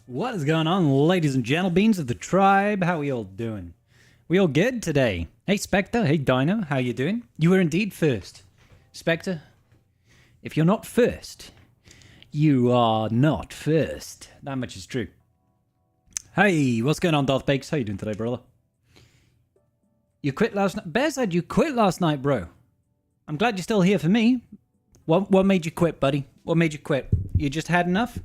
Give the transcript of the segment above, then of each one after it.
What is going on, ladies and gentlemen of the tribe? How are we all doing? We all good today? Hey, Spectre. Hey, Dino. How you doing? You were indeed first. Spectre, if you're not first, you are not first. That much is true. Hey, what's going on, Darth Bakes? How you doing today, brother? You quit last night? Bear said you quit last night, bro. I'm glad you're still here for me. What made you quit, buddy? What made you quit? You just had enough?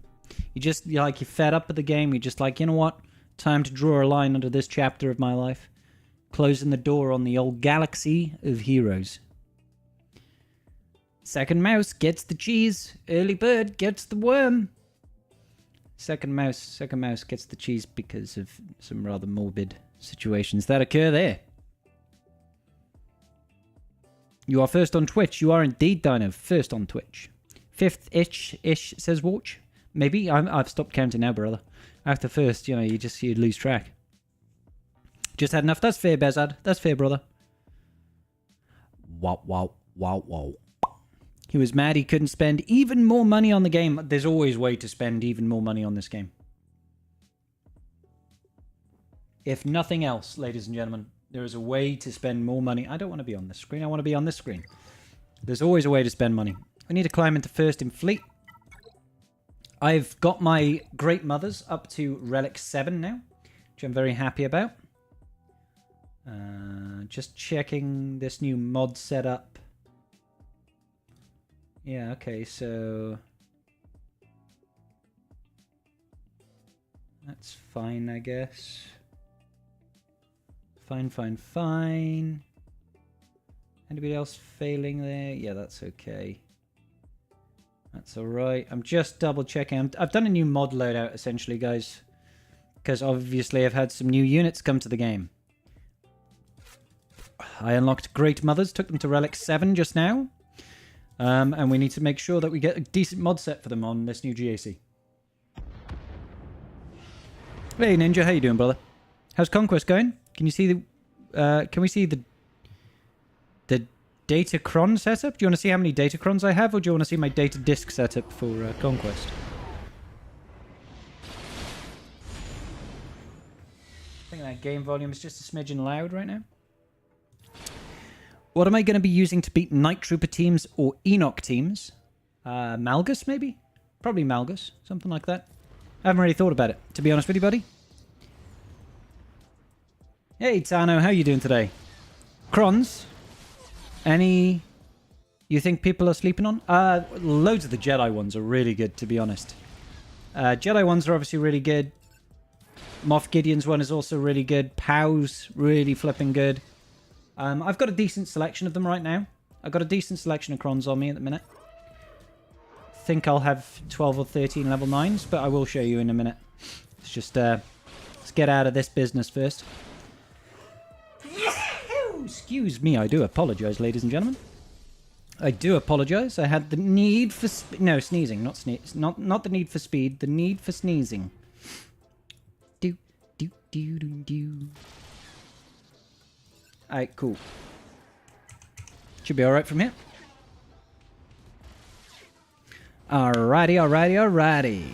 You're fed up with the game. You're just like, you know what? Time to draw a line under this chapter of my life. Closing the door on the old galaxy of heroes. Second mouse gets the cheese. Early bird gets the worm. Second mouse gets the cheese because of some rather morbid situations that occur there. You are first on Twitch. You are indeed, Dino. First on Twitch. Fifth-ish, says Watch. Maybe. I've stopped counting now, brother. After first, you lose track. Just had enough. That's fair, Bezad. That's fair, brother. Wow. He was mad he couldn't spend even more money on the game. There's always a way to spend even more money on this game. If nothing else, ladies and gentlemen, there is a way to spend more money. I don't want to be on this screen. I want to be on this screen. There's always a way to spend money. I need to climb into first in fleet. I've got my Great Mothers up to Relic 7 now, which I'm very happy about. Just checking this new mod setup. Yeah, okay, so... that's fine, I guess. Fine. Anybody else failing there? Yeah, that's okay. That's alright. I'm just double checking. I've done a new mod loadout, essentially, guys. Because obviously I've had some new units come to the game. I unlocked Great Mothers, took them to Relic 7 just now. And we need to make sure that we get a decent mod set for them on this new GAC. Hey Ninja, how you doing, brother? How's Conquest going? Can you see the... can we see the Datacron setup? Do you want to see how many Datacrons I have, or do you want to see my data disk setup for Conquest? I think that game volume is just a smidgen loud right now. What am I going to be using to beat Night Trooper teams or Enoch teams? Malgus, maybe? Probably Malgus. Something like that. I haven't really thought about it, to be honest with you, buddy. Hey, Tano, how you doing today? Crons? Any you think people are sleeping on? Loads of the Jedi ones are really good, to be honest. Jedi ones are obviously really good. Moff Gideon's one is also really good. Pow's really flipping good. I've got a decent selection of them right now. I've got a decent selection of Crons on me at the minute. Think I'll have 12 or 13 level 9s, but I will show you in a minute. It's just, let's get out of this business first. Excuse me, I do apologize, ladies and gentlemen. I do apologize. I had the need for... no, sneezing, not sneeze. Not the need for speed, the need for sneezing. Do. Alright, cool. Should be alright from here. Alrighty.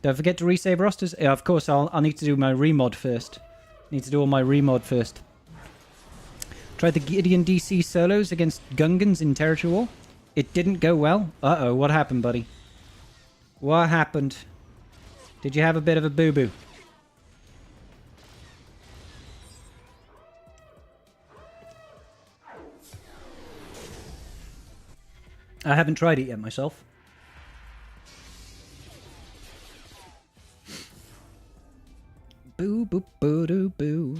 Don't forget to resave rosters. Yeah, of course, I'll need to do my remod first. Need to do all my remod first. Tried the Gideon DC solos against Gungans in Territory War. It didn't go well. Uh-oh, what happened, buddy? What happened? Did you have a bit of a boo-boo? I haven't tried it yet myself. Boo, boo, boo, doo, boo.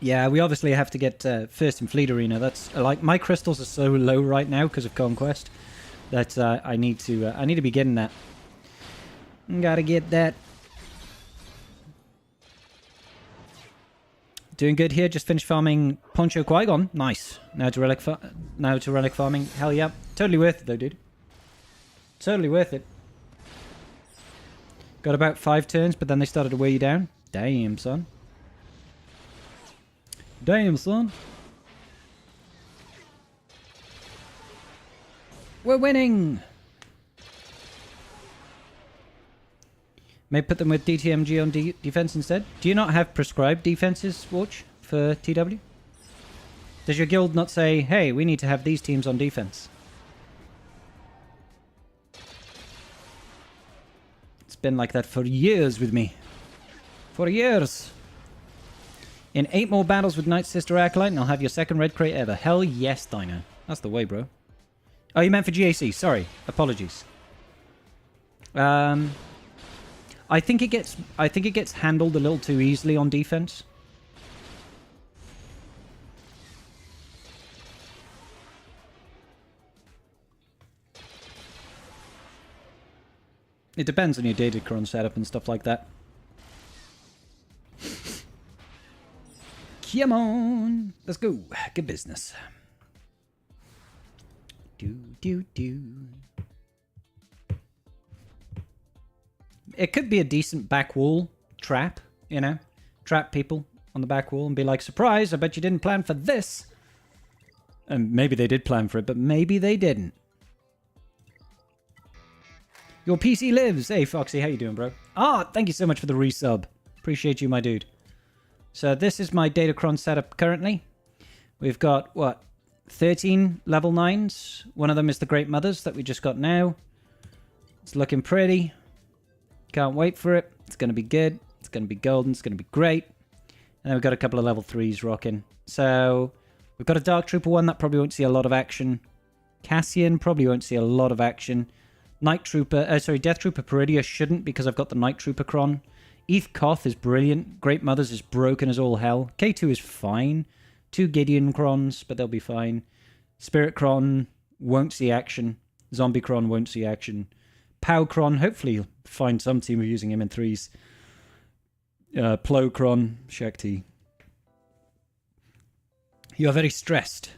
Yeah, we obviously have to get first in Fleet Arena. That's like my crystals are so low right now because of Conquest that I need to be getting that. Gotta get that. Doing good here. Just finished farming Poncho Qui-Gon. Nice. Now to relic farming. Hell yeah. Totally worth it though, dude. Totally worth it. Got about 5 turns, but then they started to wear you down. Damn, son. Damn, son. We're winning! May put them with DTMG on defense instead. Do you not have prescribed defenses, Watch, for TW? Does your guild not say, hey, we need to have these teams on defense? It's been like that for years with me. For years. In 8 more battles with Night Sister Acolyte, and I'll have your second red crate ever. Hell yes, Dino. That's the way, bro. Oh, you meant for GAC. Sorry. Apologies. I think it gets handled a little too easily on defense. It depends on your Datacron setup and stuff like that. Come on. Let's go. Good business. Do. It could be a decent back wall trap, you know? Trap people on the back wall and be like, surprise, I bet you didn't plan for this. And maybe they did plan for it, but maybe they didn't. Your PC lives. Hey, Foxy, how you doing, bro? Ah, thank you so much for the resub. Appreciate you, my dude. So this is my Datacron setup currently. We've got, what, 13 level 9s. One of them is the Great Mothers that we just got now. It's looking pretty. Can't wait for it. It's going to be good. It's going to be golden. It's going to be great. And then we've got a couple of level 3s rocking. So we've got a Dark Trooper one that probably won't see a lot of action. Cassian probably won't see a lot of action. Death Trooper Peridia shouldn't because I've got the Night Trooper Cron. Eth Koth is brilliant. Great Mothers is broken as all hell. K2 is fine. 2 Gideon Crons, but they'll be fine. Spirit Cron won't see action. Zombie Cron won't see action. Pow Cron, hopefully you'll find some team of using him in 3s. Plo Cron, Shakti. You are very stressed.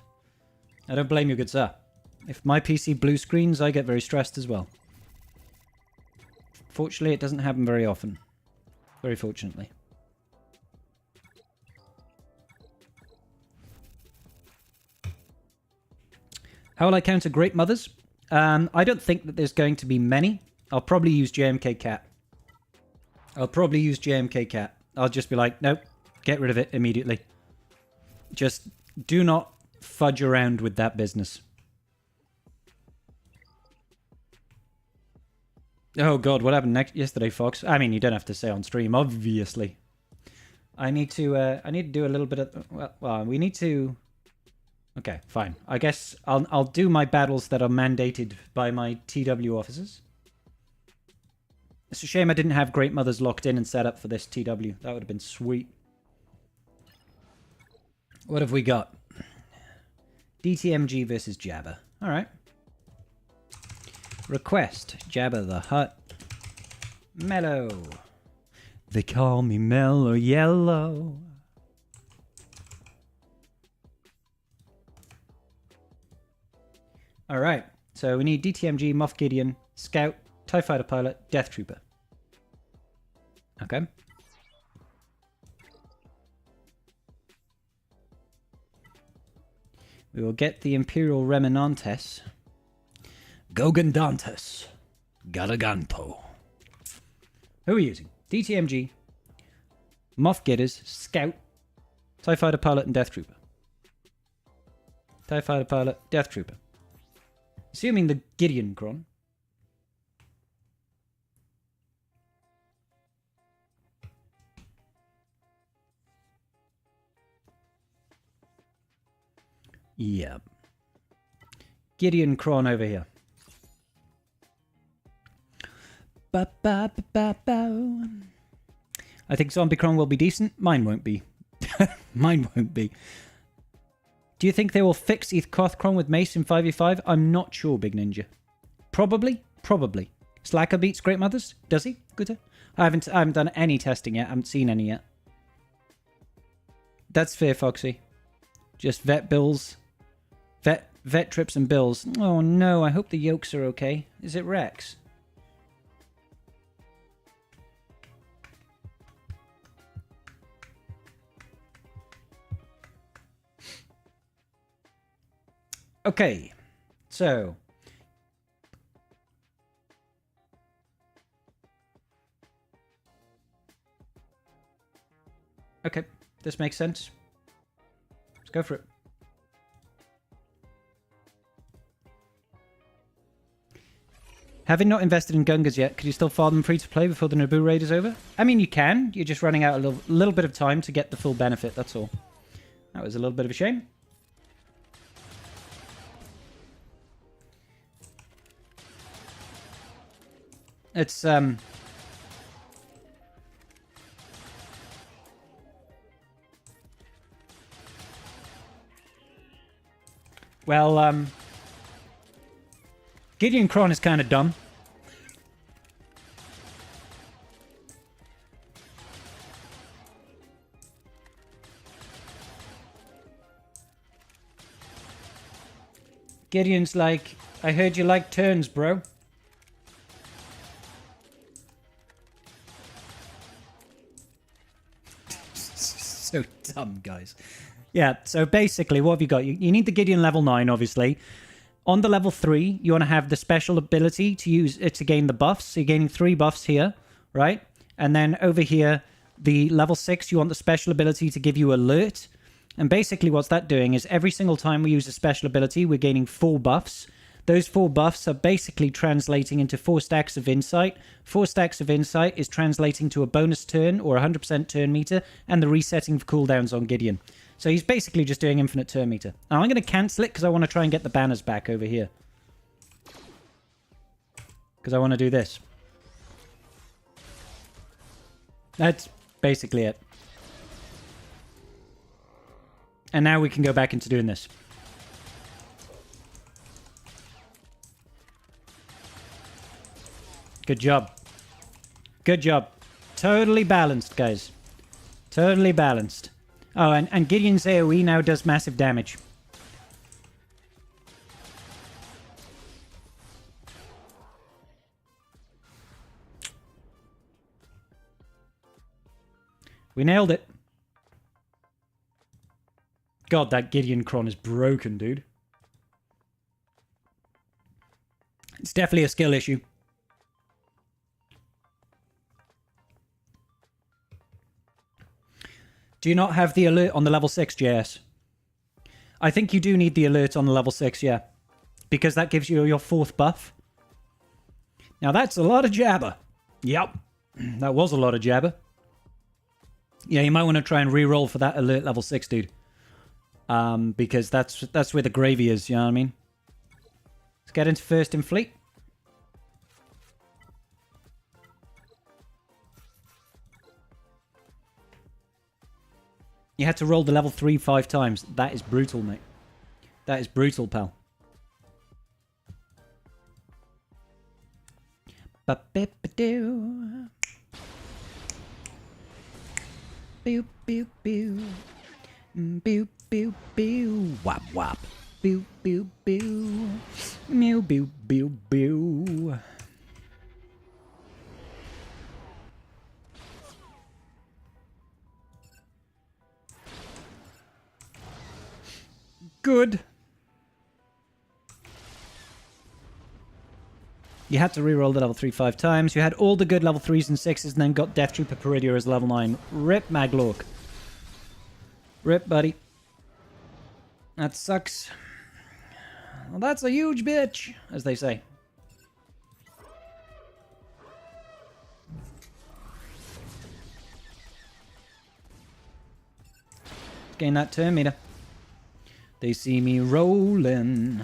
I don't blame you, good sir. If my PC blue screens, I get very stressed as well. Fortunately, it doesn't happen very often. Very fortunately. How will I counter Great Mothers? I don't think that there's going to be many. I'll probably use JMK Cat. I'll just be like, nope, get rid of it immediately. Just do not fudge around with that business. Oh god, what happened yesterday, Fox? I mean, you don't have to say on stream, obviously. I need to do a little bit of... Well, we need to... Okay, fine. I guess I'll do my battles that are mandated by my TW officers. It's a shame I didn't have Great Mothers locked in and set up for this TW. That would have been sweet. What have we got? DTMG versus Jabba. Alright. Request. Jabba the Hutt. Mellow. They call me Mellow Yellow. Alright. So we need DTMG, Moff Gideon, Scout, TIE Fighter Pilot, Death Trooper. Okay. We will get the Imperial Remanantes. Gogandantes. Garaganto. Who are we using? DTMG, Moff Gidders, Scout, TIE Fighter Pilot, and Death Trooper. TIE Fighter Pilot, Death Trooper. Assuming the Gideon Cron. Yep. Gideon Cron over here. I think Zombie Cron will be decent. Mine won't be. Mine won't be. Do you think they will fix Eth Koth Cron with Mace in 5v5? I'm not sure, Big Ninja. Probably. Probably. Slacker beats Great Mothers? Does he? Good. I haven't done any testing yet. I haven't seen any yet. That's fair, Foxy. Just vet bills. Vet trips and bills. Oh no, I hope the yolks are okay. Is it Rex? Okay, so Okay, this makes sense. Let's go for it. Having not invested in Gungans yet, could you still farm them free to play before the Naboo raid is over? I mean, you can. You're just running out a little bit of time to get the full benefit, that's all. That was a little bit of a shame. It's, well, Gideon Kron is kind of dumb. Gideon's like, I heard you like turns, bro. So dumb, guys. Yeah, so basically, what have you got? You need the Gideon level 9, obviously. On the level 3, you want to have the special ability to use it to gain the buffs. So you're gaining 3 buffs here, right? And then over here, the level 6, you want the special ability to give you alert. And basically what's that doing is every single time we use a special ability, we're gaining 4 buffs. Those 4 buffs are basically translating into 4 stacks of insight. 4 stacks of insight is translating to a bonus turn or 100% turn meter and the resetting of cooldowns on Gideon. So he's basically just doing infinite turn meter. Now I'm going to cancel it because I want to try and get the banners back over here. Because I want to do this. That's basically it. And now we can go back into doing this. Good job. Good job. Totally balanced, guys. Totally balanced. Oh, and Gideon's AoE now does massive damage. We nailed it. God, that Gideon Kron is broken, dude. It's definitely a skill issue. Do you not have the alert on the level 6, JS? I think you do need the alert on the level 6, yeah. Because that gives you your 4th buff. Now that's a lot of jabber. Yep. That was a lot of jabber. Yeah, you might want to try and re-roll for that alert level 6, dude. Because that's where the gravy is, you know what I mean? Let's get into first in fleet. You had to roll the level 3 5 times. That is brutal, mate. That is brutal, pal. Ba-ba-ba-doo. Pew, pew, pew. Pew, pew, pew. Wop, wop. Pew, pew, pew. Mew, pew, pew, pew. Good. You had to reroll the level 3 5 times. You had all the good level 3s and 6s and then got Death Trooper Peridia as level 9. Rip, Maglork. Rip, buddy. That sucks. Well, that's a huge bitch, as they say. Gain that turn meter. They see me rolling.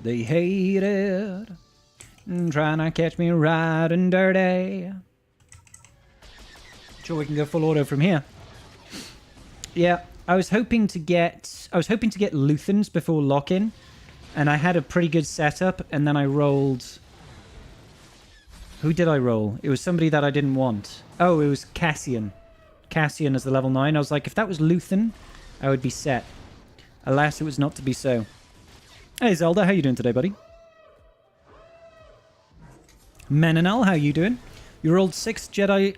They hate it. Trying to catch me riding dirty. Sure, we can go full auto from here. Yeah, I was hoping to get Luthans before lock-in, and I had a pretty good setup, and then I rolled. Who did I roll? It was somebody that I didn't want. Oh, it was Cassian. Cassian as the level 9. I was like, if that was Luthan, I would be set. Alas, it was not to be so. Hey, Zelda, how you doing today, buddy? Menanel, how you doing? You rolled 6 Jedi...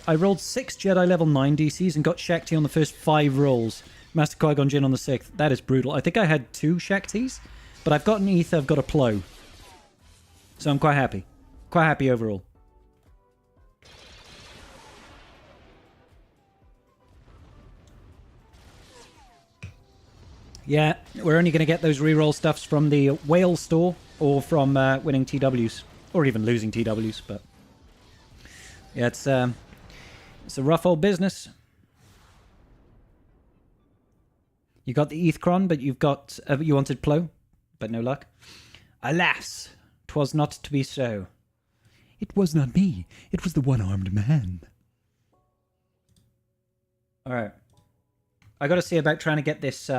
I rolled 6 Jedi level 9 DCs and got Shakti on the first 5 rolls. Master Qui-Gon Jinn on the 6th. That is brutal. I think I had 2 Shaktis, but I've got an Ether, I've got a Plo. So I'm quite happy. Quite happy overall. Yeah, we're only going to get those reroll stuffs from the whale store or from winning TWs. Or even losing TWs, but... Yeah, it's a rough old business. You got the Ethcron, but you've got... you wanted Plo, but no luck. Alas, 'twas not to be so. It was not me. It was the one-armed man. Alright. I gotta see about trying to get this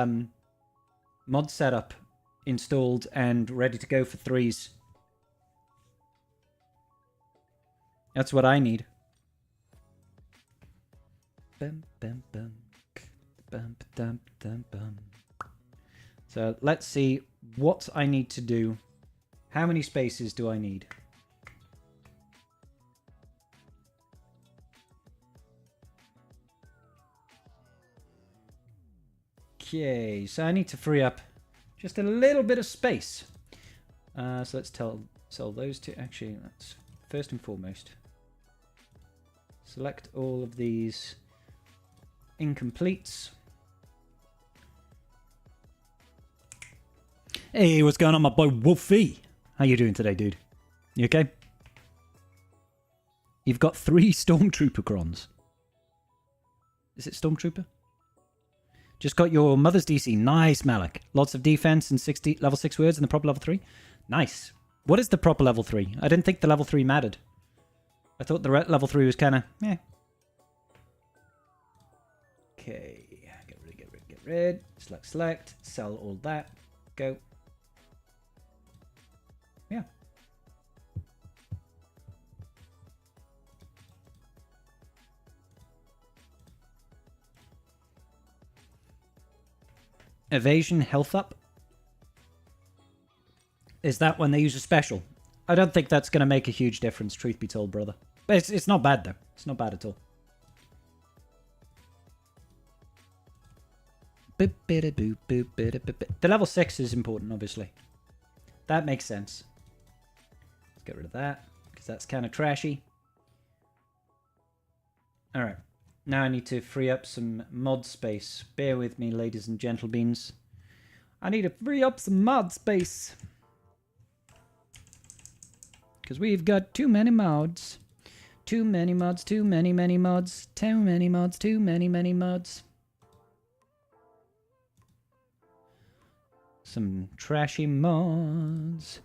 mod setup installed and ready to go for 3s. That's what I need. Bum, bum, bum. Bum, bum, bum, bum. So let's see what I need to do. How many spaces do I need? Okay, so I need to free up just a little bit of space. So let's sell those two. Actually, that's first and foremost. Select all of these incompletes. Hey, what's going on, my boy Wolfie? How you doing today, dude? You okay? You've got 3 Stormtrooper crons. Is it Stormtrooper? Just got your Mother's DC. Nice, Malik. Lots of defense and level 6 words in the proper level 3. Nice. What is the proper level 3? I didn't think the level 3 mattered. I thought the level 3 was kind of... eh. Okay. Get rid. Select. Sell all that. Go. Yeah. Evasion health up. Is that when they use a special? I don't think that's going to make a huge difference, truth be told, brother. But it's not bad, though. It's not bad at all. The level 6 is important, obviously. That makes sense. Let's get rid of that, because that's kind of trashy. Alright. Now I need to free up some mod space. Bear with me, ladies and gentlebeans. I need to free up some mod space. Because we've got too many mods. Too many mods, too many mods. Too many mods, too many mods. Some trashy mods.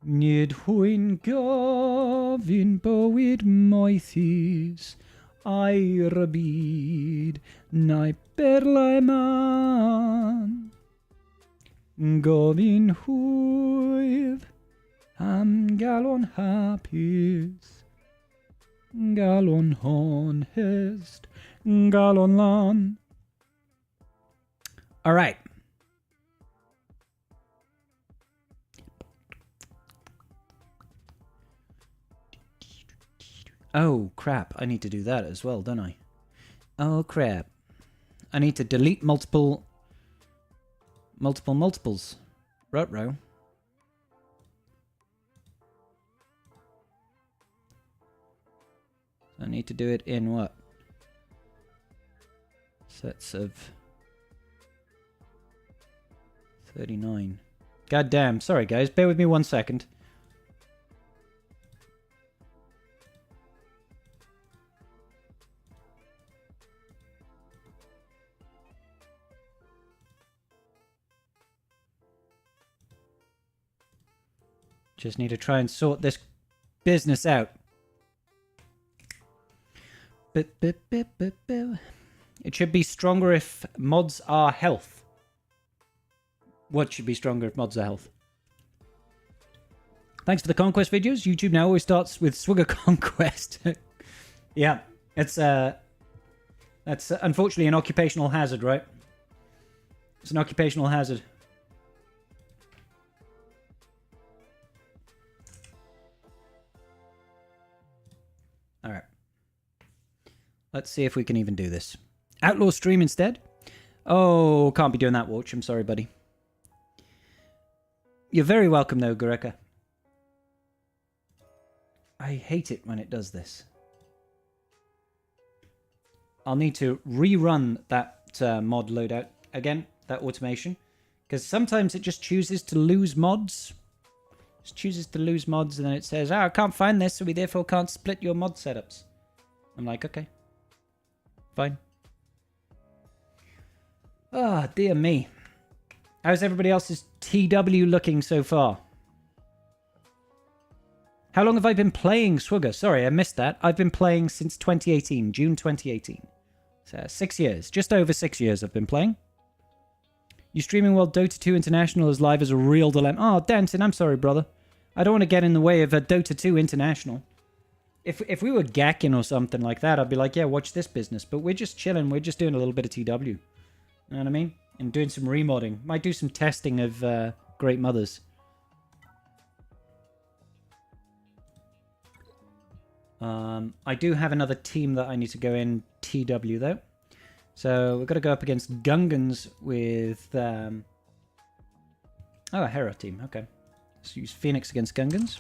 Nid hwyn gofyn bywyd moethus. Air y byd, neu berlau man. Gofyn hwyf, am galon hapus. Galon honest, galon lan. All right. Oh, crap. I need to do that as well, don't I? Oh, crap. I need to delete multiples. Ruh-roh. I need to do it in what? Sets of 39. God damn. Sorry, guys. Bear with me 1 second. Just need to try and sort this business out. It should be stronger if mods are health. What should be stronger if mods are health? Thanks for the Conquest videos. YouTube now always starts with Swigger Conquest. Yeah, it's that's unfortunately an occupational hazard, right? It's an occupational hazard. All right. Let's see if we can even do this. Outlaw stream instead? Oh, can't be doing that, Watch. I'm sorry, buddy. You're very welcome, though, Goreka. I hate it when it does this. I'll need to rerun that mod loadout again. that automation. Because sometimes it just chooses to lose mods. Just chooses to lose mods and then it says, I can't find this, so we therefore can't split your mod setups. I'm like, okay. Fine. Ah, oh, dear me. How's everybody else's TW looking so far? How long have I been playing Swugger? Sorry, I missed that. I've been playing since 2018, June 2018. So 6 years. Just over 6 years I've been playing. You streaming while Dota 2 International is live as a real dilemma. Oh, Danton, I'm sorry, brother. I don't want to get in the way of a Dota 2 International. If we were gacking or something like that, I'd be like, yeah, watch this business. But we're just chilling. We're just doing a little bit of TW. You know what I mean? And doing some remodding. Might do some testing of Great Mothers. I do have another team that I need to go in TW, though. So we've got to go up against Gungans with... Oh, a Hera team. Okay. Let's use Phoenix against Gungans.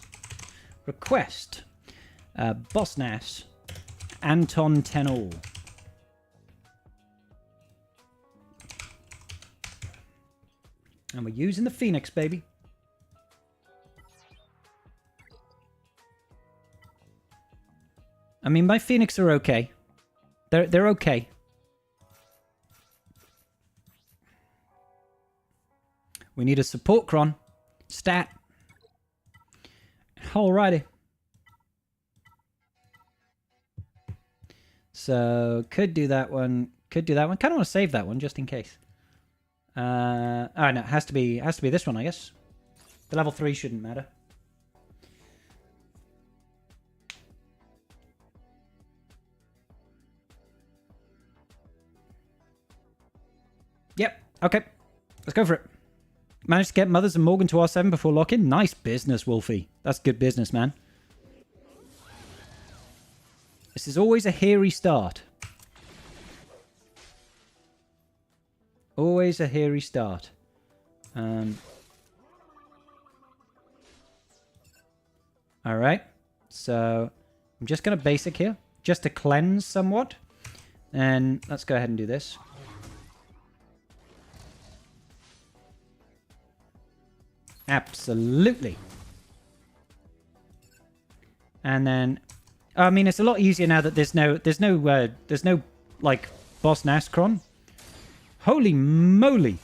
Request. Boss Nass. Anton Tenor. And we're using the Phoenix, baby. I mean, my Phoenix are okay. They're okay. We need a support cron. Stat. Alrighty. So, could do that one. Could do that one. Kind of want to save that one, just in case. Oh, no, it has to be this one, I guess. The level 3 shouldn't matter. Yep. Okay. Let's go for it. Managed to get Mothers and Morgan to R7 before lock-in. Nice business, Wolfie. That's good business, man. This is always a hairy start. Always a hairy start. Alright. So, I'm just going to basic here. Just to cleanse somewhat. And let's go ahead and do this. Absolutely. And then, I mean, it's a lot easier now that there's no like boss Nascron. Holy moly!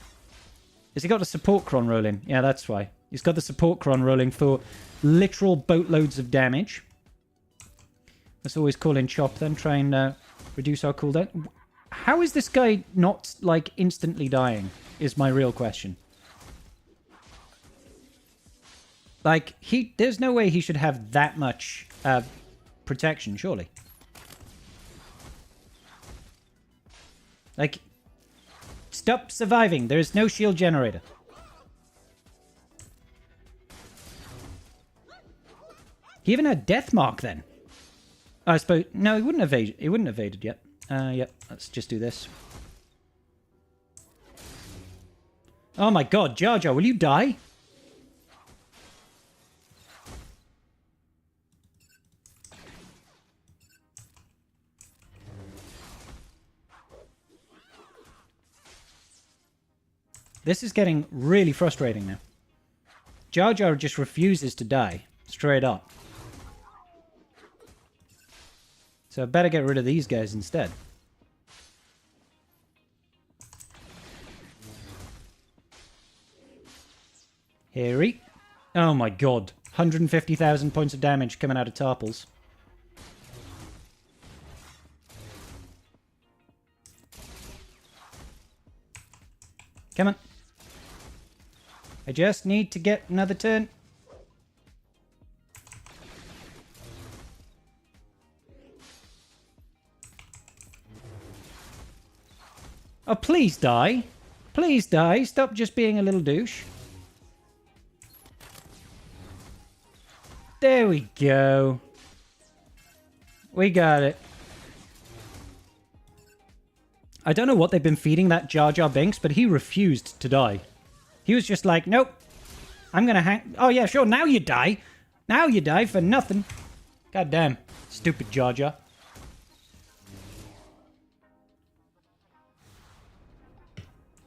Has he got the support cron rolling? Yeah, that's why. He's got the support cron rolling for literal boatloads of damage. Let's always call in Chop then, try and reduce our cooldown. How is this guy not like instantly dying? Is my real question. Like, there's no way he should have that much protection, surely. Like, stop surviving. There is no shield generator. He even had Death Mark then. I suppose... No, he wouldn't have evaded. He wouldn't have evaded yet. Yep, let's just do this. Oh my god, Jar Jar, will you die? This is getting really frustrating now. Jar Jar just refuses to die. Straight up. So I better get rid of these guys instead. Harry. Oh my god. 150,000 points of damage coming out of Tarples. Come on. I just need to get another turn. Oh, please die. Please die. Stop just being a little douche. There we go. We got it. I don't know what they've been feeding that Jar Jar Binks, but he refused to die. He was just like, nope. I'm gonna hang... Oh, yeah, sure. Now you die. Now you die for nothing. God damn. Stupid Jar Jar.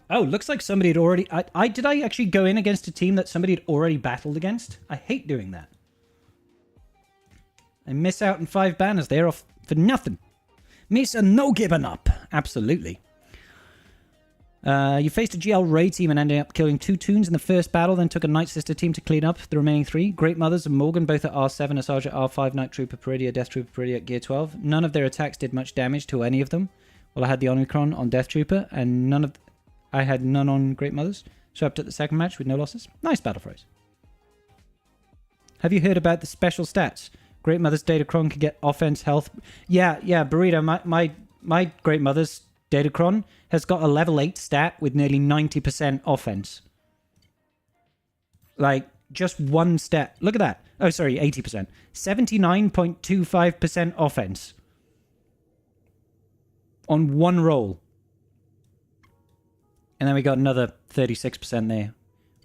Oh, looks like somebody had already... Did I actually go in against a team that somebody had already battled against? I hate doing that. I miss out on 5 banners. They're off for nothing. Miss a no giving up. Absolutely. You faced a GL Ray team and ended up killing 2 Toons in the first battle, then took a Night Sister team to clean up the remaining 3. Great Mothers and Morgan both at R7, Asajj at R5, Night Trooper Peridia, Death Trooper Peridia at Gear 12. None of their attacks did much damage to any of them. Well, I had the Omicron on Death Trooper, and I had none on Great Mothers. Swept at the second match with no losses. Nice battle phrase. Have you heard about the special stats? Great Mother's Datacron can get offense, health. Yeah, Burrito, my Great Mother's Datacron has got a level 8 stat with nearly 90% offense. Like, just one stat. Look at that. Oh, sorry, 80%. 79.25% offense. On one roll. And then we got another 36% there.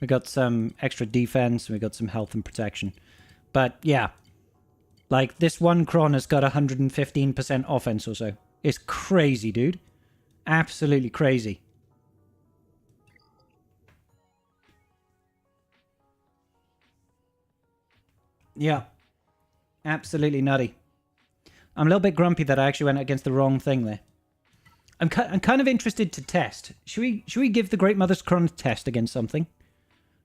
We got some extra defense, and we got some health and protection. But, yeah. Like, this one Kron has got 115% offense or so. It's crazy, dude. Absolutely crazy. Yeah. Absolutely nutty. I'm a little bit grumpy that I actually went against the wrong thing there. I'm kind of interested to test. Should we give the Great Mother's Kron a test against something?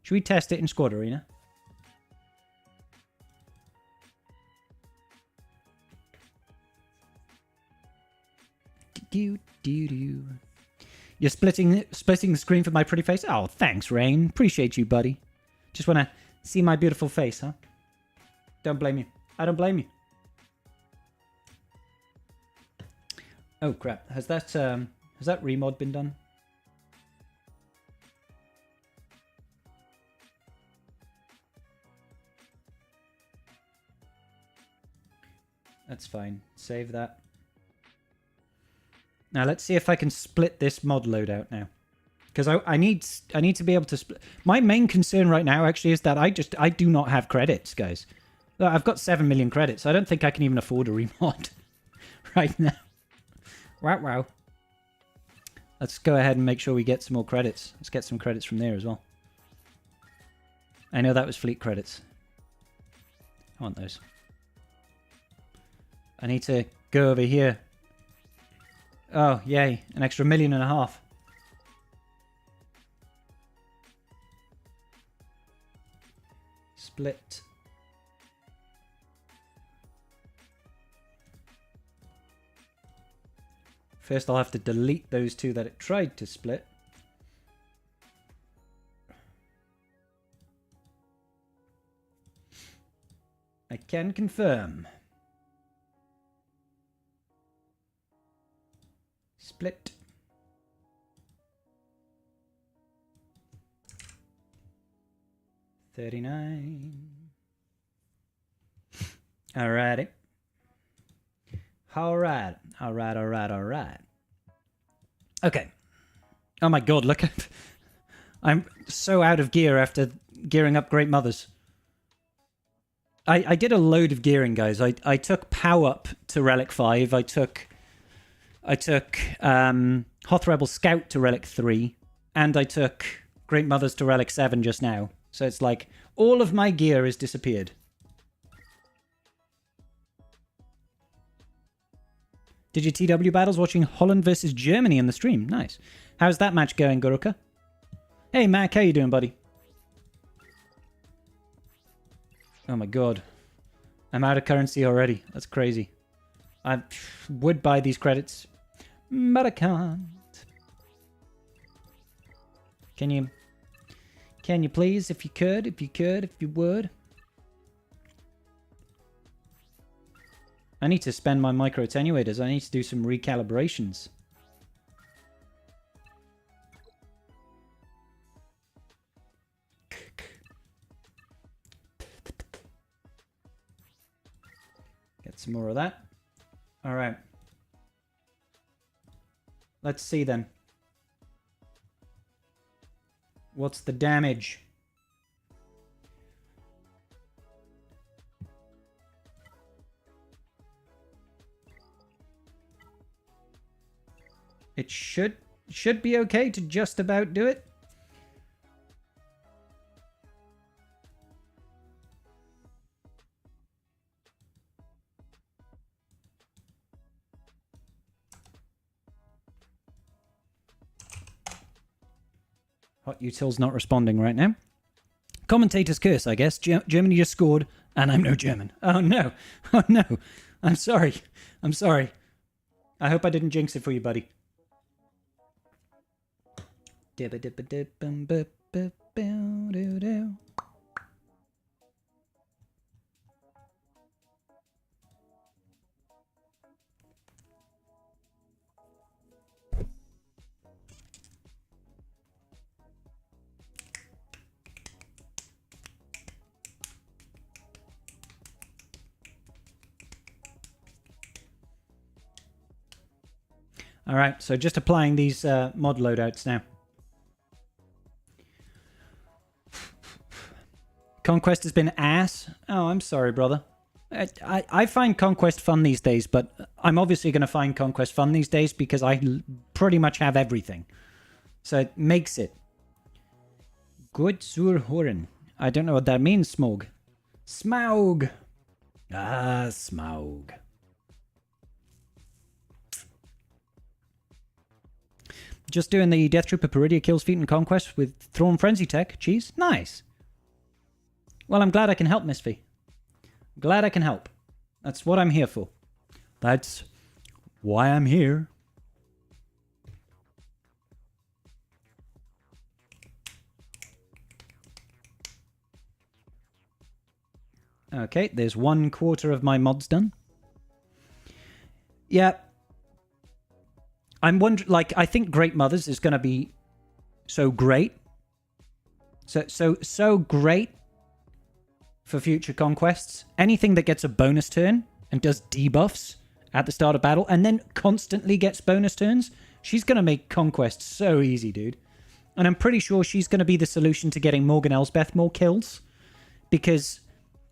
Should we test it in Squad Arena? You're splitting the screen for my pretty face? Oh, thanks, Rain. Appreciate you, buddy. Just want to see my beautiful face, huh? Don't blame you. I don't blame you. Oh, crap. Has that remod been done? That's fine. Save that. Now let's see if I can split this mod loadout now, because I need to be able to split. My main concern right now actually is that I do not have credits, guys. I've got 7 million credits. I don't think I can even afford a remod right now. Wow. Let's go ahead and make sure we get some more credits. Let's get some credits from there as well. I know that was fleet credits. I want those. I need to go over here. Oh, yay. An extra 1.5 million. Split. First, I'll have to delete those 2 that it tried to split. I can confirm. Split. $39. Alrighty. Alright. Okay. Oh my god, look at... I'm so out of gear after gearing up Great Mothers. I did a load of gearing, guys. I took POW up to Relic 5. I took Hoth Rebel Scout to Relic 3. And I took Great Mothers to Relic 7 just now. So it's like, all of my gear has disappeared. Did you TW battles watching Holland versus Germany in the stream? Nice. How's that match going, Guruka? Hey, Mac, how you doing, buddy? Oh my god. I'm out of currency already. That's crazy. I would buy these credits, but I can't. Can you please, if you would? I need to spend my micro attenuators. I need to do some recalibrations. Get some more of that. All right. Let's see then. What's the damage? It should should be okay to just about do it. Hot Util's not responding right now. Commentator's curse, I guess. Germany just scored, and I'm no German. Oh no. Oh no. I'm sorry. I'm sorry. I hope I didn't jinx it for you, buddy. All right, so just applying these mod loadouts now. Conquest has been ass. Oh, I'm sorry, brother. I find Conquest fun these days, but I'm obviously going to find Conquest fun these days because I pretty much have everything. So it makes it. Good zur Horen. I don't know what that means, Smog. Smaug. Ah, Smaug. Just doing the Death Trooper Peridia kills feat and Conquest with Thrawn Frenzy tech. Cheese. Nice. Well, I'm glad I can help, Miss V. Glad I can help. That's what I'm here for. That's why I'm here. Okay, there's 1/4 of my mods done. Yeah. I'm wondering, like, I think Great Mothers is going to be so great. So great for future conquests. Anything that gets a bonus turn and does debuffs at the start of battle and then constantly gets bonus turns, she's going to make conquest so easy, dude. And I'm pretty sure she's going to be the solution to getting Morgan Elsbeth more kills. Because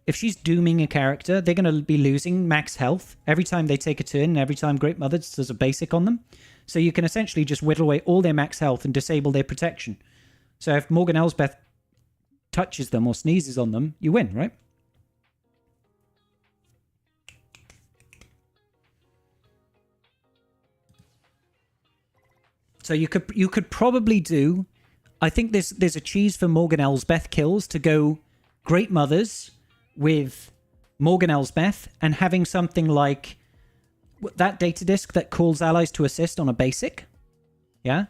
if she's dooming a character, they're going to be losing max health every time they take a turn and every time Great Mothers does a basic on them. So you can essentially just whittle away all their max health and disable their protection. So if Morgan Elsbeth touches them or sneezes on them, you win, right? So you could probably do, I think there's a cheese for Morgan Elsbeth kills to go Great Mothers with Morgan Elsbeth and having something like that data disk that calls allies to assist on a basic. Yeah?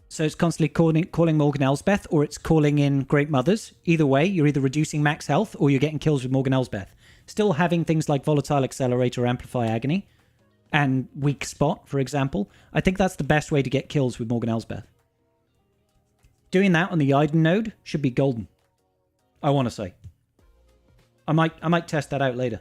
So it's constantly calling Morgan Elsbeth or it's calling in Great Mothers. Either way, you're either reducing max health or you're getting kills with Morgan Elsbeth. Still having things like Volatile Accelerator, Amplify Agony, and Weak Spot, for example. I think that's the best way to get kills with Morgan Elsbeth. Doing that on the Iden node should be golden. I want to say. I might test that out later.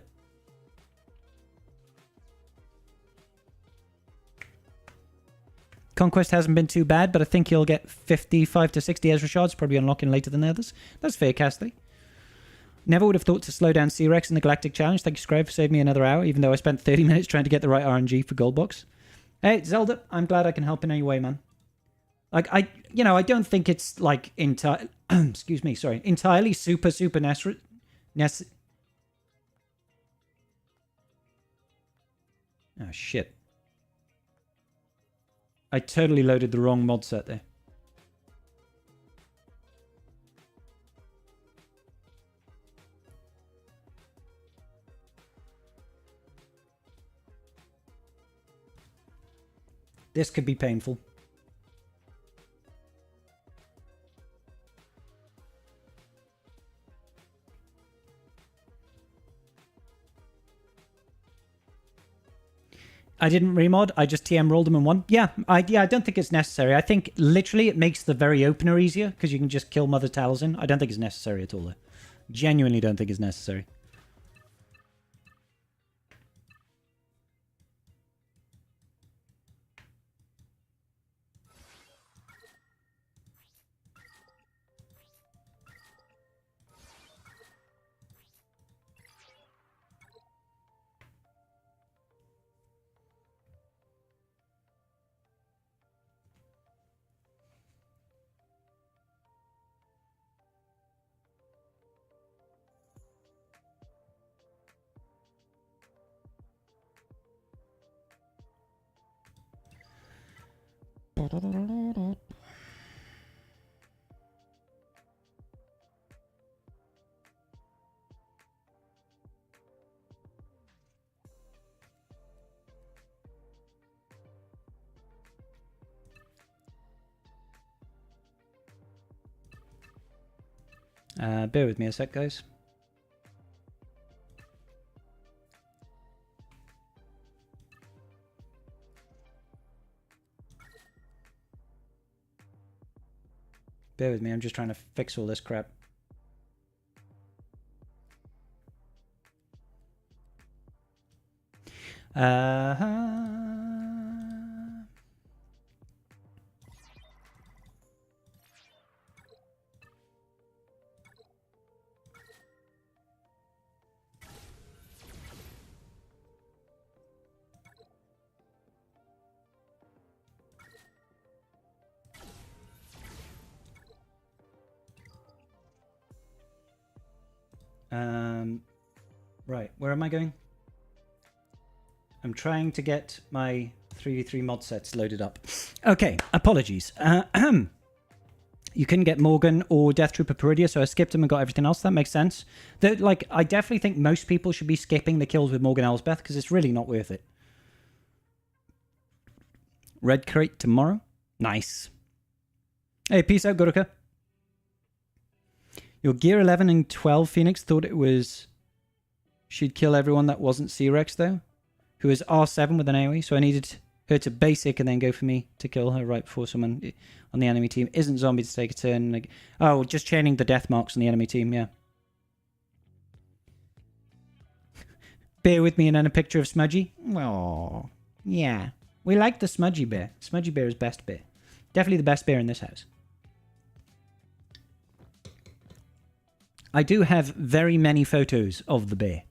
Conquest hasn't been too bad, but I think you'll get 55 to 60 Ezra shards, probably unlocking later than the others. That's fair, Castley. Never would have thought to slow down C-Rex in the Galactic Challenge. Thank you, Scribe, for saving me another hour, even though I spent 30 minutes trying to get the right RNG for Goldbox. Hey, Zelda, I'm glad I can help in any way, man. Like, I don't think it's, like, excuse me, sorry, entirely super oh, shit. I totally loaded the wrong mod set there. This could be painful. I didn't remod, I just TM rolled them and won. Yeah, I don't think it's necessary. I think literally it makes the very opener easier because you can just kill Mother Talzin. I don't think it's necessary at all though. Genuinely don't think it's necessary. Bear with me a sec, guys. Bear with me, I'm just trying to fix all this crap. Right, where am I going? I'm trying to get my 3v3 mod sets loaded up. Okay, apologies. You couldn't get Morgan or Death Trooper Peridia, so I skipped them and got everything else. That makes sense. Like, I definitely think most people should be skipping the kills with Morgan Elsbeth because it's really not worth it. Red crate tomorrow? Nice. Hey, peace out, Guruka. Your Gear 11 and 12 Phoenix thought it was... She'd kill everyone that wasn't C-Rex, though. Who is R7 with an AoE, so I needed her to basic and then go for me to kill her right before someone on the enemy team isn't zombie to take a turn. Like, oh, just chaining the death marks on the enemy team, yeah. Bear with me and then a picture of Smudgy. Oh, yeah. We like the Smudgy bear. Smudgy bear is best bear. Definitely the best bear in this house. I do have very many photos of the bear.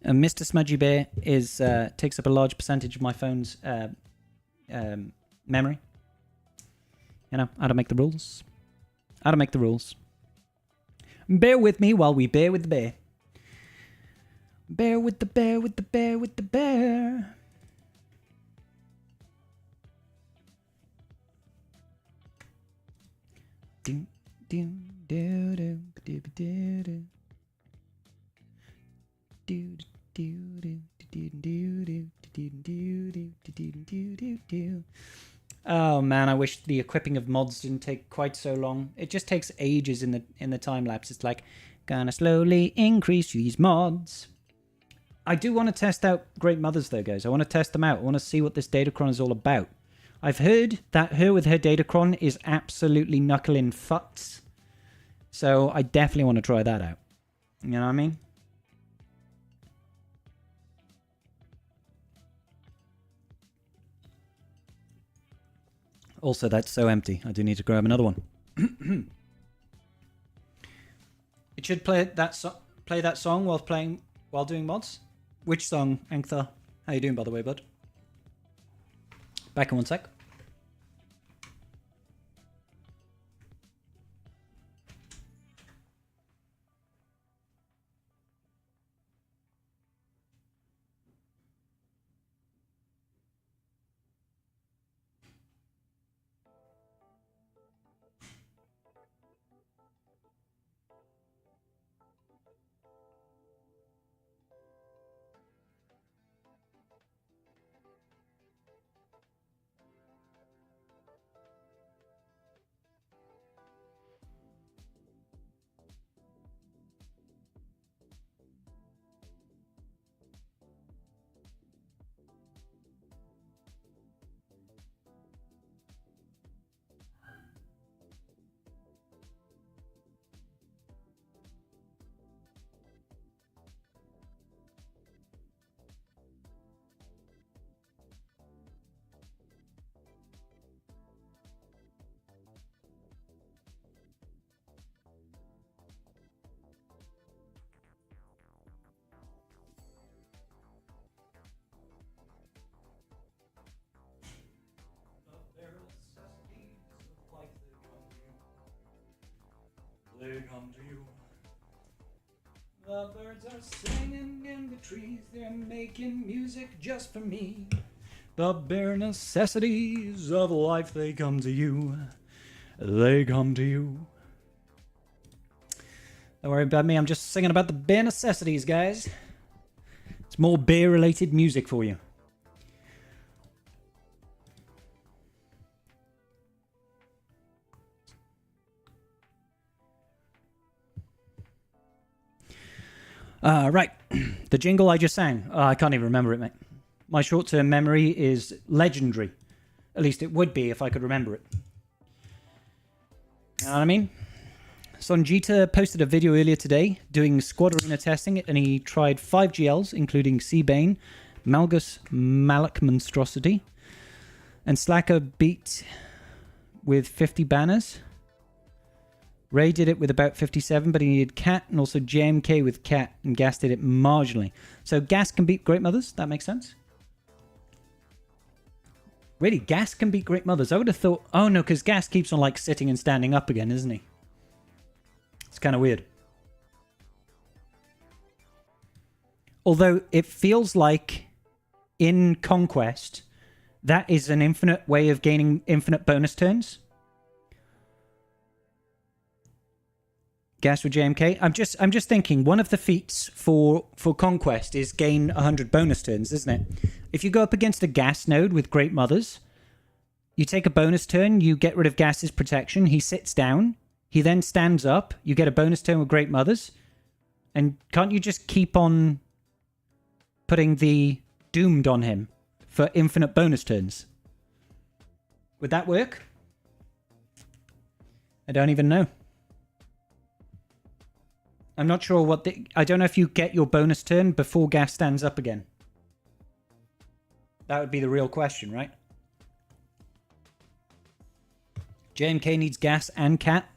Mr. Smudgy Bear is takes up a large percentage of my phone's memory. You know, how to make the rules. How to make the rules. Bear with me while we bear with the bear. Bear with the bear, with the bear, with the bear. Do, do, do, do, do, do, do. Oh man, I wish the equipping of mods didn't take quite so long. It just takes ages in the time lapse. It's like, gonna slowly increase these mods. I do want to test out Great Mothers though, guys. I want to test them out. I want to see what this Datacron is all about. I've heard that her with her Datacron is absolutely knuckling futs. So I definitely want to try that out. You know what I mean? Also, that's so empty. I do need to grab another one. It should play that song while doing mods. Which song, Anktha? How you doing, by the way, bud? Back in one sec. They come to you. The birds are singing in the trees. They're making music just for me. The bare necessities of life, they come to you. They come to you. Don't worry about me, I'm just singing about the bare necessities, guys. It's more beer-related music for you. Right. The jingle I just sang. I can't even remember it, mate. My short-term memory is legendary. At least it would be if I could remember it. You know what I mean? Sonjita posted a video earlier today doing squad arena testing, and he tried 5 GLs, including Seabane, Malgus Malak Monstrosity, and Slacker beat with 50 banners. Ray did it with about 57, but he needed Cat and also JMK with Cat, and Gas did it marginally. So Gas can beat Great Mothers, that makes sense. Really, Gas can beat Great Mothers. I would have thought, oh no, because Gas keeps on like sitting and standing up again, isn't he? It's kind of weird. Although it feels like in Conquest, that is an infinite way of gaining infinite bonus turns. Gas with JMK. I'm just thinking one of the feats for Conquest is gain 100 bonus turns, isn't it? If you go up against a Gas node with Great Mothers, you take a bonus turn, you get rid of Gas's protection, he sits down, he then stands up, you get a bonus turn with Great Mothers, and can't you just keep on putting the Doomed on him for infinite bonus turns? Would that work? I don't even know. I'm not sure what the... I don't know if you get your bonus turn before Gas stands up again. That would be the real question, right? JMK needs Gas and Cat.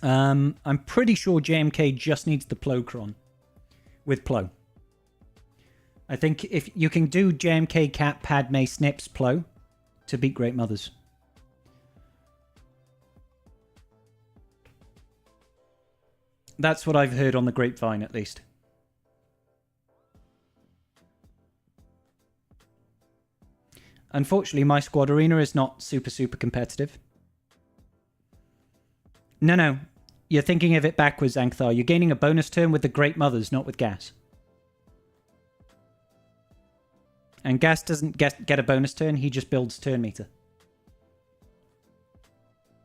I'm pretty sure JMK just needs the Plocron with Plo. I think if you can do JMK, Cat, Padme, Snips, Plo to beat Great Mothers. That's what I've heard on the grapevine, at least. Unfortunately, my squad arena is not super competitive. No. You're thinking of it backwards, Ankhthar. You're gaining a bonus turn with the Great Mothers, not with Gas. And Gas doesn't get a bonus turn, he just builds turn meter.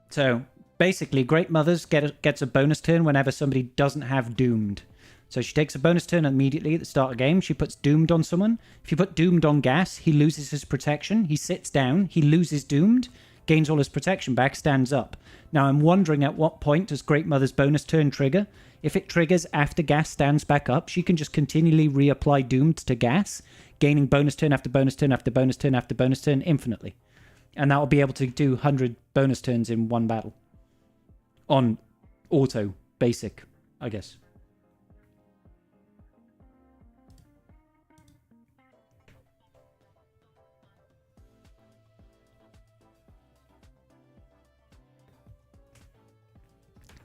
So... basically, Great Mothers gets a bonus turn whenever somebody doesn't have Doomed. So she takes a bonus turn immediately at the start of the game. She puts Doomed on someone. If you put Doomed on Gas, he loses his protection. He sits down. He loses Doomed. Gains all his protection back. Stands up. Now, I'm wondering at what point does Great Mother's bonus turn trigger? If it triggers after Gas stands back up, she can just continually reapply Doomed to Gas, gaining bonus turn after bonus turn after bonus turn after bonus turn infinitely. And that will be able to do 100 bonus turns in one battle. On auto, basic, I guess.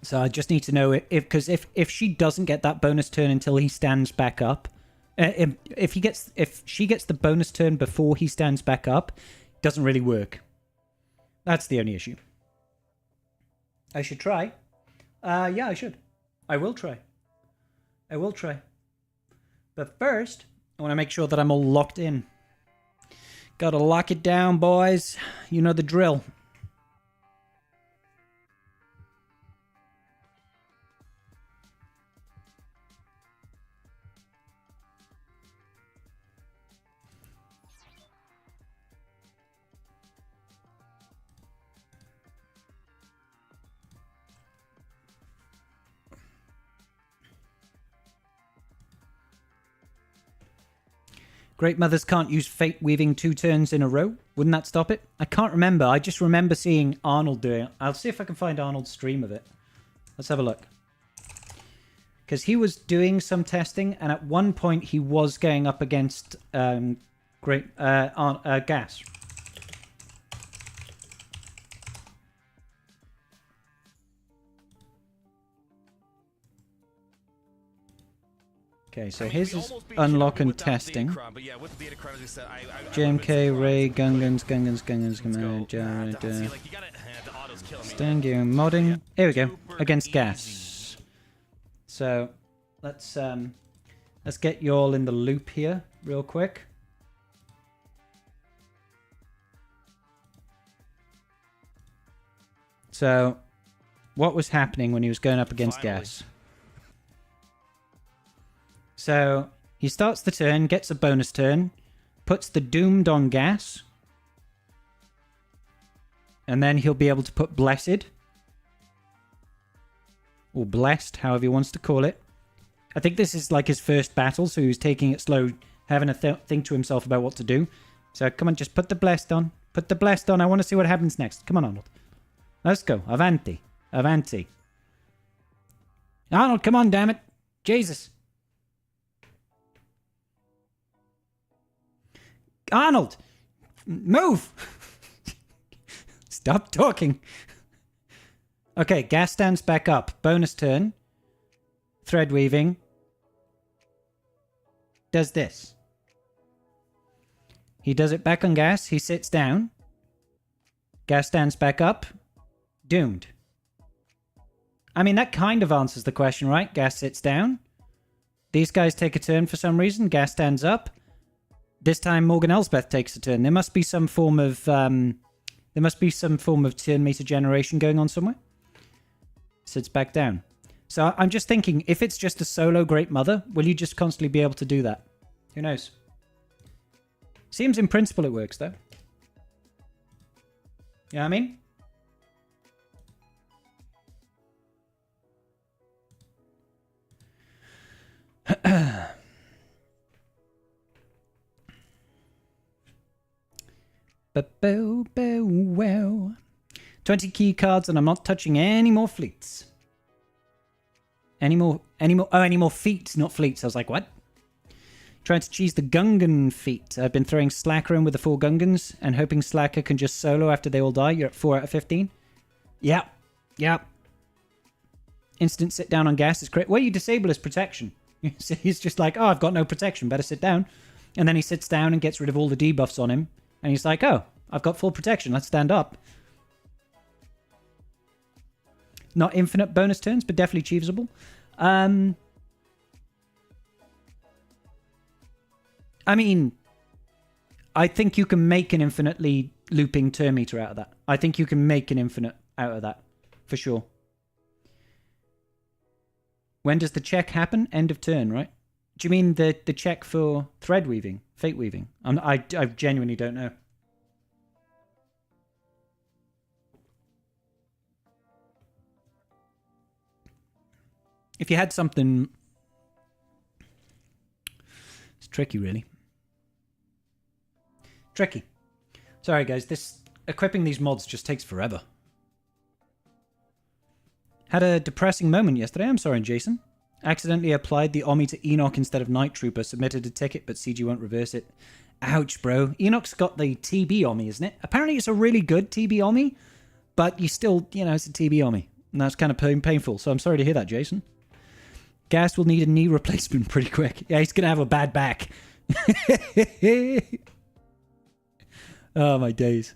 So I just need to know because if she doesn't get that bonus turn until he stands back up, if she gets the bonus turn before he stands back up, it doesn't really work. That's the only issue. I should try. Yeah, I should. I will try. I will try. But first, I want to make sure that I'm all locked in. Gotta lock it down, boys. You know the drill. Great Mothers can't use Fate Weaving 2 turns in a row. Wouldn't that stop it? I can't remember. I just remember seeing Arnold doing it. I'll see if I can find Arnold's stream of it. Let's have a look. Because he was doing some testing, and at one point he was going up against Gas. Okay, so I mean, his we is almost beat unlock GW and without testing. Datacron, but yeah, with the Datacron, as I said, I JMK, Ray, Gungans, Let's go. Generator. Like, you gotta, the auto's killing me. Stand gear and modding. Here we go. Super Against easy. gas. So let's get you all in the loop here real quick. So what was happening when he was going up against Finally. gas? So he starts the turn, gets a bonus turn, puts the doomed on gas, and then he'll be able to put blessed or blessed, however he wants to call it. I think this is like his first battle, so he was taking it slow, having a think to himself about what to do. So come on, just put the blessed on. Put the blessed on. I want to see what happens next. Come on, Arnold. Let's go. Avanti. Avanti. Arnold, come on, damn it. Jesus. Arnold! Move! Stop talking. Okay, gas stands back up. Bonus turn. Thread weaving. Does this. He does it back on gas. He sits down. Gas stands back up. Doomed. I mean, that kind of answers the question, right? Gas sits down. These guys take a turn for some reason. Gas stands up. This time Morgan Elsbeth takes a turn. There must be some form of turn meter generation going on somewhere. Sits back down. So I'm just thinking, if it's just a solo Great Mother, will you just constantly be able to do that? Who knows? Seems in principle it works, though. You know what I mean? Well. 20 key cards and I'm not touching any more fleets. Any more feet, not fleets. I was like, what? Trying to cheese the Gungan feat. I've been throwing Slacker in with the 4 Gungans and hoping Slacker can just solo after they all die. You're at 4 out of 15. Yep. Instant sit down on gas is great. Well, you disable his protection. He's just like, oh, I've got no protection. Better sit down. And then he sits down and gets rid of all the debuffs on him. And he's like, oh, I've got full protection. Let's stand up. Not infinite bonus turns, but definitely achievable. I mean, I think you can make an infinitely looping turn meter out of that. I think you can make an infinite out of that, for sure. When does the check happen? End of turn, right? Do you mean the check for thread weaving, fate weaving? I genuinely don't know. If you had something... It's tricky, really. Tricky. Sorry, guys. Equipping these mods just takes forever. Had a depressing moment yesterday. I'm sorry, Jason. Accidentally applied the Omni to Enoch instead of Night Trooper. Submitted a ticket, but CG won't reverse it. Ouch, bro. Enoch's got the TB Omni, isn't it? Apparently it's a really good TB Omni, but you still, it's a TB Omni. And that's kind of painful. So I'm sorry to hear that, Jason. Gas will need a knee replacement pretty quick. Yeah, he's going to have a bad back. Oh, my days.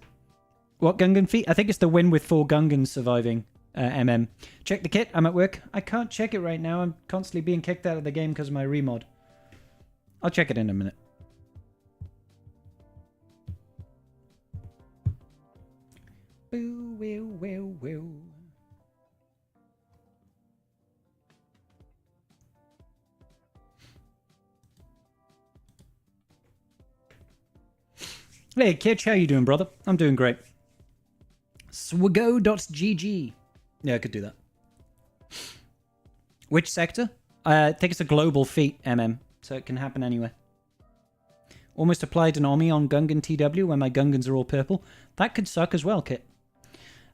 What Gungan feat? I think it's the win with 4 Gungans surviving. Check the kit. I'm at work. I can't check it right now. I'm constantly being kicked out of the game because of my remod. I'll check it in a minute. Boo, woo. Hey, Kitch, how you doing, brother? I'm doing great. Swago.gg. Yeah, I could do that. Which sector? I think it's a global feat, so it can happen anywhere. Almost applied an Omni on Gungan TW when my Gungans are all purple. That could suck as well, Kit.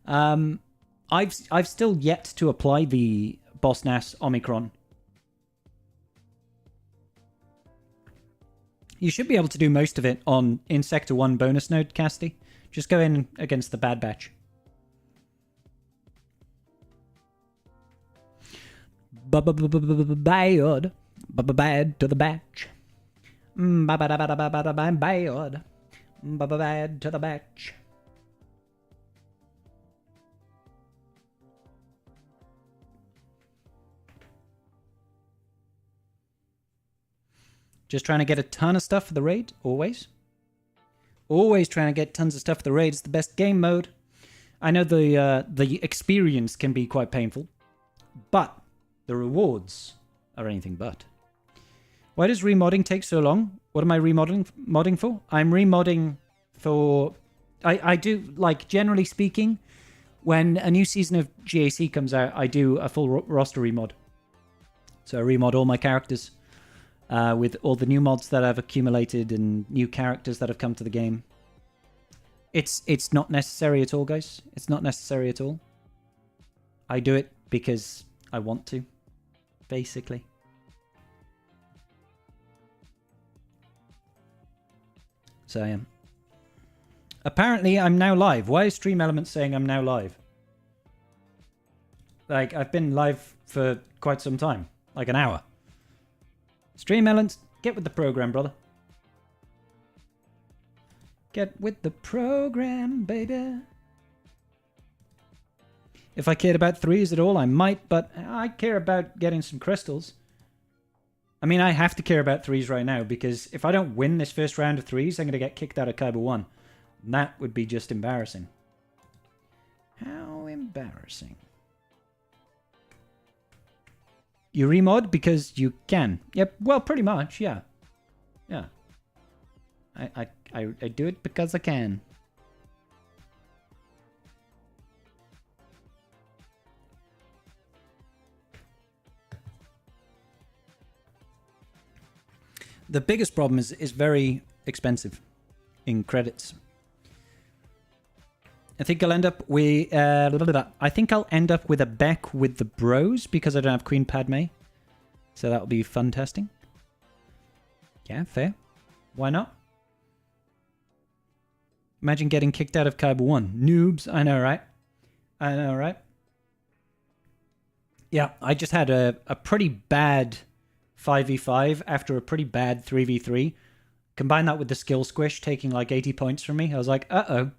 I've still yet to apply the Boss Nass Omicron. You should be able to do most of it in Sector 1 bonus node, Casty. Just go in against the Bad Batch. Bad. Bad to the batch. Bad. Bad to the batch. Just trying to get a ton of stuff for the raid, always. Always trying to get tons of stuff for the raid. It's the best game mode. I know the experience can be quite painful, but the rewards are anything but. Why does remodding take so long? What am I remodding for? I'm remodding for... I do, like, generally speaking, when a new season of GAC comes out, I do a full roster remod. So I remod all my characters with all the new mods that I've accumulated and new characters that have come to the game. It's not necessary at all, guys. It's not necessary at all. I do it because I want to, basically. So I am. Apparently, I'm now live. Why is Stream Elements saying I'm now live? Like, I've been live for quite some time. Like an hour. Stream Elements, get with the program, brother. Get with the program, baby. If I cared about threes at all, I might, but I care about getting some crystals. I mean, I have to care about threes right now, because if I don't win this first round of threes, I'm going to get kicked out of Kaiba 1. And that would be just embarrassing. How embarrassing. You remod because you can. Yep, well, pretty much, yeah. Yeah. I do it because I can. The biggest problem is very expensive in credits. I think I'll end up with I think I'll end up with a Beck with the bros because I don't have Queen Padme. So that'll be fun testing. Yeah, fair. Why not? Imagine getting kicked out of Kaiba 1. Noobs, I know, right? I know, right? Yeah, I just had a pretty bad 5v5 after a pretty bad 3v3. Combine that with the skill squish taking like 80 points from me. I was like, uh-oh.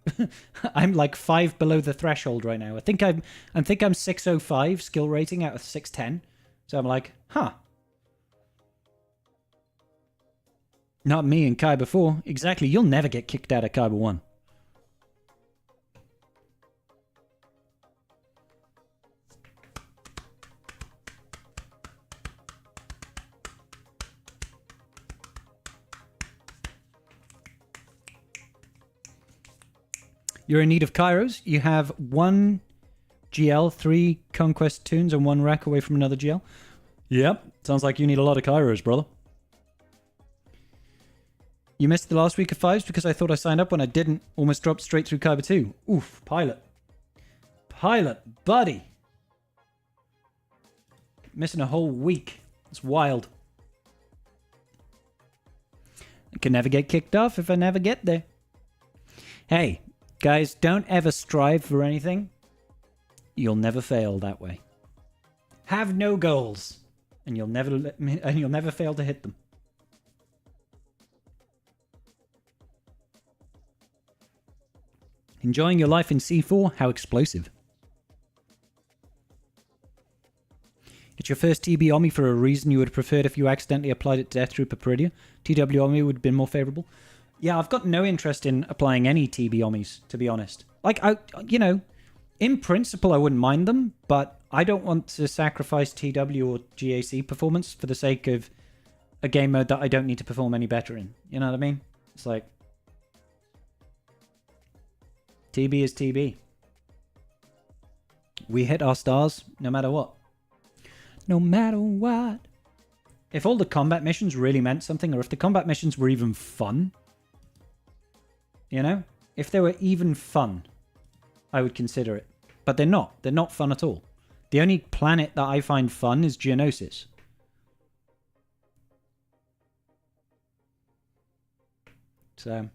I'm like 5 below the threshold right now. I think I'm 605 skill rating out of 610. So I'm like, huh. Not me and Kaiba 4. Exactly, you'll never get kicked out of Kaiba 1. You're in need of Kairos. You have 1 GL, 3 Conquest tunes, and 1 rack away from another GL. Yep. Sounds like you need a lot of Kairos, brother. You missed the last week of 5s because I thought I signed up when I didn't. Almost dropped straight through Kaiba 2. Oof, pilot. Pilot, buddy. Missing a whole week. It's wild. I can never get kicked off if I never get there. Hey. Guys, don't ever strive for anything. You'll never fail that way. Have no goals, and you'll never fail to hit them. Enjoying your life in C4? How explosive. It's your first TB Omni for a reason you would have preferred if you accidentally applied it to Death Trooper Peridia. TW Omni would have been more favorable. Yeah, I've got no interest in applying any TB Omnis, to be honest. Like, in principle, I wouldn't mind them, but I don't want to sacrifice TW or GAC performance for the sake of a game mode that I don't need to perform any better in. You know what I mean? It's like, TB is TB. We hit our stars no matter what. No matter what. If all the combat missions really meant something, or if the combat missions were even fun... You know? If they were even fun, I would consider it. But they're not. They're not fun at all. The only planet that I find fun is Geonosis. So,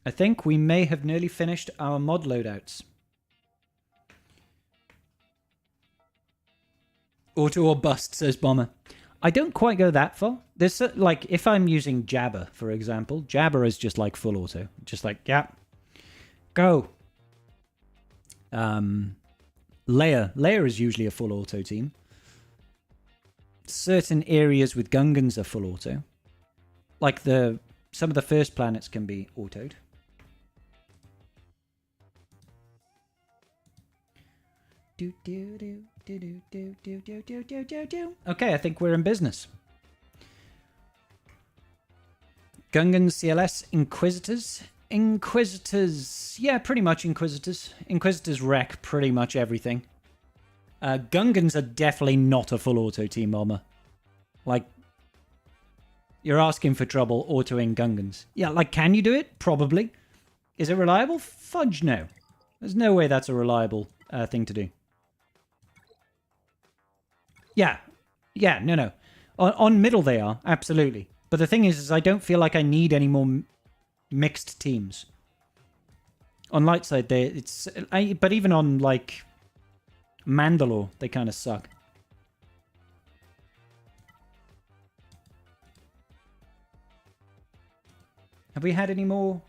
I think we may have nearly finished our mod loadouts. Auto or bust, says Bomber. I don't quite go that far. There's like, if I'm using Jabber, for example, Jabber is just like full auto. Just like, yeah, go. Leia is usually a full auto team. Certain areas with Gungans are full auto. Like some of the first planets can be autoed. Okay, I think we're in business. Gungans, CLS, Inquisitors. Inquisitors, yeah, pretty much Inquisitors. Inquisitors wreck pretty much everything. Gungans are definitely not a full auto team, Bomber. Like, you're asking for trouble autoing Gungans. Yeah, like, can you do it? Probably. Is it reliable? Fudge, no. There's no way that's a reliable thing to do. Yeah, no. On middle they are, absolutely. But the thing is I don't feel like I need any more mixed teams. On light side, but even on, like, Mandalore, they kind of suck. Have we had any more?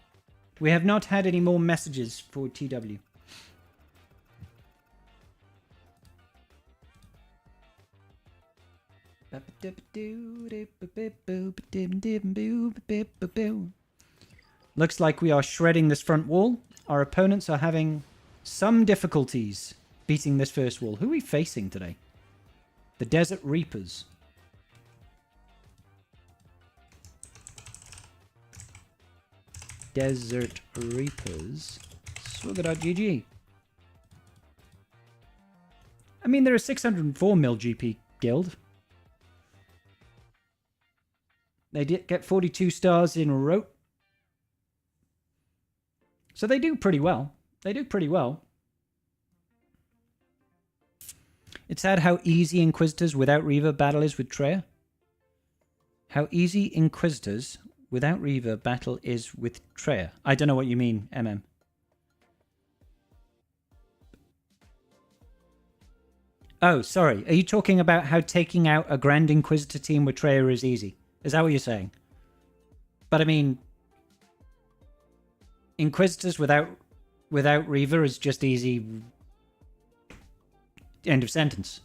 We have not had any more messages for TW. Looks like we are shredding this front wall. Our opponents are having some difficulties beating this first wall. Who are we facing today? The Desert Reapers. Desert Reapers. Swugger.gg. I mean, they're a 604 mil GP guild. They did get 42 stars in a row. So they do pretty well. It's sad how easy Inquisitors without Reaver battle is with Treya. How easy Inquisitors without Reaver battle is with Treya. I don't know what you mean, MM. Oh, sorry. Are you talking about how taking out a Grand Inquisitor team with Treya is easy? Is that what you're saying? But I mean, Inquisitors without Reaver is just easy. End of sentence.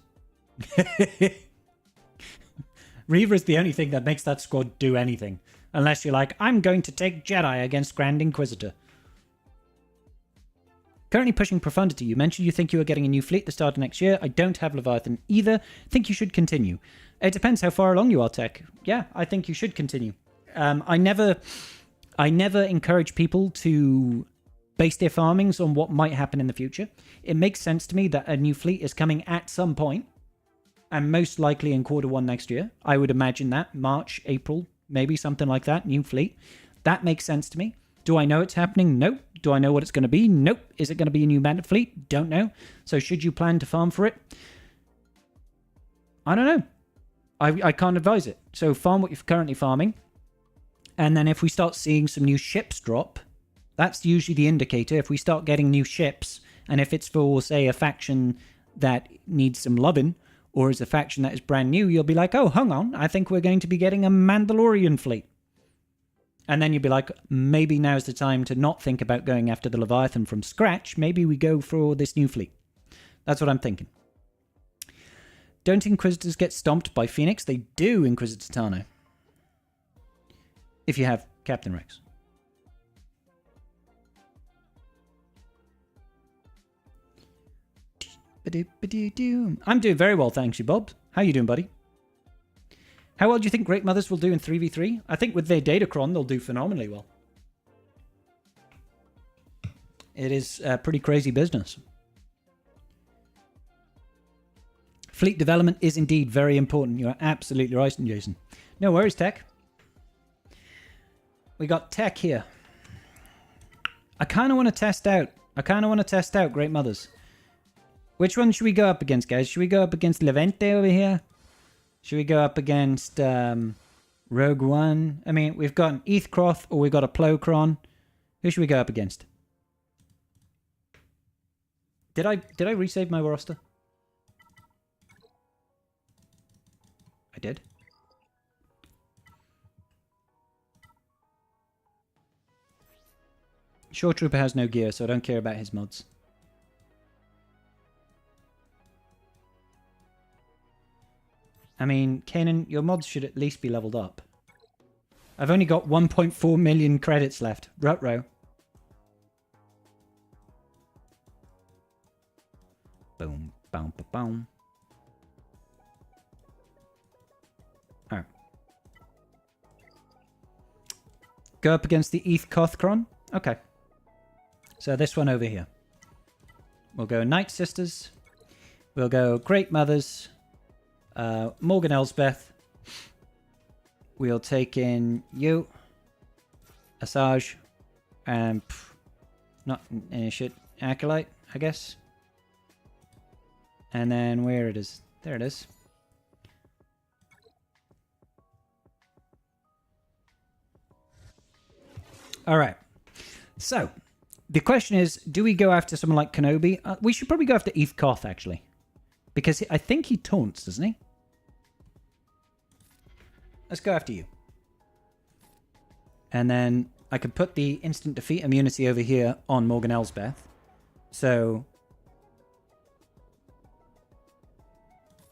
Reaver is the only thing that makes that squad do anything. Unless you're like, I'm going to take Jedi against Grand Inquisitor. Currently pushing Profundity. You mentioned you think you are getting a new fleet at the start of next year. I don't have Leviathan either. Think you should continue. It depends how far along you are, Tech. Yeah, I think you should continue. I never encourage people to base their farmings on what might happen in the future. It makes sense to me that a new fleet is coming at some point, and most likely in Q1 next year. I would imagine that. March, April, maybe something like that. New fleet. That makes sense to me. Do I know it's happening? Nope. Do I know what it's going to be? Nope. Is it going to be a new bandit fleet? Don't know. So should you plan to farm for it? I don't know. I can't advise it. So farm what you're currently farming. And then if we start seeing some new ships drop, that's usually the indicator. If we start getting new ships, and if it's for, say, a faction that needs some loving, or is a faction that is brand new, you'll be like, oh, hang on, I think we're going to be getting a Mandalorian fleet. And then you'll be like, maybe now's the time to not think about going after the Leviathan from scratch. Maybe we go for this new fleet. That's what I'm thinking. Don't Inquisitors get stomped by Phoenix? They do, Inquisitor Tano. If you have Captain Rex. I'm doing very well, thanks you, Bob. How you doing, buddy? How well do you think Great Mothers will do in 3v3? I think with their Datacron, they'll do phenomenally well. It is pretty crazy business. Fleet development is indeed very important. You're absolutely right, Jason. No worries, Tech. We got Tech here. I kind of want to test out Great Mothers. Which one should we go up against, guys? Should we go up against Levante over here? Should we go up against Rogue One? I mean, we've got an Eathcroft or we've got a Plocron. Who should we go up against? Did I resave my roster? Shore Trooper has no gear, so I don't care about his mods. I mean, Kanan, your mods should at least be leveled up. I've only got 1.4 million credits left. Ruh-roh. Boom, boom, boom, boom. Alright. Go up against the Eth Kothkron? Okay. So this one over here. We'll go Night Sisters. We'll go Great Mothers. Morgan Elsbeth. We'll take in you. Asajj. And not any shit. Acolyte, I guess. And then where it is. There it is. Alright. So, the question is, do we go after someone like Kenobi? We should probably go after Eth Koth, actually. Because I think he taunts, doesn't he? Let's go after you. And then I could put the instant defeat immunity over here on Morgan Elsbeth. So...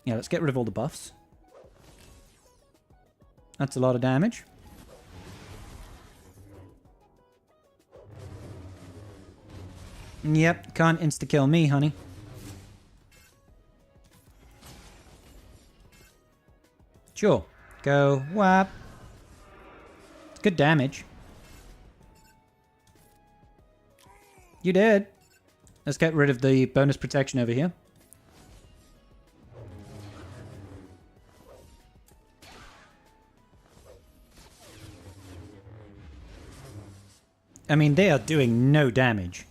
yeah, let's get rid of all the buffs. That's a lot of damage. Yep, can't insta-kill me, honey. Sure. Go, whap. It's good damage. You did. Let's get rid of the bonus protection over here. I mean, they are doing no damage.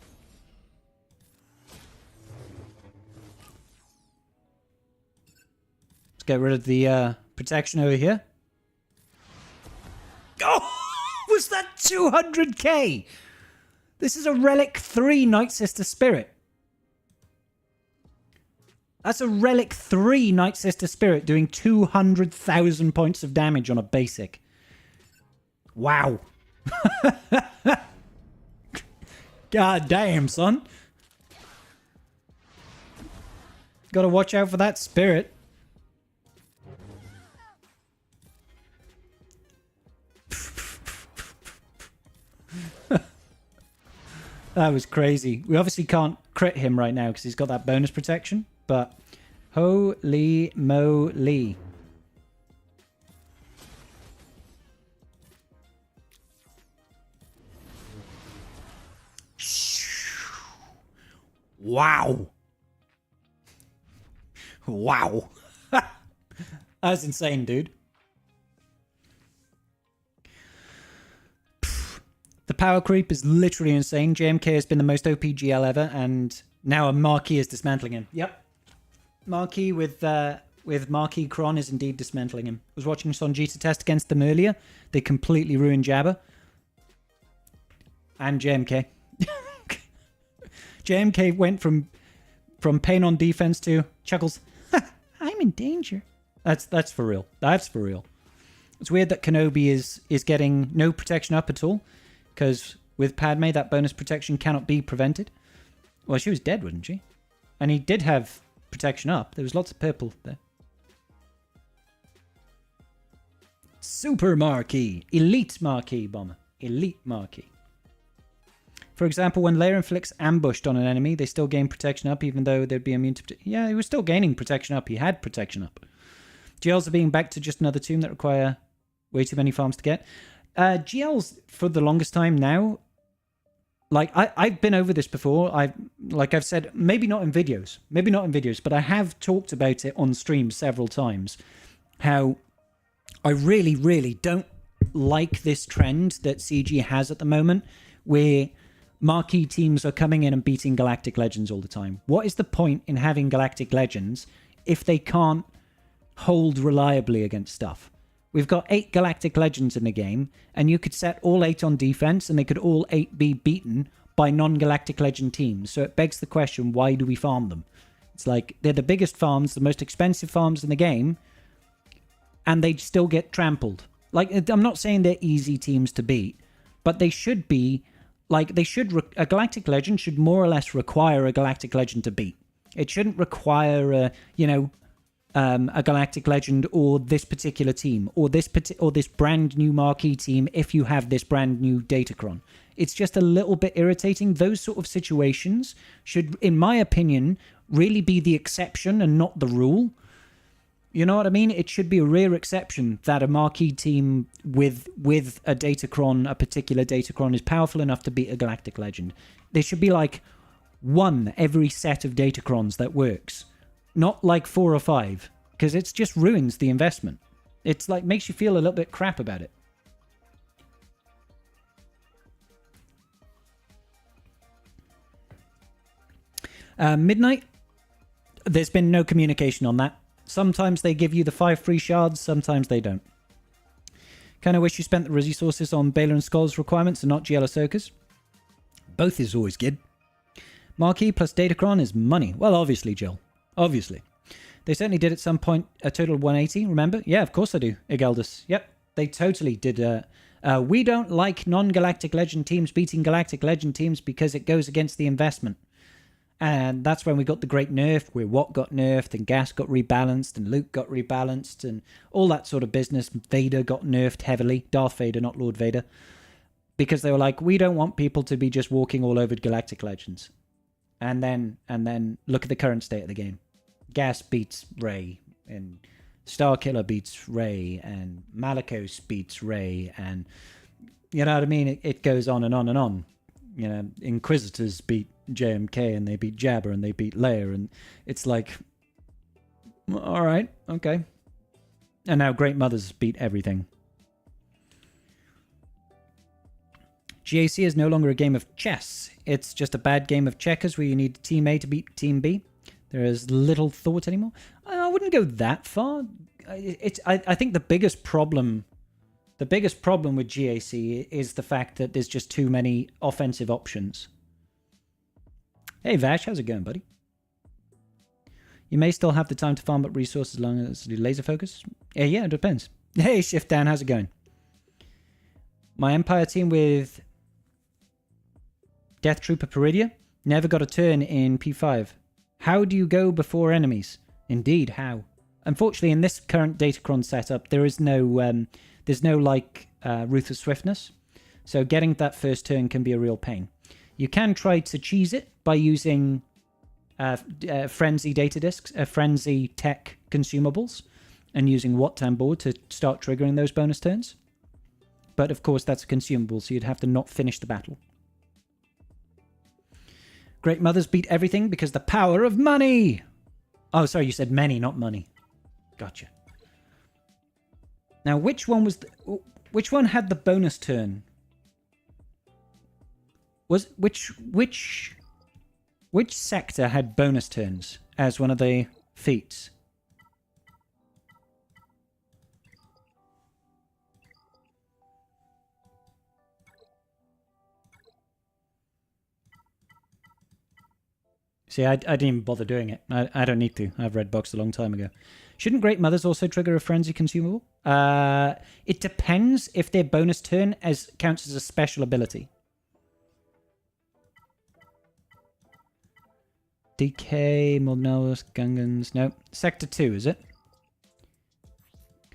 Let's get rid of the protection over here. Oh! Was that 200k? This is a Relic 3 Night Sister Spirit. That's a Relic 3 Night Sister Spirit doing 200,000 points of damage on a basic. Wow. God damn, son. Gotta watch out for that spirit. That was crazy. We obviously can't crit him right now because he's got that bonus protection, but holy moly. Wow. Wow. That's insane, dude. The power creep is literally insane. JMK has been the most OP GL ever, and now a Marquis is dismantling him. Yep. Marquis with Marquis Kron is indeed dismantling him. I was watching Sonjita test against them earlier. They completely ruined Jabba. And JMK. JMK went from pain on defense to Chuckles. I'm in danger. That's for real. That's for real. It's weird that Kenobi is getting no protection up at all, because with Padme that bonus protection cannot be prevented. Well, she was dead, wasn't she? And he did have protection up. There was lots of purple there. Super Marquis. Elite Marquis bomber. Elite Marquis. For example, when Leia inflicts ambushed on an enemy, they still gain protection up, even though they'd be immune to... yeah, he was still gaining protection up. He had protection up. GLs are being back to just another tomb that require way too many farms to get. GLs, for the longest time now, like, I've been over this before. Like I've said, maybe not in videos. Maybe not in videos, but I have talked about it on stream several times. How I really, really don't like this trend that CG has at the moment, where marquee teams are coming in and beating Galactic Legends all the time. What is the point in having Galactic Legends if they can't hold reliably against stuff? We've got 8 Galactic Legends in the game, and you could set all 8 on defense, and they could all 8 be beaten by non-Galactic Legend teams. So it begs the question, why do we farm them? It's like, they're the biggest farms, the most expensive farms in the game, and they still get trampled. Like, I'm not saying they're easy teams to beat, but they should be like they should a galactic legend should more or less require a galactic legend to beat. It shouldn't require a a galactic legend or this particular team or this brand new marquee team if you have this brand new Datacron. It's just a little bit irritating. Those sort of situations should, in my opinion, really be the exception and not the rule. You know what I mean? It should be a rare exception that a marquee team with a Datacron, a particular Datacron, is powerful enough to beat a galactic legend. There should be like one every set of Datacrons that works. Not like 4 or 5, because it just ruins the investment. It's like makes you feel a little bit crap about it. Midnight, there's been no communication on that. Sometimes they give you the 5 free shards, sometimes they don't. Kind of wish you spent the resources on Baylor and Skull's requirements and not GL Ahsoka's. Both is always good. Marquee plus Datacron is money. Well, obviously, Jill. Obviously. They certainly did at some point a total of 180, remember? Yeah, of course I do, Igeldus. Yep, they totally did. We don't like non-galactic legend teams beating galactic legend teams because it goes against the investment. And that's when we got the great nerf, where Watt got nerfed, and Gas got rebalanced, and Luke got rebalanced, and all that sort of business. Vader got nerfed heavily. Darth Vader, not Lord Vader. Because they were like, we don't want people to be just walking all over galactic legends. And then look at the current state of the game. Gas beats Rey, and Starkiller beats Rey, and Malicos beats Rey, and you know what I mean? It goes on and on and on. You know, Inquisitors beat JMK, and they beat Jabba, and they beat Leia, and it's like, all right, okay. And now Great Mothers beat everything. GAC is no longer a game of chess. It's just a bad game of checkers where you need Team A to beat Team B. There is little thought anymore. I wouldn't go that far. I think the biggest problem with GAC is the fact that there's just too many offensive options. Hey Vash, how's it going, buddy? You may still have the time to farm up resources as long as you laser focus. Yeah, it depends. Hey Shift Dan, how's it going? My Empire team with Death Trooper Peridia never got a turn in P5. How do you go before enemies? Indeed, how? Unfortunately, in this current Datacron setup, there's no Ruthless Swiftness, so getting that first turn can be a real pain. You can try to cheese it by using Frenzy data discs, Frenzy tech consumables, and using Wattan board to start triggering those bonus turns. But of course, that's a consumable, so you'd have to not finish the battle. Great Mothers beat everything because the power of money! Oh, sorry, you said many, not money. Gotcha. Now, which one had the bonus turn? Which sector had bonus turns as one of the feats? See, I didn't even bother doing it. I don't need to. I've read books a long time ago. Shouldn't Great Mothers also trigger a Frenzy consumable? It depends if their bonus turn counts as a special ability. DK, Mognalos, Gungans. No. Sector 2, is it?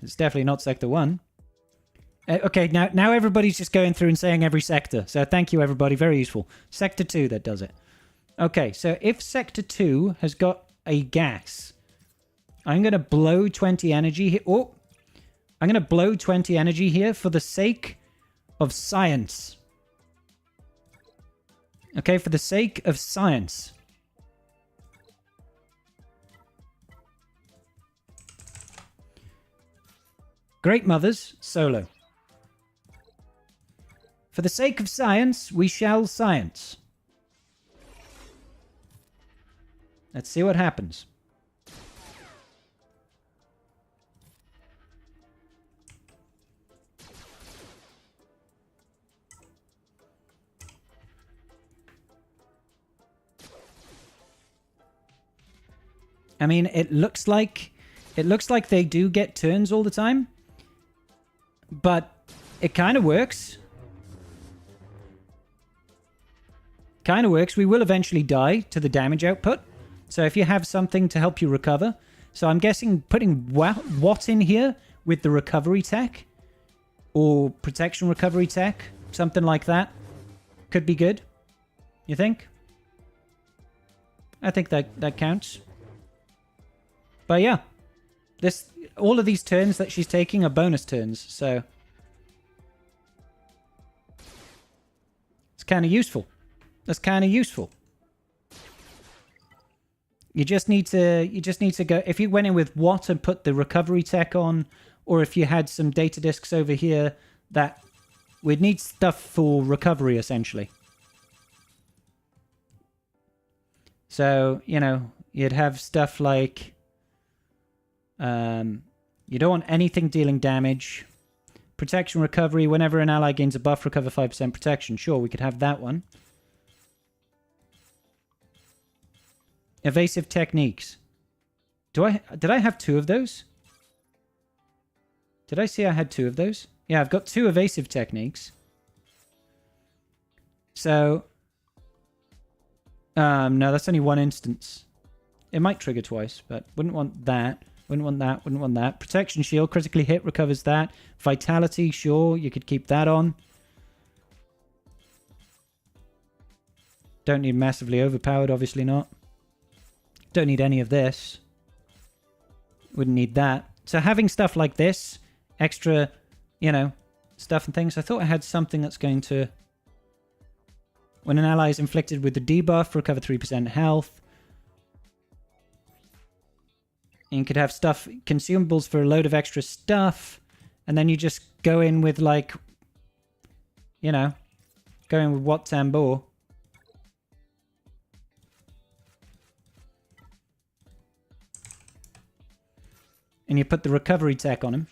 It's definitely not Sector 1. Okay, now everybody's just going through and saying every sector. So thank you, everybody. Very useful. Sector 2 that does it. Okay, so if Sector 2 has got a gas, I'm going to blow 20 energy here. Oh, I'm going to blow 20 energy here for the sake of science. Okay, for the sake of science. Great Mothers, solo. For the sake of science, we shall science. Let's see what happens. I mean, it looks like they do get turns all the time, but it kind of works. Kind of works. We will eventually die to the damage output. So if you have something to help you recover. So I'm guessing putting what in here with the recovery tech or protection recovery tech, something like that, could be good. You think? I think that counts. But yeah, all of these turns that she's taking are bonus turns, so it's kind of useful. That's kind of useful. You just need to go, if you went in with what and put the recovery tech on, or if you had some data discs over here that we'd need stuff for recovery essentially. So, you know, you'd have stuff like you don't want anything dealing damage. Protection recovery, whenever an ally gains a buff, recover 5% protection. Sure, we could have that one. Evasive techniques. Did I have 2 of those? Did I see I had 2 of those? Yeah, I've got 2 evasive techniques. So, no, that's only 1 instance. It might trigger twice, but wouldn't want that. Wouldn't want that, wouldn't want that. Protection shield, critically hit, recovers that. Vitality, sure, you could keep that on. Don't need massively overpowered, obviously not. Don't need any of this. Wouldn't need that. So having stuff like this, extra, you know, stuff and things. I thought I had something that's going to... When an ally is inflicted with the debuff, recover 3% health. And you could have stuff, consumables for a load of extra stuff. And then you just go in with like, you know, go in with what Tambor. And you put the recovery tech on him.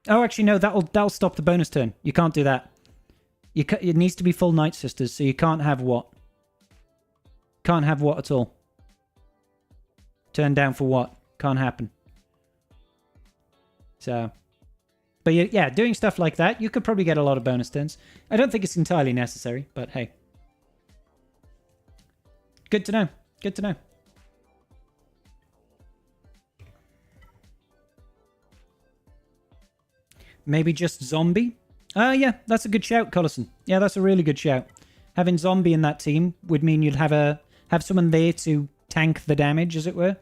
Oh, actually, no, that'll stop the bonus turn. You can't do that. It needs to be full Night Sisters, so you can't have what? Can't have what at all. Turn down for what? Can't happen. So, but yeah, doing stuff like that, you could probably get a lot of bonus turns. I don't think it's entirely necessary, but hey. Good to know. Good to know. Maybe just zombie? Yeah, that's a good shout, Collison. Yeah, that's a really good shout. Having zombie in that team would mean you'd have someone there to tank the damage, as it were.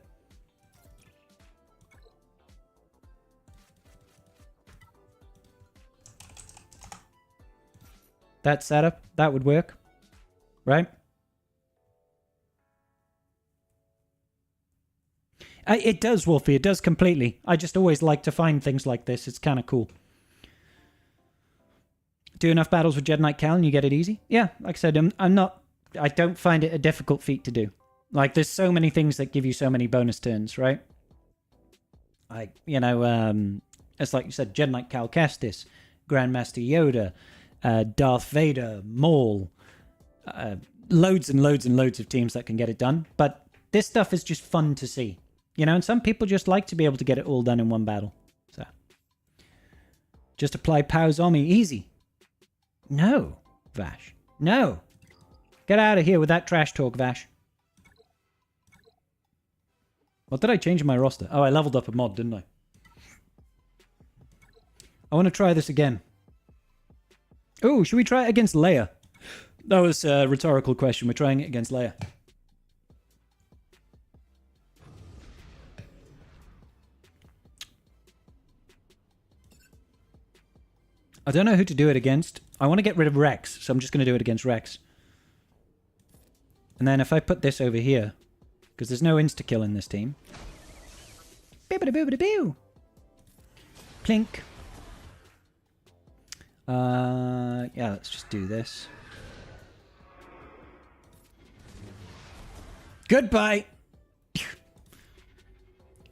That setup, that would work. Right? It does, Wolfie. It does completely. I just always like to find things like this. It's kind of cool. Do enough battles with Jedi Knight Cal and you get it easy? Yeah, like I said, I don't find it a difficult feat to do. Like, there's so many things that give you so many bonus turns, right? Like, you know, it's like you said, Jedi Knight Cal Kestis, Grandmaster Yoda, Darth Vader, Maul, loads and loads and loads of teams that can get it done. But this stuff is just fun to see. You know, and some people just like to be able to get it all done in one battle. So, just apply Pow Zombie. Easy. No, Vash. No. Get out of here with that trash talk, Vash. What did I change in my roster? Oh, I leveled up a mod, didn't I? I want to try this again. Oh, should we try it against Leia? That was a rhetorical question. We're trying it against Leia. I don't know who to do it against. I want to get rid of Rex, so I'm just going to do it against Rex. And then if I put this over here, because there's no insta-kill in this team. Bibbidi-boobidi-boo! Plink. Yeah, let's just do this. Goodbye!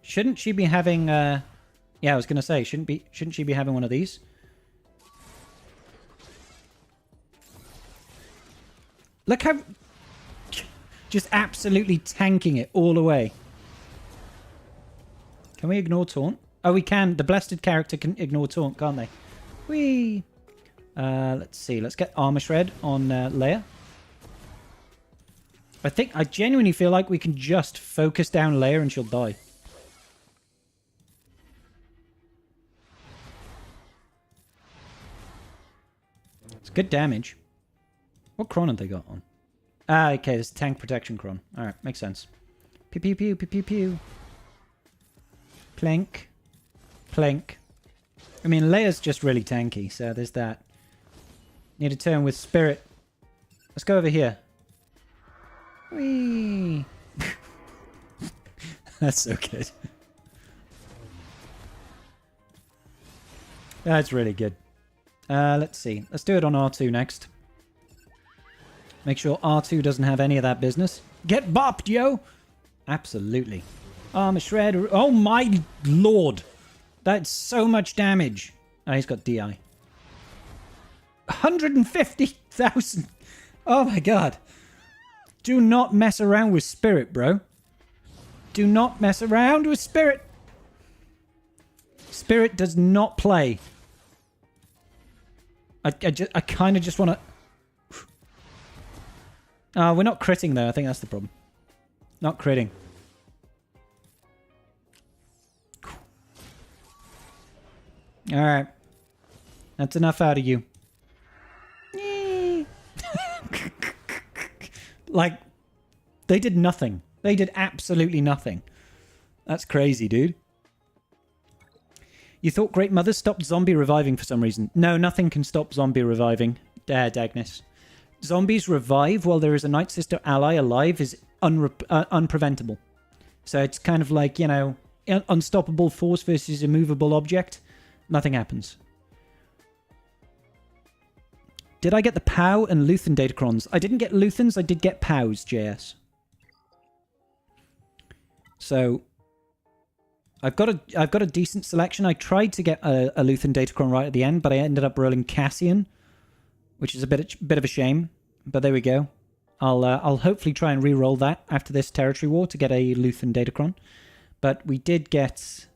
Shouldn't she be having, yeah, I was going to say, shouldn't she be having one of these? Look how... Just absolutely tanking it all away. Can we ignore taunt? Oh, we can. The blasted character can ignore taunt, can't they? Whee! Let's see. Let's get Armor Shred on Leia. I genuinely feel like we can just focus down Leia and she'll die. It's good damage. What Cron have they got on? Ah, okay, there's tank protection Cron. Alright, makes sense. Pew pew pew pew pew pew. Plink. Plink. I mean, Leia's just really tanky, so there's that. Need a turn with Spirit. Let's go over here. Whee! That's so good. That's really good. Let's see. Let's do it on R2 next. Make sure R2 doesn't have any of that business. Get bopped, yo! Absolutely. Armor Shredder. Oh my lord! That's so much damage. Oh, he's got DI. 150,000! Oh my god. Do not mess around with Spirit, bro. Do not mess around with Spirit. Spirit does not play. I kind of just want to... we're not critting though. I think that's the problem. Not critting. Alright. That's enough out of you. Like, they did nothing. They did absolutely nothing. That's crazy, dude. You thought Great Mother stopped zombie reviving for some reason. No, nothing can stop zombie reviving. Dagnus. Zombies revive while there is a Night Sister ally alive is unpreventable. So it's kind of like, you know, unstoppable force versus immovable object. Nothing happens. Did I get the POW and Luthen Datacrons? I didn't get Luthens, I did get POWs, JS. So I've got a decent selection. I tried to get a Luthen Datacron right at the end, but I ended up rolling Cassian, which is a bit of a shame. But there we go. I'll hopefully try and re-roll that after this territory war to get a Luthen Datacron. But we did got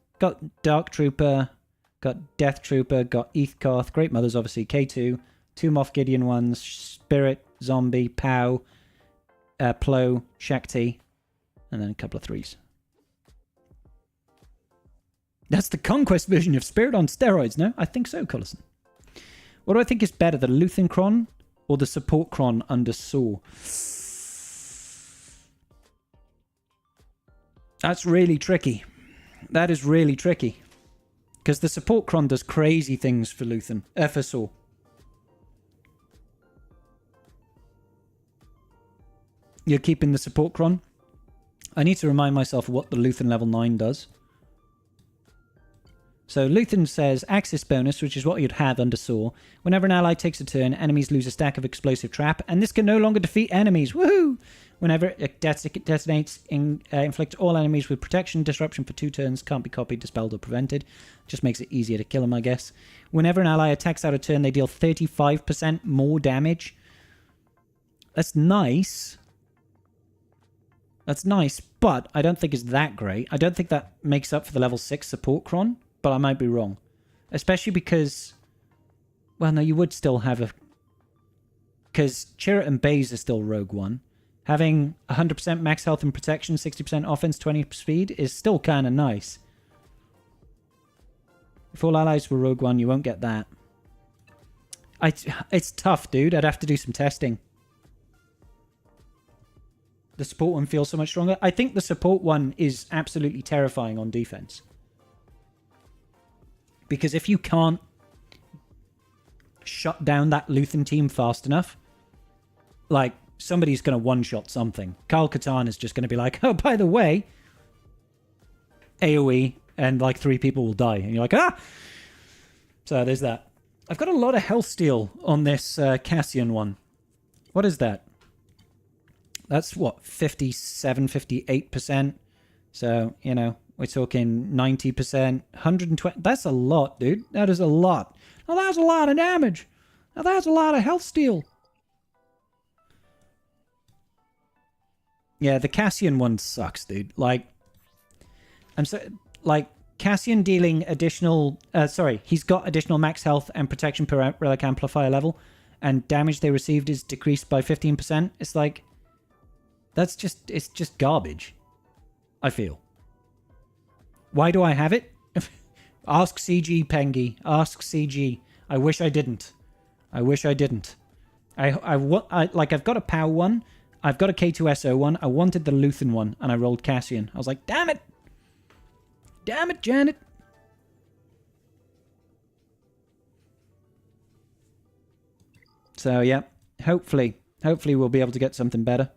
Dark Trooper, got Death Trooper, got Eathkoth, Great Mothers obviously, K2, 2 Moff Gideon ones, Spirit, Zombie, POW, Plo, Shakti, and then a couple of 3s. That's the Conquest version of Spirit on steroids, no? I think so, Collison. What do I think is better, the Luthen Cron or the Support Cron under Saw? That's really tricky. That is really tricky. Because the Support Cron does crazy things for Luthen, for Saw. You're keeping the Support Cron? I need to remind myself what the Luthen level 9 does. So Luthen says, Axis bonus, which is what you'd have under Saw. Whenever an ally takes a turn, enemies lose a stack of explosive trap, and this can no longer defeat enemies. Woohoo! Whenever it detonates, inflict all enemies with protection, disruption for 2 turns, can't be copied, dispelled, or prevented. Just makes it easier to kill them, I guess. Whenever an ally attacks out of turn, they deal 35% more damage. That's nice. That's nice, but I don't think it's that great. I don't think that makes up for the level 6 support Cron. But I might be wrong. Especially because... Well, no, you would still have a... Because Chirrut and Baze are still Rogue One. Having 100% max health and protection, 60% offense, 20 speed is still kind of nice. If all allies were Rogue One, you won't get that. It's tough, dude. I'd have to do some testing. The support one feels so much stronger. I think the support one is absolutely terrifying on defense. Because if you can't shut down that Luthen team fast enough, like, somebody's going to one-shot something. Kyle Katarn is just going to be like, oh, by the way, AoE, and like 3 people will die. And you're like, ah! So there's that. I've got a lot of health steal on this Cassian one. What is that? That's what, 57, 58%? So, you know... We're talking 90%, 120. That's a lot, dude. That is a lot. Now, that's a lot of damage. Now, that's a lot of health steal. Yeah, the Cassian one sucks, dude. Like, Cassian dealing additional... he's got additional max health and protection per relic amplifier level, and damage they received is decreased by 15%. It's like... It's just garbage. I feel. Why do I have it? Ask CG, Pengy. Ask CG. I wish I didn't. I wish I didn't. I've got a POW one. I've got a K2SO one. I wanted the Luthen one, and I rolled Cassian. I was like, damn it! Damn it, Janet! So, yeah. Hopefully we'll be able to get something better.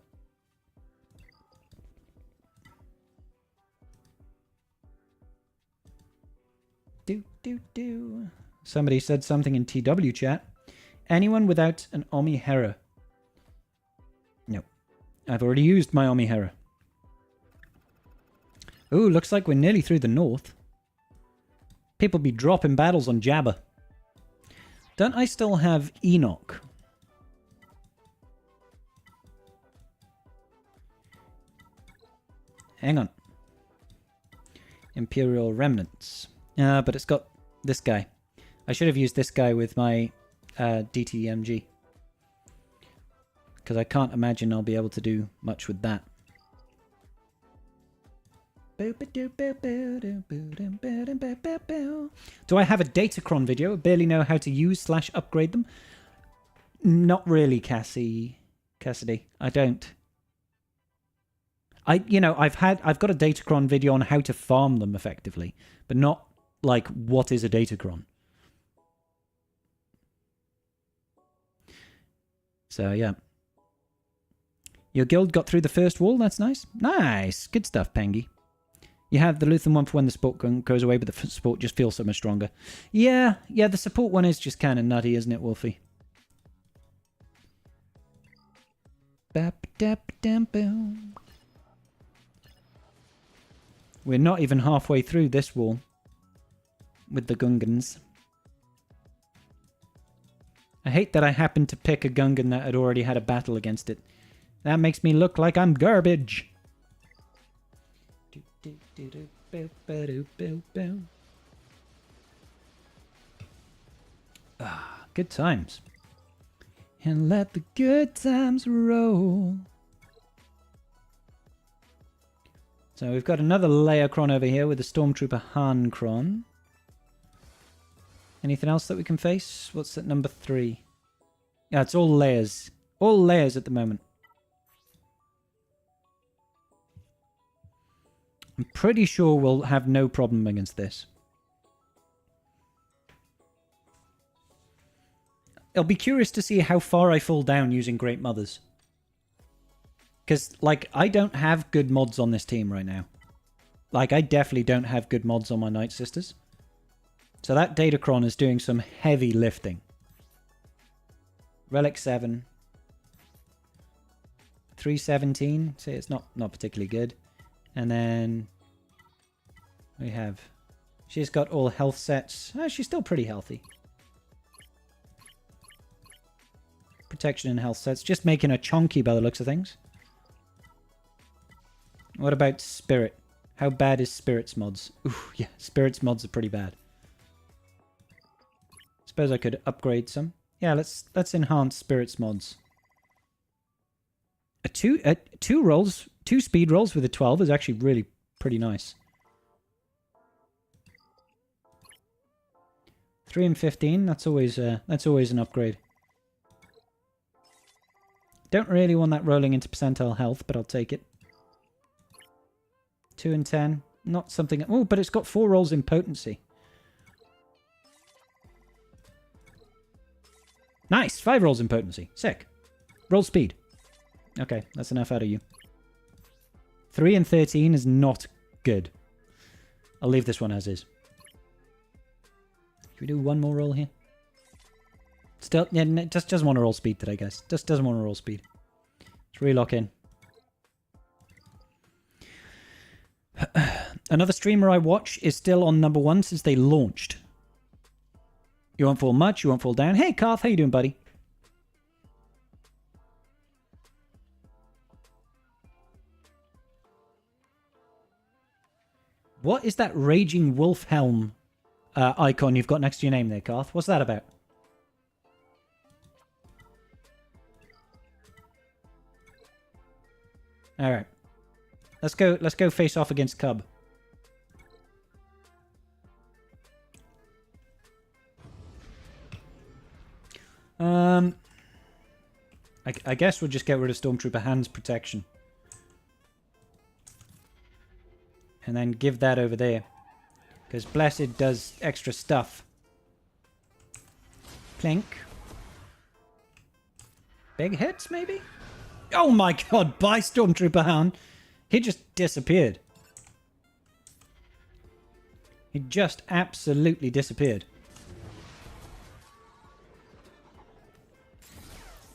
Somebody said something in TW chat. Anyone without an Omi Hera? No. I've already used my Omi Hera. Ooh, looks like we're nearly through the north. People be dropping battles on Jabba. Don't I still have Enoch? Hang on. Imperial Remnants. But it's got this guy. I should have used this guy with my DTMG. Because I can't imagine I'll be able to do much with that. Do I have a Datacron video? I barely know how to use / upgrade them. Not really, Cassidy. I don't. I've got a Datacron video on how to farm them effectively, but not like what is a Datacron. So yeah. Your guild got through the first wall, that's nice. Nice. Good stuff, Pengy. You have the Luthen one for when the support goes away, but the support just feels so much stronger. Yeah, the support one is just kind of nutty, isn't it, Wolfie? We're not even halfway through this wall with the Gungans. I hate that I happened to pick a Gungan that had already had a battle against it. That makes me look like I'm garbage. Ah, good times. And let the good times roll. So we've got another Leia-cron over here with the Stormtrooper Han-cron. Anything else that we can face? What's at number 3? Yeah, it's all Leias. All Leias at the moment. I'm pretty sure we'll have no problem against this. I'll be curious to see how far I fall down using Great Mothers. Because, like, I don't have good mods on this team right now. Like, I definitely don't have good mods on my Night Sisters. So that Datacron is doing some heavy lifting. Relic 7. 317. See, it's not particularly good. And then we have... She's got all health sets. Oh, she's still pretty healthy. Protection and health sets. Just making her chonky by the looks of things. What about Spirit? How bad is Spirit's mods? Ooh, yeah, Spirit's mods are pretty bad. Suppose I could upgrade some. Yeah, let's enhance Spirit's mods. Two speed rolls with a 12 is actually really pretty nice. 3 and 15, that's always an upgrade. Don't really want that rolling into percentile health, but I'll take it. 2 and 10, not something... Oh, but it's got 4 rolls in potency. Nice! 5 rolls in potency. Sick. Roll speed. Okay, that's enough out of you. 3 and 13 is not good. I'll leave this one as is. Should we do one more roll here? Still, yeah, just doesn't want to roll speed today, guys. Just doesn't want to roll speed. Let's relock in. Another streamer I watch is still on number 1 since they launched. You won't fall much, you won't fall down. Hey, Karth, how you doing, buddy? What is that Raging Wolf Helm icon you've got next to your name there, Karth? What's that about? All right. Let's go face off against Cub. I guess we'll just get rid of Stormtrooper Hand's protection. And then give that over there. Because Blessed does extra stuff. Plink. Big hits, maybe? Oh my god, bye Stormtrooper Hound. He just disappeared. He just absolutely disappeared.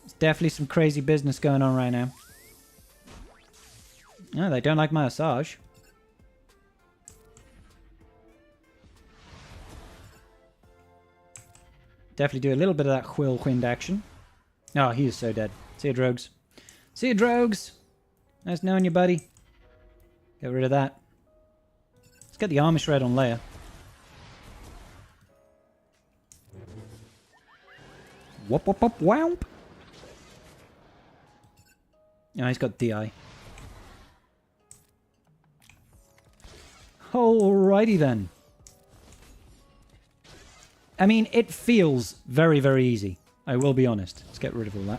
There's definitely some crazy business going on right now. Oh, they don't like my Asajj. Definitely do a little bit of that whirlwind action. Oh, he is so dead. See you, Drogs. See you, Drogs. Nice knowing you, buddy. Get rid of that. Let's get the armor shred on Leia. Whoop, whoop, whoop, whoop. Oh, he's got DI. Alrighty then. I mean, it feels very, very easy. I will be honest. Let's get rid of all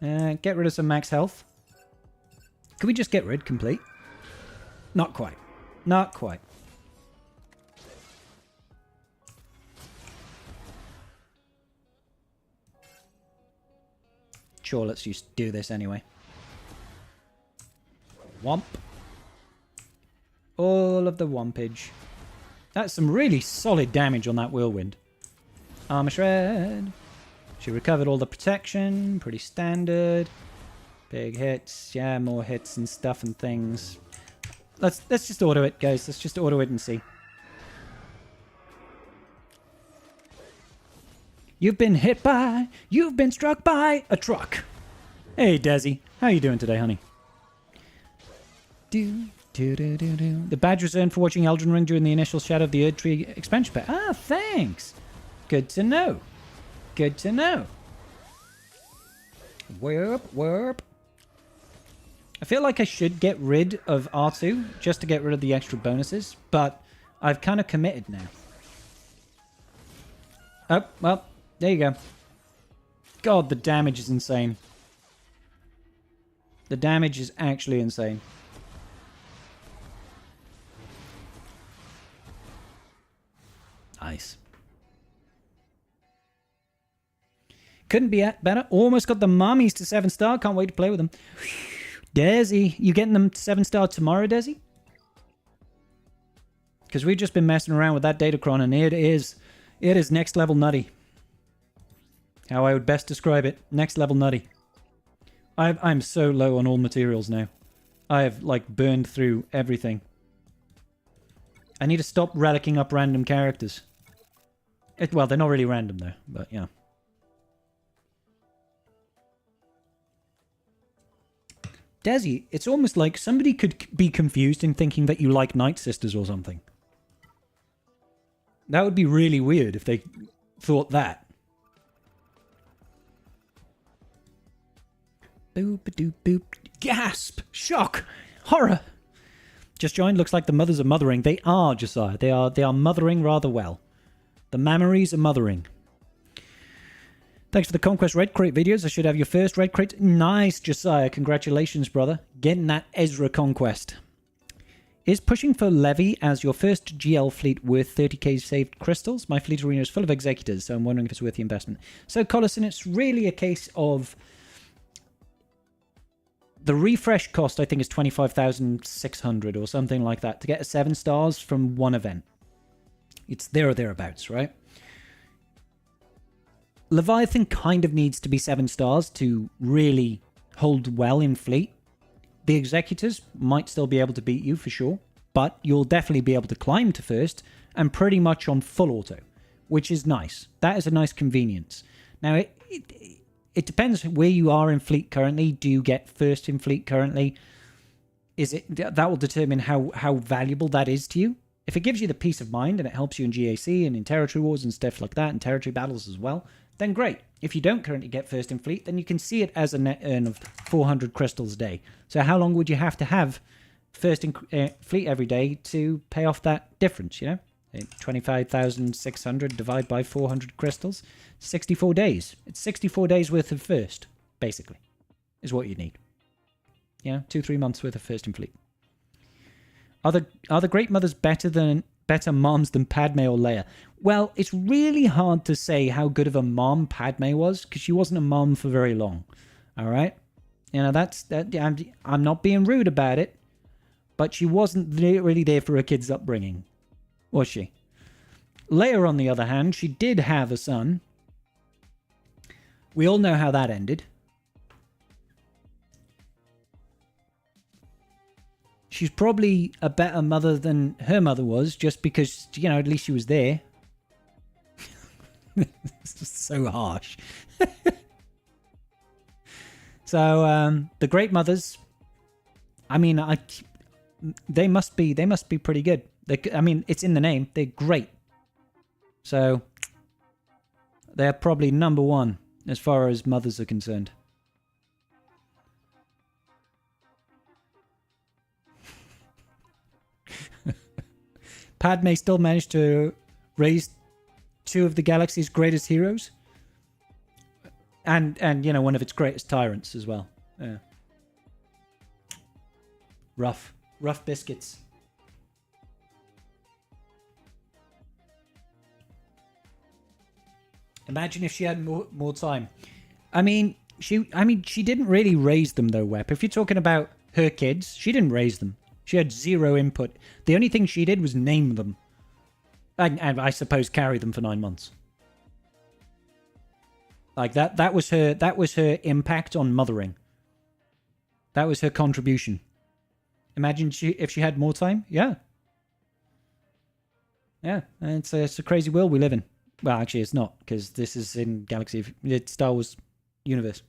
that. Get rid of some max health. Can we just get rid complete? Not quite. Not quite. Sure, let's just do this anyway. Womp. All of the wompage. That's some really solid damage on that whirlwind. Armor shred. She recovered all the protection. Pretty standard. Big hits. Yeah, more hits and stuff and things. Let's just auto it, guys. Let's just auto it and see. You've been hit by. You've been struck by a truck. Hey, Desi. How you doing today, honey? The badge was earned for watching Elden Ring during the initial Shadow of the Erd Tree expansion pack. Ah, thanks. Good to know. Good to know. Warp, warp. I feel like I should get rid of R2 just to get rid of the extra bonuses, but I've kind of committed now. Oh, well, there you go. God, the damage is insane. The damage is actually insane. Nice. Couldn't be better. Almost got the mummies to 7-star. Can't wait to play with them. Desi, you getting them to 7-star tomorrow, Desi? Because we've just been messing around with that Datacron, and it is next level nutty. How I would best describe it. Next level nutty. I'm so low on all materials now. I have, like, burned through everything. I need to stop relicking up random characters. Well, they're not really random, though, but yeah. Desi, it's almost like somebody could be confused in thinking that you like Night Sisters or something. That would be really weird if they thought that. Boop-a-doop-boop. Gasp! Shock! Horror! Just joined. Looks like the mothers are mothering. They are, Josiah. They are mothering rather well. The mammaries are mothering. Thanks for the Conquest Red Crate videos. I should have your first Red Crate. Nice, Josiah. Congratulations, brother. Getting that Ezra Conquest. Is pushing for Levy as your first GL fleet worth 30k saved crystals? My fleet arena is full of executors, so I'm wondering if it's worth the investment. So, Collison, it's really a case of... The refresh cost, I think, is 25,600 or something like that to get a 7 stars from one event. It's there or thereabouts, right? Leviathan kind of needs to be 7 stars to really hold well in fleet. The Executors might still be able to beat you for sure, but you'll definitely be able to climb to first and pretty much on full auto, which is nice. That is a nice convenience. Now, it depends where you are in fleet currently. Do you get first in fleet currently? That will determine how valuable that is to you. If it gives you the peace of mind and it helps you in GAC and in territory wars and stuff like that, and territory battles as well, then great. If you don't currently get first in fleet, then you can see it as a net earn of 400 crystals a day. So how long would you have to have first in fleet every day to pay off that difference, you know? 25,600 divided by 400 crystals, 64 days. It's 64 days worth of first, basically, is what you need. You know, 2-3 months worth of first in fleet. Are the Great Mothers better moms than Padme or Leia? Well, it's really hard to say how good of a mom Padme was, because she wasn't a mom for very long. All right? You know, I'm not being rude about it, but she wasn't really there for her kid's upbringing, was she? Leia, on the other hand, she did have a son. We all know how that ended. She's probably a better mother than her mother was, just because, you know, at least she was there. It's just so harsh. So, the Great Mothers, I mean, they must be pretty good. I mean, it's in the name. They're great. So, they're probably number one as far as mothers are concerned. Padme still managed to raise two of the galaxy's greatest heroes. And you know, one of its greatest tyrants as well. Yeah. Rough biscuits. Imagine if she had more time. I mean, she didn't really raise them though, Web. If you're talking about her kids, she didn't raise them. She had zero input. The only thing she did was name them. And I suppose carry them for 9 months. Like that was her impact on mothering. That was her contribution. Imagine if she had more time. Yeah. Yeah, it's a crazy world we live in. Well, actually, it's not, because this is in it's Star Wars universe.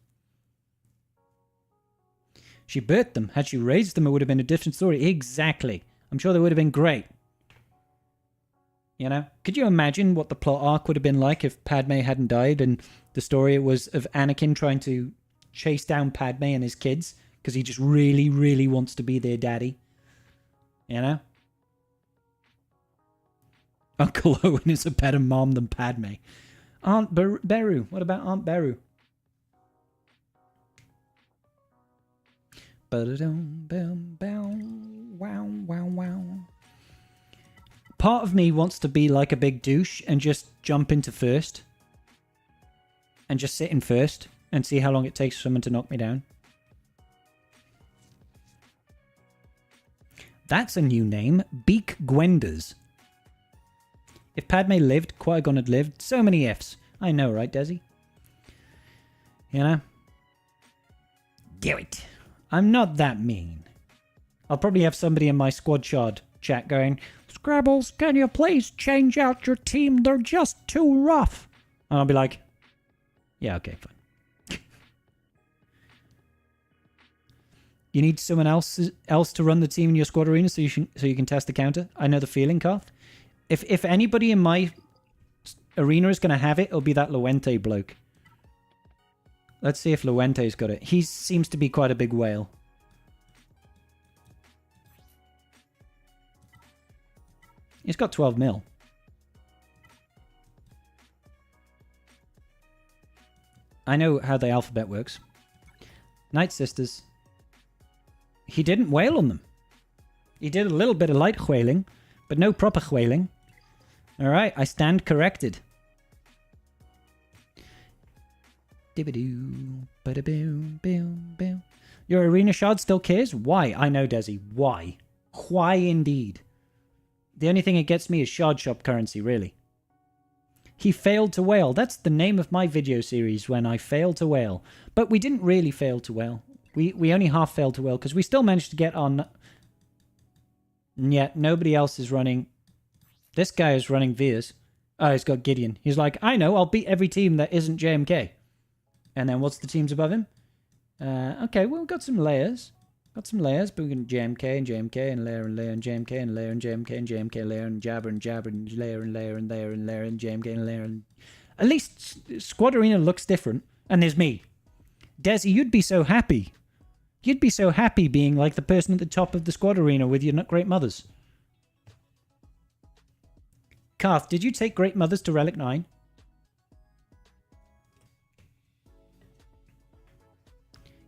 She birthed them. Had she raised them, it would have been a different story. Exactly. I'm sure they would have been great. You know? Could you imagine what the plot arc would have been like if Padme hadn't died and the story was of Anakin trying to chase down Padme and his kids because he just really, really wants to be their daddy? You know? Uncle Owen is a better mom than Padme. Aunt Beru. What about Aunt Beru? Wow. Part of me wants to be like a big douche and just jump into first. And just sit in first and see how long it takes for someone to knock me down. That's a new name. Beak Gwenders. If Padme lived, Qui-Gon had lived. So many ifs. I know, right, Desi? You know? Do it. I'm not that mean. I'll probably have somebody in my squad shard chat going, Scrabbles, can you please change out your team? They're just too rough. And I'll be like, yeah, okay, fine. You need someone else to run the team in your squad arena so you can test the counter? I know the feeling, Karth. If anybody in my arena is going to have it, it'll be that Luente bloke. Let's see if Luente's got it. He seems to be quite a big whale. He's got 12 mil. I know how the alphabet works. Night Sisters. He didn't whale on them. He did a little bit of light whaling, but no proper whaling. Alright, I stand corrected. Your arena shard still cares? Why? I know, Desi. Why? Why indeed? The only thing it gets me is shard shop currency, really. He failed to whale. That's the name of my video series, when I failed to whale. But we didn't really fail to whale. We only half failed to whale, because we still managed to get on... And yet, nobody else is running... This guy is running Veers. Oh, he's got Gideon. He's like, I know, I'll beat every team that isn't JMK. And then what's the teams above him? Okay, well, we've got some layers. Got some layers, but we can JMK and JMK and layer and layer and JMK and layer and JMK and JMK layer and jabber and jabber and layer and layer and layer and layer and JMK and layer and... At least Squad Arena looks different. And there's me. Desi, you'd be so happy. You'd be so happy being like the person at the top of the Squad Arena with your great mothers. Karth, did you take Great Mothers to Relic 9?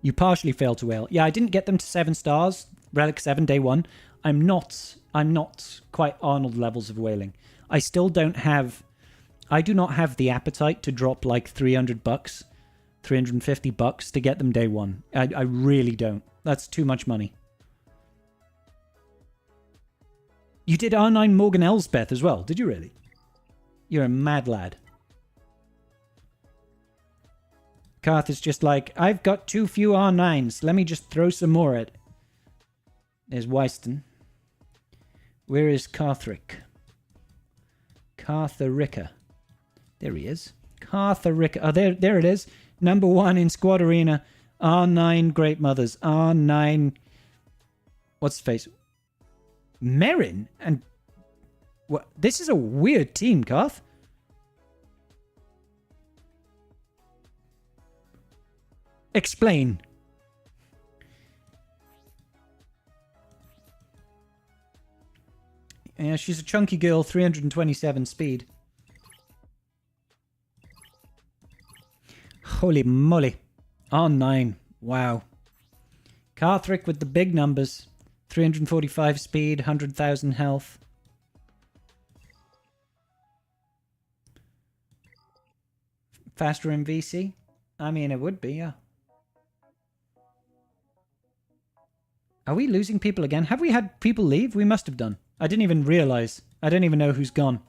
You partially failed to whale. Yeah, I didn't get them to 7 stars. Relic 7, day 1. I'm not quite Arnold levels of whaling. I still don't have... I do not have the appetite to drop like $300, $350 to get them day 1. I really don't. That's too much money. You did R9 Morgan Elsbeth as well, did you really? You're a mad lad. Karth is just like, I've got too few R9s. Let me just throw some more at it. There's Weiston. Where is Carthrick? Cartharica. There he is. Cartharica. Oh, there it is. Number 1 in Squad Arena. R9 Great Mothers. R9... What's the face? Merrin? And... What? This is a weird team, Karth. Explain. Yeah, she's a chunky girl, 327 speed. Holy moly. R9. Wow. Carthrick with the big numbers. 345 speed, 100,000 health. Faster in VC? I mean, it would be, yeah. Are we losing people again? Have we had people leave? We must have done. I didn't even realize. I don't even know who's gone.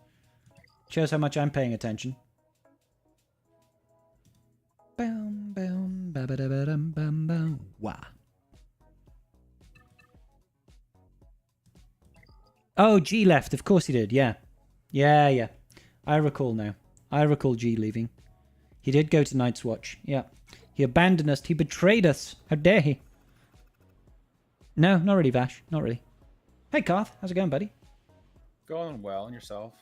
Shows how much I'm paying attention. Bam, bam, ba ba da ba dum bam bam. Wah. Oh, G left. Of course he did. Yeah. Yeah. I recall now. I recall G leaving. He did go to Night's Watch. Yeah. He abandoned us. He betrayed us. How dare he? No, not really, Vash. Not really. Hey, Karth. How's it going, buddy? Going well, and yourself?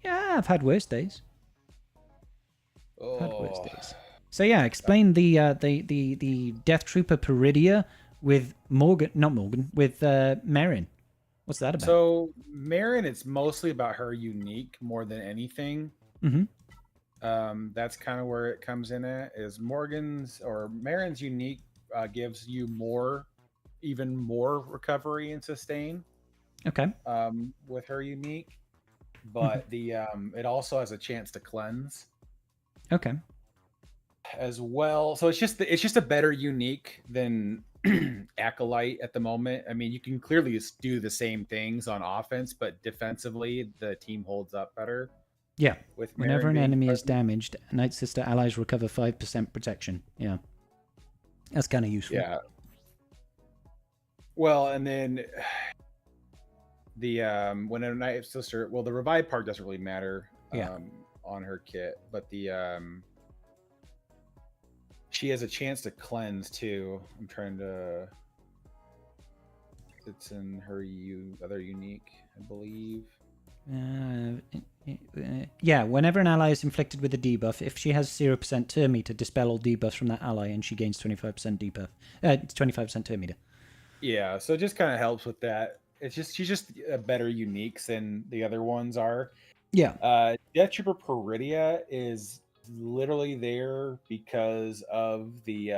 Yeah, I've had worse days. Oh. Had worse days. So yeah, explain the Death Trooper Peridia with Morgan, not Morgan, with Merrin. What's that about? So Merrin, it's mostly about her unique more than anything. Mm-hmm. That's kind of where it comes in at. Is Morgan's or Merrin's unique gives you even more recovery and sustain. Okay. With her unique, but it also has a chance to cleanse. Okay. As well, so it's just a better unique than Acolyte at the moment. I mean, you can clearly just do the same things on offense, but defensively, the team holds up better. Yeah. With whenever an being enemy is present. damaged, Night Sister allies recover 5% protection. Yeah. That's kind of useful. Yeah. Well, and then the when a Night Sister, well, the revive part doesn't really matter on her kit, but the she has a chance to cleanse too. I'm trying to. It's in her other unique, I believe. Yeah, whenever an ally is inflicted with a debuff, if she has 0% turn meter, dispel all debuffs from that ally, and she gains 25% debuff. 25% turn meter. Yeah, so it just kind of helps with that. She's just a better uniques than the other ones are. Yeah. Death Trooper Peridia is literally there because of the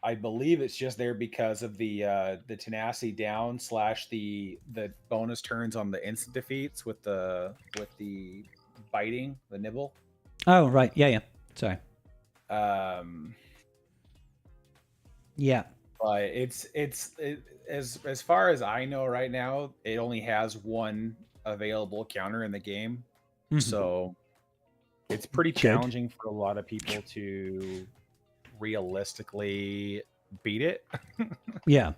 I believe it's just there because of the tenacity down / the bonus turns on the instant defeats with the biting, the nibble. Oh, right. Yeah. Sorry. Yeah. But it's as far as I know right now, it only has one available counter in the game. Mm-hmm. So it's pretty challenging for a lot of people to realistically beat it. Yeah.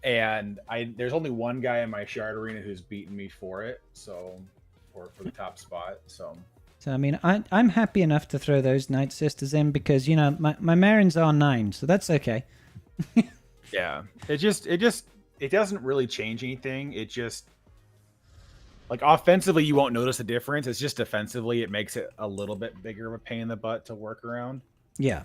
And there's only one guy in my shard arena who's beaten me for it, so for the top spot. So I mean, I'm happy enough to throw those Night Sisters in because, you know, my Marin's R9, so that's okay. yeah, it doesn't really change anything. It just Like offensively, you won't notice a difference. It's just defensively, it makes it a little bit bigger of a pain in the butt to work around. Yeah.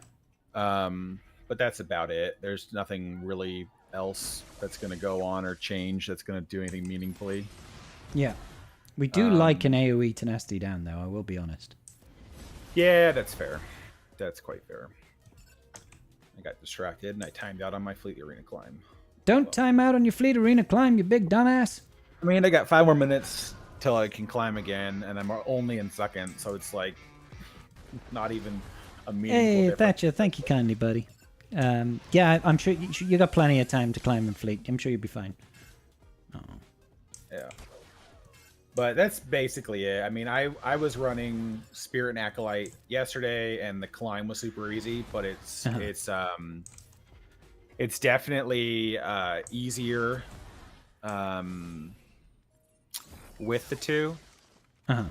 But that's about it. There's nothing really else that's going to go on or change that's going to do anything meaningfully. Yeah. We do like an AoE tenacity down, though, I will be honest. Yeah, that's fair. That's quite fair. I got distracted and I timed out on my fleet arena climb. Don't time out on your fleet arena climb, you big dumbass. I mean, I got 5 more minutes till I can climb again, and I'm only in second, so it's like not even a meaningful Hey, difference. Thatcher, thank you kindly, buddy. Yeah, I'm sure you got plenty of time to climb in fleet. I'm sure you'll be fine. Oh. Yeah. But that's basically it. I mean, I was running Spirit and Acolyte yesterday, and the climb was super easy, but it's definitely easier with the two. But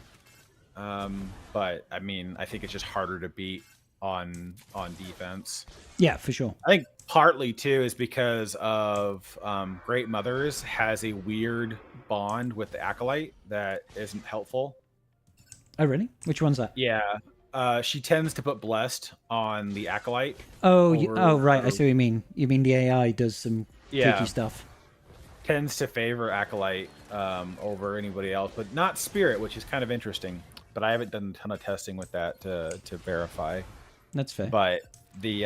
I mean, I think it's just harder to beat on defense. Yeah, for sure. I think partly too is because of Great Mothers has a weird bond with the Acolyte that isn't helpful. Oh, really? Which one's that? Yeah. She tends to put Blessed on the Acolyte. Oh, right. I see what you mean. You mean the AI does some tricky stuff. Tends to favor Acolyte over anybody else, but not Spirit, which is kind of interesting. But I haven't done a ton of testing with that to verify. That's fair. But the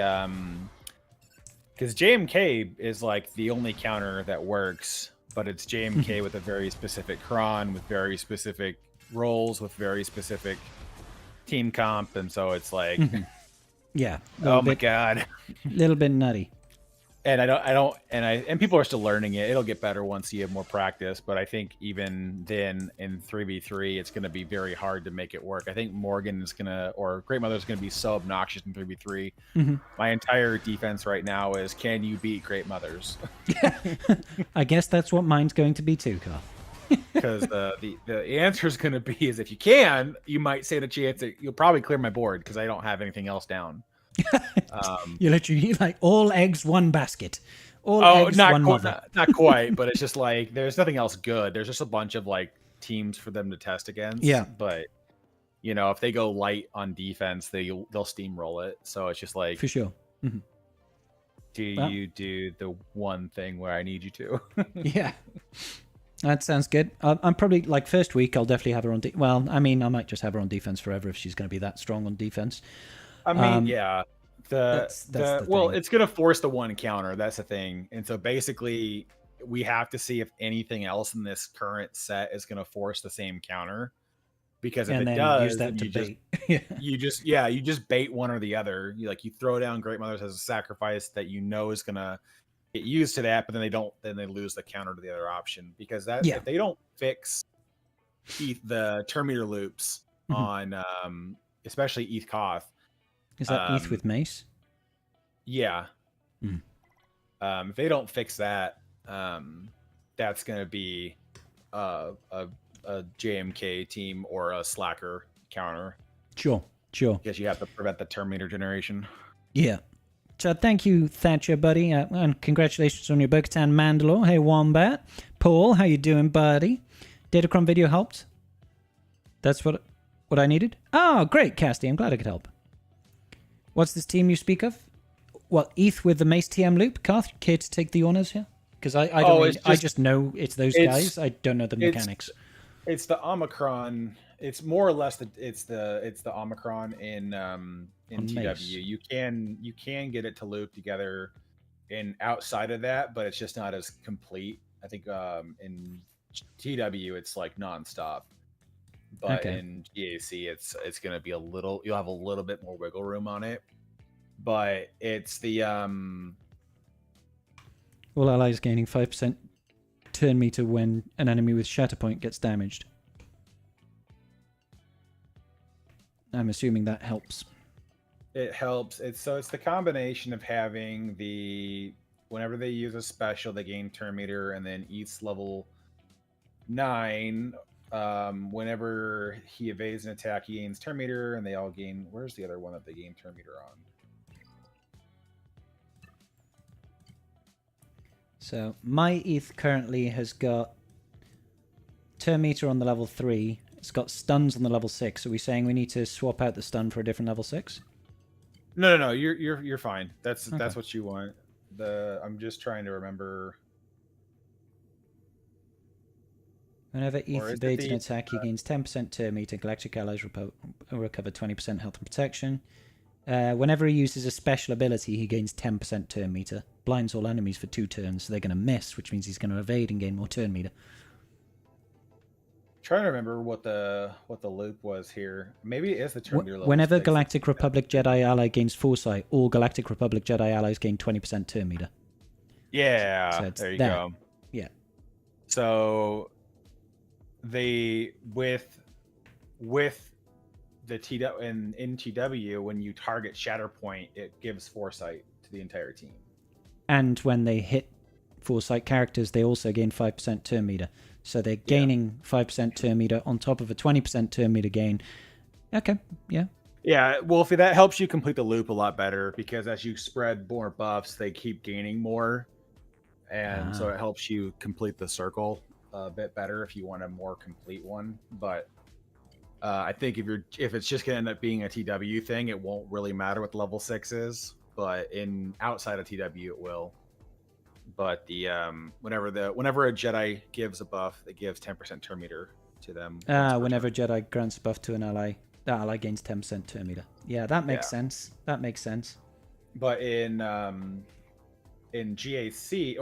because JMK is like the only counter that works, but it's JMK with a very specific cron, with very specific roles, with very specific team comp, and so it's like, yeah. Oh my god, a little bit nutty. And and people are still learning it. It'll get better once you have more practice. But I think even then in 3v3, it's going to be very hard to make it work. I think Morgan is going to, or Great Mother is going to be so obnoxious in 3v3. My entire defense right now is, can you beat Great Mothers? I guess that's what mine's going to be too, Carl. Because the answer is going to be is if you can, you might stand a chance that you'll probably clear my board because I don't have anything else down. You're literally like all eggs, one basket. All eggs, one mother. Not quite, but it's just like there's nothing else good. There's just a bunch of like teams for them to test against. Yeah, but you know, if they go light on defense, they'll steamroll it. So it's just like for sure. Do you do the one thing where I need you to? Yeah. That sounds good. I'm probably like first week. I'll definitely have her on. Well, I mean, I might just have her on defense forever if she's going to be that strong on defense. I mean, yeah. That's well, it's going to force the one counter. That's the thing. And so basically, we have to see if anything else in this current set is going to force the same counter. Because if it does, use that to bait. you just bait one or the other. You throw down Great Mothers as a sacrifice that you know is going to get used to that, but then they lose the counter to the other option because if they don't fix the Terminator loops on especially ETH Koth. Is that ETH with mace? Yeah. If they don't fix that, that's going to be a JMK team or a Slacker counter. Sure. Because you have to prevent the Terminator generation. Yeah. So thank you, Thatcher, buddy, and congratulations on your Bo-Katan Mandalore. Hey, Wombat. Paul, how you doing, buddy? Datacron video helped? That's what I needed? Oh, great, Casty. I'm glad I could help. What's this team you speak of? What, ETH with the Mace TM loop? Karth, care to take the honors here? Because I just know it's those guys. I don't know the mechanics. It's the Omicron. It's more or less it's the Omicron in TW. Mace. You can get it to loop together outside of that, but it's just not as complete. I think in TW it's like nonstop. But in GAC, it's going to be you'll have a little bit more wiggle room on it. But it's the all allies gaining 5% turn meter when an enemy with Shatterpoint gets damaged. I'm assuming that helps. It helps. It's the combination of having whenever they use a special, they gain turn meter, and then ETH's level 9. Whenever he evades an attack, he gains turn meter, and they all gain. Where's the other one that they gain turn meter on? So my ETH currently has got turn meter on the level 3. It's got stuns on the level 6. Are we saying we need to swap out the stun for a different level 6? No. You're fine. That's Okay. that's what you want. I'm just trying to remember. Whenever Or Ether is it evades the- an attack, he gains 10% turn meter. Galactic allies recover 20% health and protection. Whenever he uses a special ability, he gains 10% turn meter. Blinds all enemies for 2 turns, so they're going to miss, which means he's going to evade and gain more turn meter. Trying to remember what the loop was here. Maybe it is the turn meter level Whenever 6. Galactic Republic Jedi ally gains Foresight, all Galactic Republic Jedi allies gain 20% turn meter. Yeah, So it's there you that. go. Yeah. So they with the TW in TW, when you target Shatterpoint, it gives Foresight to the entire team. And when they hit Foresight characters, they also gain 5% turn meter. So they're gaining 5% turn meter on top of a 20% turn meter gain. Okay, yeah. Yeah, well, if that helps you complete the loop a lot better, because as you spread more buffs, they keep gaining more, and so it helps you complete the circle a bit better if you want a more complete one. But I think if it's just gonna end up being a TW thing, it won't really matter what level 6 is. But outside of TW, it will. But the whenever a Jedi gives a buff, it gives 10% turn meter to them. Whenever a Jedi grants a buff to an ally, that ally gains 10% turn meter. Yeah, that makes sense. That makes sense. But in GAC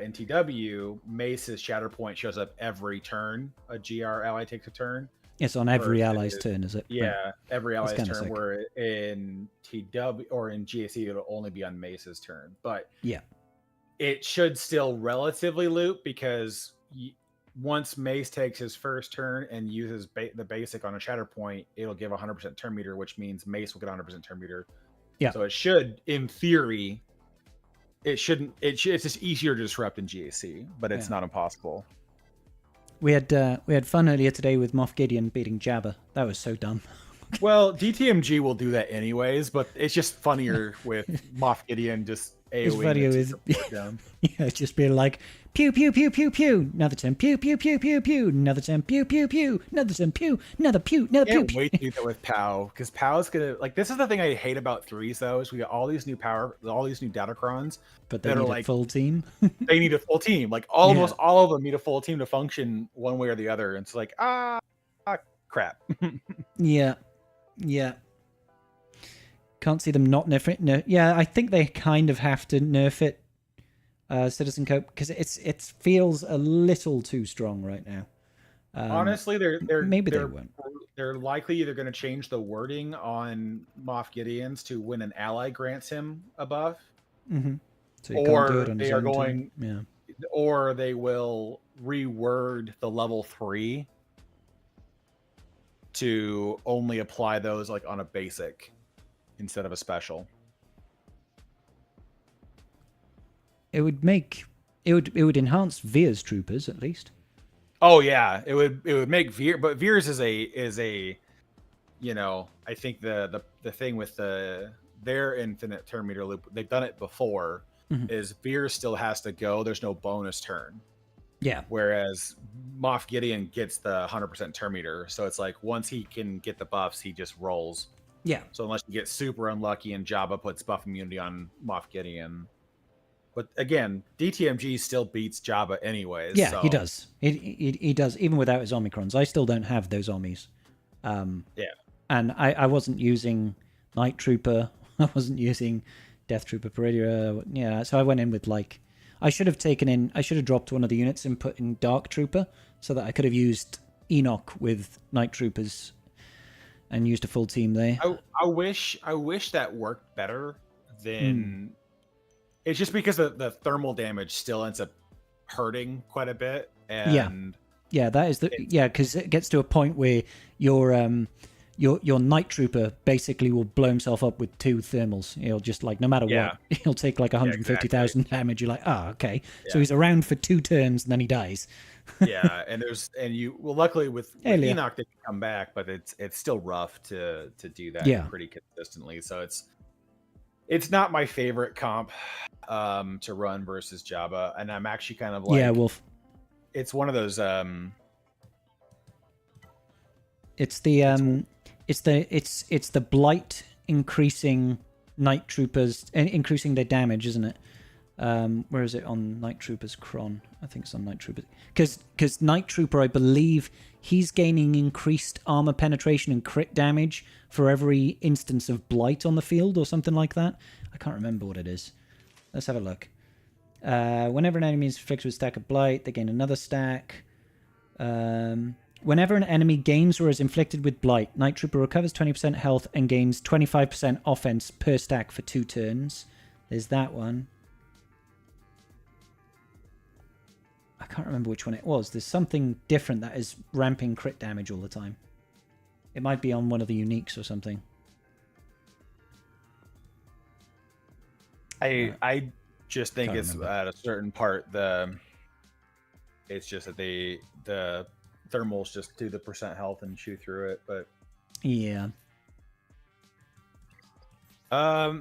in TW, Mace's Shatterpoint shows up every turn a GR ally takes a turn. It's on every ally's turn, is it? Yeah, Right. every ally's kinda turn. sick. Where in TW or in GAC, it'll only be on Mace's turn. But Yeah. it should still relatively loop, because once Mace takes his first turn and uses the basic on a Shatterpoint, it'll give 100% turn meter, which means Mace will get 100% turn meter. Yeah. So it should, in theory, it's just easier to disrupt in GAC, but it's not impossible. We had fun earlier today with Moff Gideon beating Jabba. That was so dumb. Well, DTMG will do that anyways, but it's just funnier with Moff Gideon just His AoEing video the is teleport down. yeah, just being like pew pew pew pew pew, another turn pew pew pew pew pew, another turn pew pew pew, another turn pew, another pew, another pew. Can't wait to do that with POW, because POW's gonna this is the thing I hate about threes though, is we got all these new Datacrons, But they that need are a like full team. they need a full team. Like almost all of them need a full team to function one way or the other. And it's like crap. Yeah. Can't see them not nerfing it. Yeah, I think they kind of have to nerf it, Citizen Cope, because it feels a little too strong right now. Honestly, they won't. They're likely either going to change the wording on Moff Gideon's to when an ally grants him a buff, Mm-hmm. So he can't do it on his they are own going, team. or they will reword the level 3 to only apply those like on a basic instead of a special. It would enhance Veer's troopers at least. Oh yeah, it would make Veer, but Veer's is a I think the thing with their infinite turn meter loop, they've done it before, is Veer still has to go. There's no bonus turn. Yeah. Whereas Moff Gideon gets the 100% turn meter, so it's like once he can get the buffs, he just rolls. Yeah. So unless you get super unlucky and Jabba puts buff immunity on Moff Gideon. But again, DTMG still beats Jabba anyways. Yeah, so. he does. He does, even without his Omicrons. I still don't have those Omnis. Yeah. And I wasn't using Night Trooper. I wasn't using Death Trooper Peridia. Yeah, so I went in with I should have dropped one of the units and put in Dark Trooper so that I could have used Enoch with Night Troopers and used a full team there. I wish that worked better than... It's just because the thermal damage still ends up hurting quite a bit. And yeah, that is because it gets to a point where your Night Trooper basically will blow himself up with 2 thermals. He'll just no matter what, he'll take 150,000 damage. You're like, okay, so he's around for 2 turns and then he dies. Yeah, luckily with Enoch they can come back, but it's still rough to do that pretty consistently. So it's not my favorite comp to run versus Jabba, and I'm actually kind of Wolf. It's one of those It's the it's the blight increasing Night Troopers, increasing their damage, isn't it? Where is it on Night Troopers Cron? I think it's on Night Troopers. Because Night Trooper, I believe, he's gaining increased armor penetration and crit damage for every instance of blight on the field or something like that. I can't remember what it is. Let's have a look. Whenever an enemy is inflicted with a stack of blight, they gain another stack. Whenever an enemy gains or is inflicted with blight, Night Trooper recovers 20% health and gains 25% offense per stack for 2 turns. There's that one. I can't remember which one it was. There's something different that is ramping crit damage all the time. It might be on one of the uniques or something. I just think Can't it's remember. at a certain part it's just that the thermals just do the percent health and chew through it. But Yeah.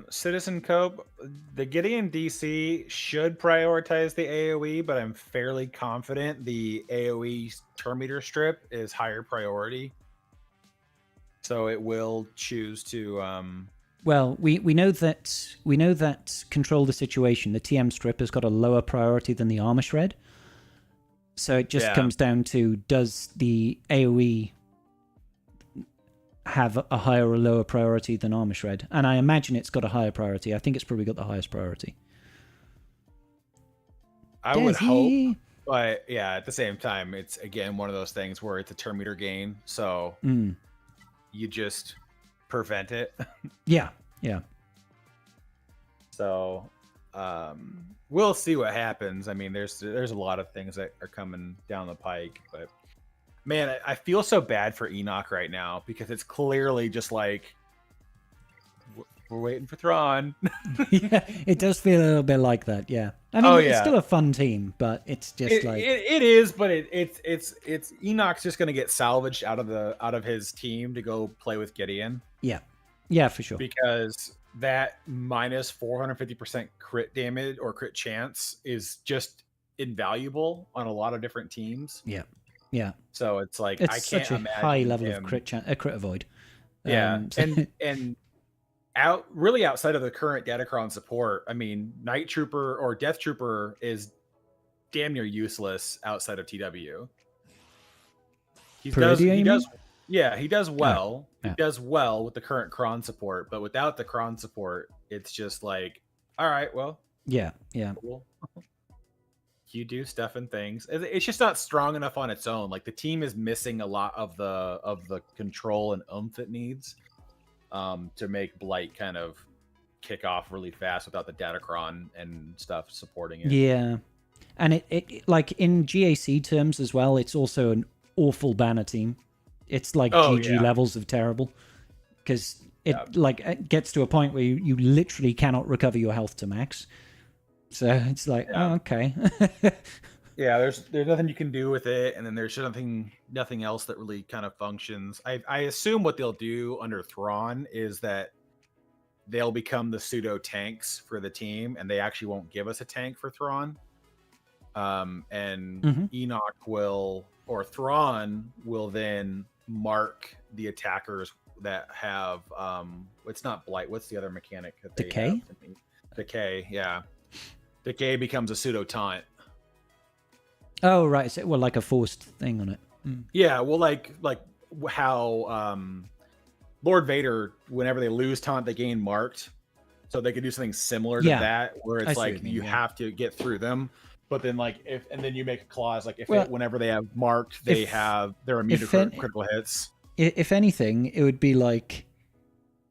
Citizen Cope, the Gideon DC should prioritize the AoE, but I'm fairly confident the AoE turn meter strip is higher priority. So it will choose to Well, we know that control the situation. The TM strip has got a lower priority than the armor shred. So it just comes down to, does the AoE have a higher or lower priority than armor shred? And I imagine it's got a higher priority. I think it's probably got the highest priority. I would hope, but yeah, at the same time, it's again one of those things where it's a turn meter gain, so you just prevent it. Yeah. So we'll see what happens. I mean, there's a lot of things that are coming down the pike, but man, I feel so bad for Enoch right now because it's clearly just like we're waiting for Thrawn. Yeah, it does feel a little bit like that. Yeah, I mean, it's still a fun team, but it's just it is, but it's Enoch's just gonna get salvaged out of his team to go play with Gideon. Yeah, for sure. Because that minus 450% crit damage or crit chance is just invaluable on a lot of different teams. Yeah. So it's like It's I can't such a imagine high level him. of crit avoid. Yeah, and outside of the current Datacron support, I mean, Night Trooper or Death Trooper is damn near useless outside of TW. He does well. Yeah. He does well with the current Kron support, but without the Kron support, it's just like, all right, well, Yeah. cool. You do stuff and things. It's just not strong enough on its own. Like the team is missing a lot of the control and oomph it needs to make Blight kind of kick off really fast without the Datacron and stuff supporting it. Yeah. And it like in GAC terms as well, it's also an awful banner team. It's like GG levels of terrible, because it gets to a point where you literally cannot recover your health to max. So it's like, oh, okay. Yeah, there's nothing you can do with it, and then there's nothing else that really kind of functions. I assume what they'll do under Thrawn is that they'll become the pseudo tanks for the team, and they actually won't give us a tank for Thrawn. Enoch or Thrawn will then mark the attackers that have it's not Blight. What's the other mechanic that they Decay? have? Decay, yeah. Decay becomes a pseudo taunt. Oh, right. So, well, like a forced thing on it. Yeah, well, like how Lord Vader, whenever they lose taunt, they gain marked, so they could do something similar to that, where it's like you have to get through them. But then, like, then you make a clause like whenever they have marked, they're immune to critical hits. If anything, it would be like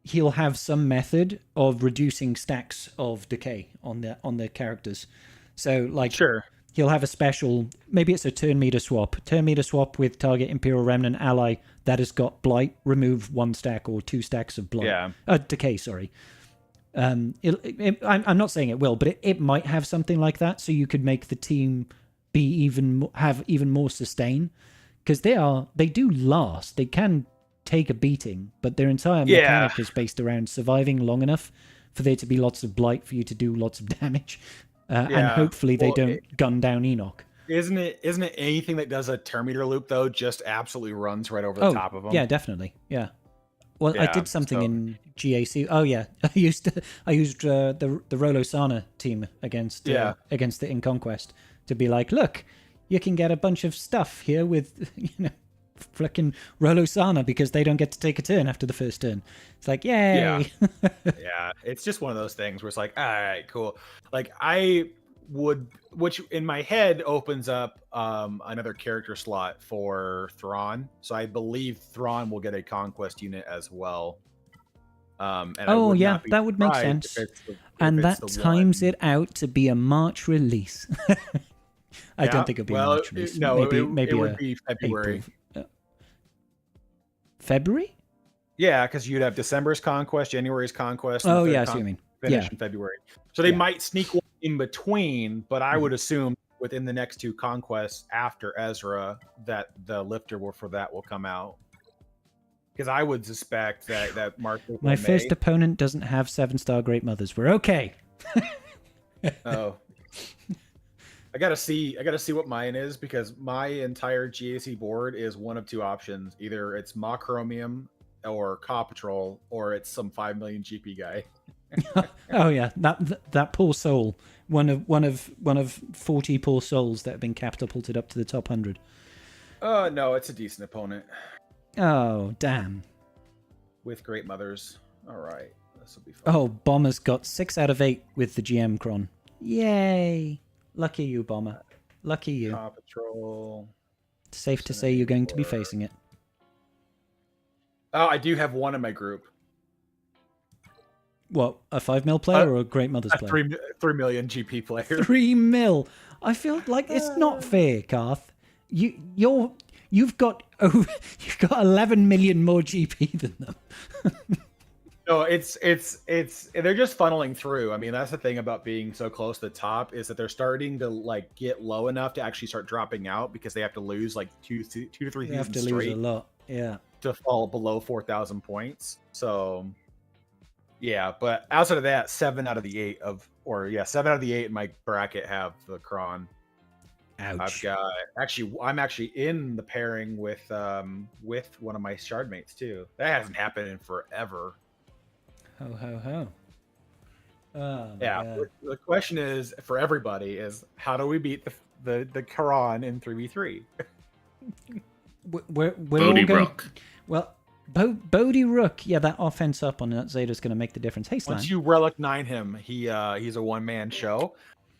he'll have some method of reducing stacks of decay on the characters. So, like, he'll have a special. Maybe it's a turn meter swap. Turn meter swap with target Imperial Remnant ally that has got blight. Remove 1 stack or 2 stacks of blight. Decay. Sorry. I'm not saying it will, but it might have something like that, so you could make the team have even more sustain, because they do last. They can take a beating, but their entire mechanic is based around surviving long enough for there to be lots of blight for you to do lots of damage, and hopefully they don't gun down Enoch. Isn't it anything that does a turn meter loop though just absolutely runs right over the top of them? Yeah, definitely. Yeah. Well, I Yeah, did something so- in GAC. Oh yeah, I used the Rolo Sana team against the in Conquest to be like, look, you can get a bunch of stuff here with flicking Rolo Sana because they don't get to take a turn after the first turn. It's like, yay. Yeah, it's just one of those things where it's like, all right, cool. Like which in my head opens up another character slot for Thrawn. So I believe Thrawn will get a Conquest unit as well. And that would make sense. And that times it out to be a March release. I don't think it'll be a March release. Maybe it would be February. February? Yeah, because you'd have December's Conquest, January's Conquest. Oh, yeah, I see what you mean. Finish in February. So they might sneak one in between, but I would assume within the next two Conquests after Ezra that the lifter for that will come out. Because I would suspect that Mark. My first opponent doesn't have 7-star Great Mothers. We're okay. Oh. I gotta see what mine is because my entire GAC board is one of two options. Either it's Mochromium or Caw Patrol, or it's some 5 million GP guy. Oh yeah, that poor soul. One of 40 poor souls that have been catapulted up to the top 100. No, it's a decent opponent. Oh damn. With Great Mothers. All right, this will be fun. Oh, Bomber's got 6 out of 8 with the GM Cron. Yay! Lucky you, Bomber. Lucky you. Caw Patrol. Safe to say you're going to be facing it. Oh, I do have one in my group. What, a 5 mil player or a Great Mothers player? 3 million GP player. 3 mil. I feel like it's not fair, Garth. You've got 11 million more GP than them. No, it's they're just funneling through. I mean, that's the thing about being so close to the top is that they're starting to like get low enough to actually start dropping out because they have to lose like two to three They have seasons to lose straight a lot. Yeah. to fall below 4,000 points. So yeah, but outside of that, 7 out of the 8 in my bracket have the Cron. Ouch. I'm actually in the pairing with one of my shard mates too. That hasn't happened in forever. Ho ho ho. Oh, yeah. The question is for everybody is how do we beat the Quran in 3v3? We're Bodhi all going. Rook. Well, Bodhi Rook. Yeah, that offense up on that Zeta's going to make the difference. Hey, Slan. Once you relic 9 him, he's a one-man show.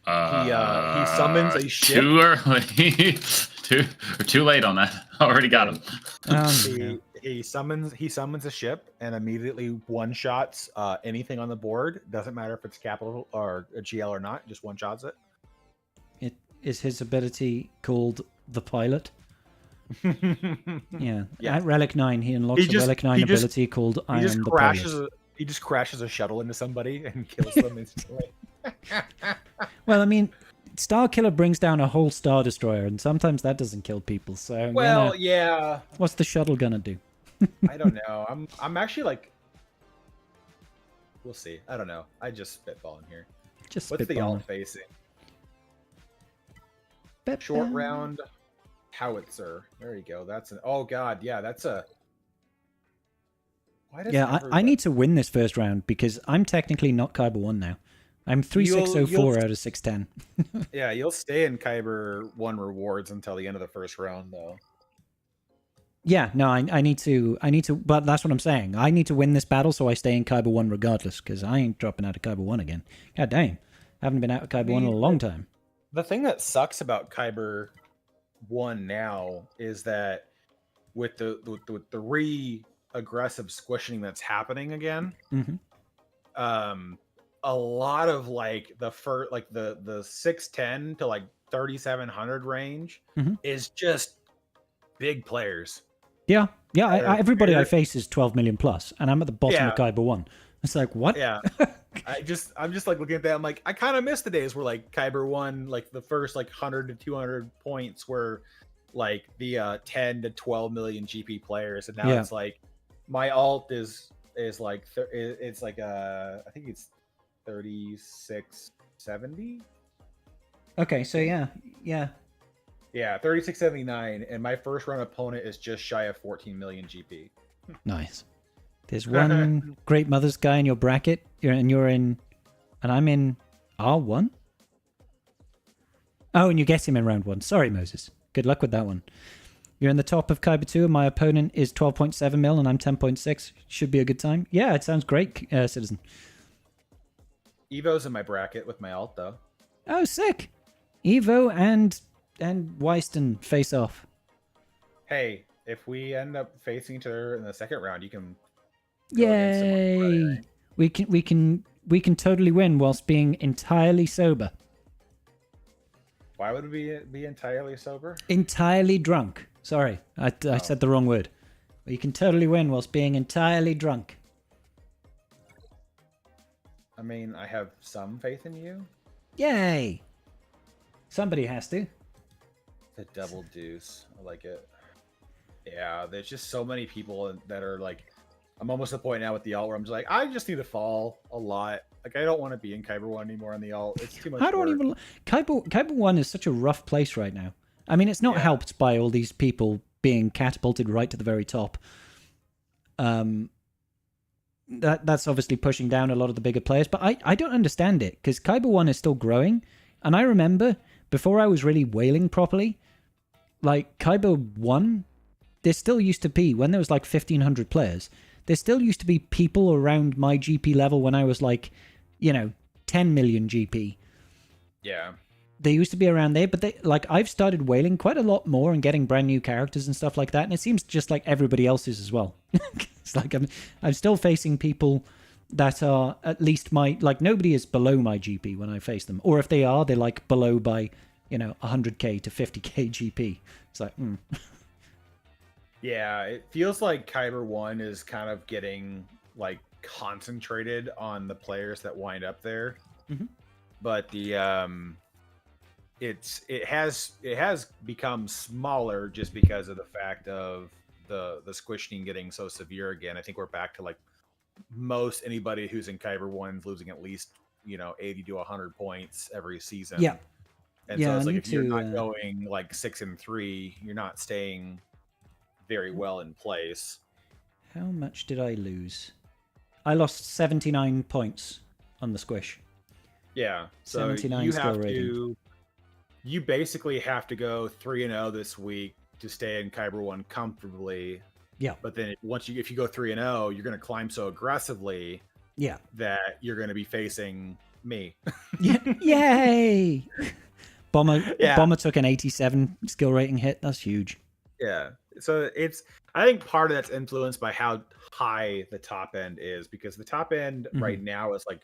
He summons a ship. Too early. too late on that. Already got him. He summons a ship and immediately one-shots anything on the board. Doesn't matter if it's capital or a GL or not. Just one-shots it. It is his ability called the Pilot. Yeah. At Relic 9, he unlocks a Relic 9 ability called I am the Pilot. He just crashes a shuttle into somebody and kills them instantly. Well, I mean, Star Killer brings down a whole Star Destroyer, and sometimes that doesn't kill people. So, yeah. What's the shuttle gonna do? I don't know. I'm actually like, we'll see. I don't know. I just spitballing here. What's the alt facing? Short round howitzer. There you go. That's an. Oh god, yeah. That's a. I need to win this first round because I'm technically not Kyber 1 now. I'm 3604 out of 610. Yeah, you'll stay in Kyber 1 rewards until the end of the first round, though. Yeah, no, I need to, but that's what I'm saying. I need to win this battle so I stay in Kyber 1 regardless, because I ain't dropping out of Kyber 1 again. God damn. Haven't been out of Kyber 1 in a long time. The thing that sucks about Kyber 1 now is that with the aggressive squishing that's happening again, a lot of like the 610 to like 3700 range is just big players. Yeah, everybody I face is 12 million plus, and I'm at the bottom of Kyber 1. It's like, what? Yeah. I'm just like looking at that. I'm like, I kind of miss the days where like Kyber 1, like the first like 100 to 200 points were like the 10 to 12 million GP players, and now it's like my alt is like it's like I think it's 3670. Okay, so yeah. Yeah, 3679, and my first round opponent is just shy of 14 million GP. Nice. There's one Great Mothers guy in your bracket, and I'm in R1. Oh, and you get him in round 1. Sorry, Moses. Good luck with that one. You're in the top of Kaiba 2, and my opponent is 12.7 mil, and I'm 10.6. Should be a good time. Yeah, it sounds great, Citizen. Evo's in my bracket with my alt, though. Oh, sick. Evo and Weiston face off. Hey, if we end up facing each other in the second round, you can go against him on Yay! Friday. We can totally win whilst being entirely sober. Why would we be entirely sober? Entirely drunk. Sorry, I said the wrong word. You can totally win whilst being entirely drunk. I mean, I have some faith in you. Yay! Somebody has to. The double deuce. I like it. Yeah, there's just so many people that are like, I'm almost at the point now with the alt where I'm just like, I just need to fall a lot. Like, I don't want to be in Kyber 1 anymore on the alt. It's too much I don't work. even... Kyber 1 is such a rough place right now. I mean, it's not helped by all these people being catapulted right to the very top. That's obviously pushing down a lot of the bigger players, but I don't understand it, because Kyber 1 is still growing, and I remember, before I was really whaling properly, like, Kyber 1, there still used to be, when there was like 1,500 players, there still used to be people around my GP level when I was like, 10 million GP. Yeah. They used to be around there, but I've started whaling quite a lot more and getting brand new characters and stuff like that, and it seems just like everybody else's as well. It's like I'm still facing people that are at least nobody is below my GP when I face them, or if they are, they're like below by 100k to 50k GP. It's like, Yeah, it feels like Kyber 1 is kind of getting like concentrated on the players that wind up there. Mm-hmm. But the it has become smaller just because of the fact of the squishing getting so severe again. I think we're back to like most anybody who's in Kyber 1's losing at least 80 to 100 points every season. Yeah. And so it's like if you're not going like 6-3, you're not staying very well in place. How much did I lose? I lost 79 points on the squish. Yeah, so 79 you skill have rating. to. You basically have to go 3-0 this week to stay in Kyber 1 comfortably. Yeah. But then if you go 3-0, you're going to climb so aggressively. Yeah. That you're going to be facing me. Yay! Bomber took an 87 skill rating hit. That's huge. Yeah. So I think part of that's influenced by how high the top end is, because the top end right now is like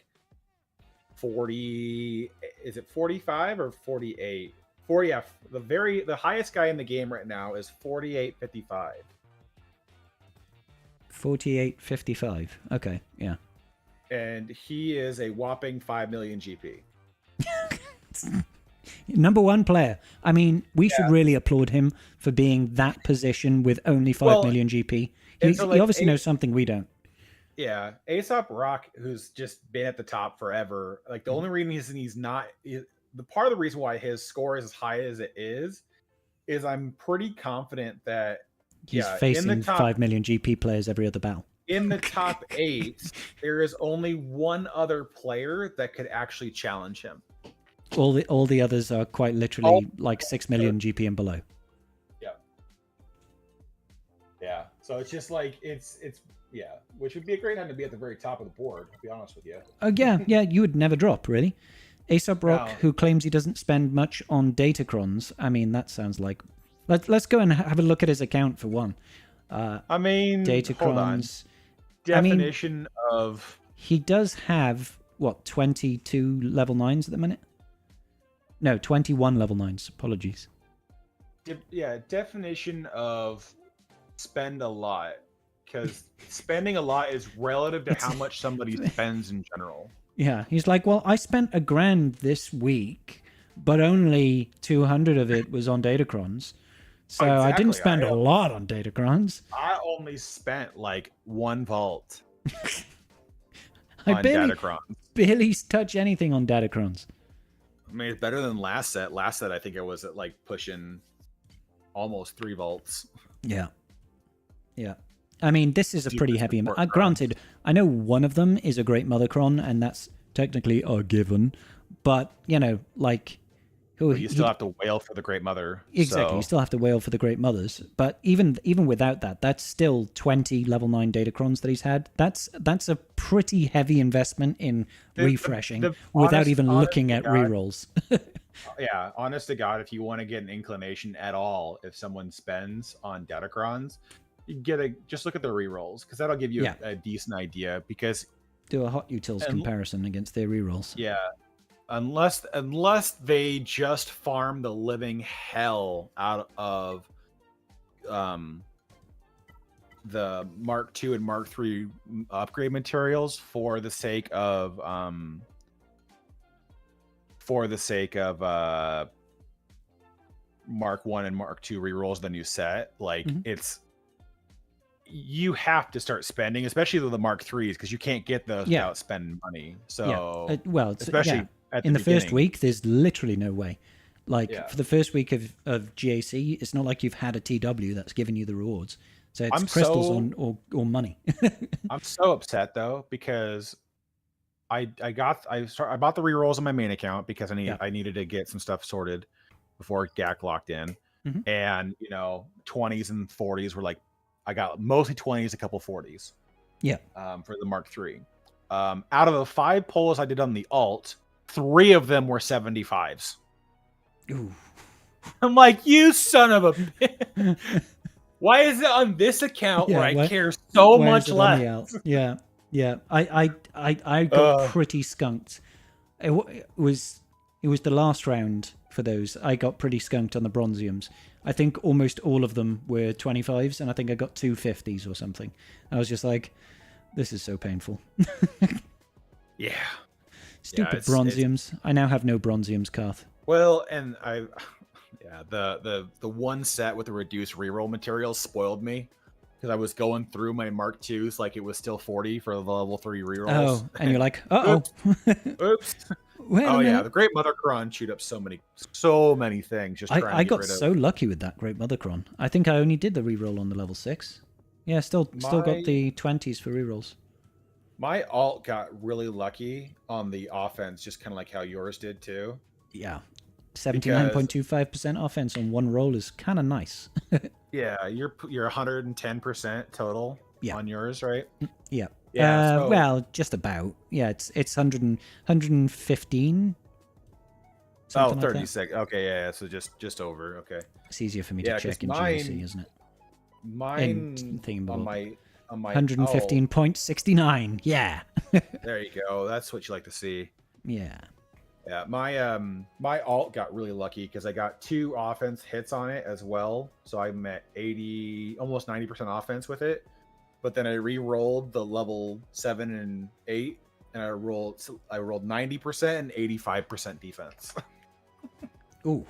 40. Is it 45 or 48? The highest guy in the game right now is 48.55. 48.55. Okay, yeah. And he is a whopping 5 million GP. Number one player. I mean, we should really applaud him for being that position with only 5 million GP. He obviously knows something we don't. Yeah, Aesop Rock, who's just been at the top forever. Like the only reason he's not, the part of the reason why his score is as high as it is I'm pretty confident that he's facing 5 million GP players every other battle. In the top 8, there is only one other player that could actually challenge him. All the others are quite literally like 6 million GP and below. Yeah. So it's just like it's which would be a great time to be at the very top of the board, to be honest with you. Oh yeah, you would never drop, really. Aesop Rock, who claims he doesn't spend much on Datacrons. I mean, that sounds like... Let's go and have a look at his account for one. I mean, Datacrons. Hold on. Definition of... He does have, 22 level 9s at the minute? No, 21 level 9s. Apologies. Yeah, definition of spend a lot. Because spending a lot is relative to how much somebody spends in general. Yeah, he's like, well, I spent $1,000 this week, but only 200 of it was on Datacrons. So exactly. I didn't spend a lot on Datacrons. I only spent like 1 vault on Datacrons. Barely touch anything on Datacrons. I mean, it's better than last set. Last set, I think it was at like pushing almost 3 volts. Yeah. Yeah. I mean, this is a pretty Deepest heavy... support granted, I know one of them is a great Mothercron, and that's technically a given. But, you know, like... But you still have to wail for the Great Mother. Exactly, So. you still have to wail for the Great Mothers. But even without that, that's still 20 level 9 Datacrons that he's had. That's a pretty heavy investment in refreshing without even looking at rerolls. Yeah, honest to God, if you want to get an inclination at all, if someone spends on Datacrons, you just look at the rerolls, because that'll give you a decent idea. Because do a hot utils comparison against their rerolls. Yeah, unless they just farm the living hell out of the Mark II and Mark III upgrade materials for the sake of Mark I and Mark II rerolls the new set. Like you have to start spending, especially with the Mark IIIs, because you can't get those without spending money. So well, especially in the first week, there's literally no way. Like for the first week of GAC, it's not like you've had a TW that's giving you the rewards. So it's crystals or money. I'm so upset though, because I bought the rerolls on my main account because I needed to get some stuff sorted before GAC locked in. And 20s and 40s were like, I got mostly 20s, a couple 40s. Yeah. For the Mark III. Out of the 5 polls I did on the alt, 3 of them were 75s. Ooh. I'm like, you son of a bitch. Why is it on this account where I care so much less? Yeah. I got pretty skunked. It was the last round for those. I got pretty skunked on the bronziums. I think almost all of them were 25s, and I think I got 2 50s or something. I was just like, this is so painful. Yeah. Stupid bronziums. I now have no bronziums, Karth. Well, and the one set with the reduced reroll materials spoiled me, because I was going through my Mark IIs like it was still 40 for the level 3 rerolls. Oh, and you're like, uh-oh. Oops. The Great Mothercron chewed up so many things. Just I got so lucky with that Great Mothercron. I think I only did the reroll on the level 6. Yeah, still got the 20s for rerolls. My alt got really lucky on the offense, just kind of like how yours did too. Yeah. 79.25% offense on one roll is kind of nice. Yeah, you're 110% total on yours, right? Yeah. Yeah. Well, just about. Yeah, it's 115. Oh, 36. Like okay, yeah. So just over. Okay. It's easier for me to check in GAC, isn't it? Mine on my 115.69. Yeah. There you go. That's what you like to see. Yeah. Yeah, my alt got really lucky because I got 2 offense hits on it as well. So I'm at 80, almost 90% offense with it. But then I re-rolled the level 7 and 8, and I rolled 90% and 85% defense. Ooh.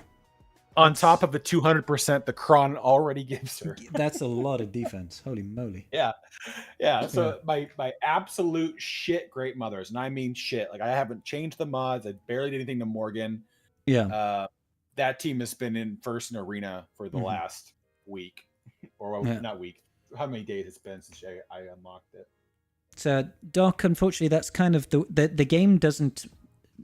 On top of the 200% the Kron already gives her. That's a lot of defense. Holy moly. Yeah. So my absolute shit Great Mothers, and I mean shit. Like I haven't changed the mods. I barely did anything to Morgan. Yeah. That team has been in first in arena for the last week, or not week. How many days it's been since I unlocked it? So Doc, unfortunately, that's kind of the game doesn't,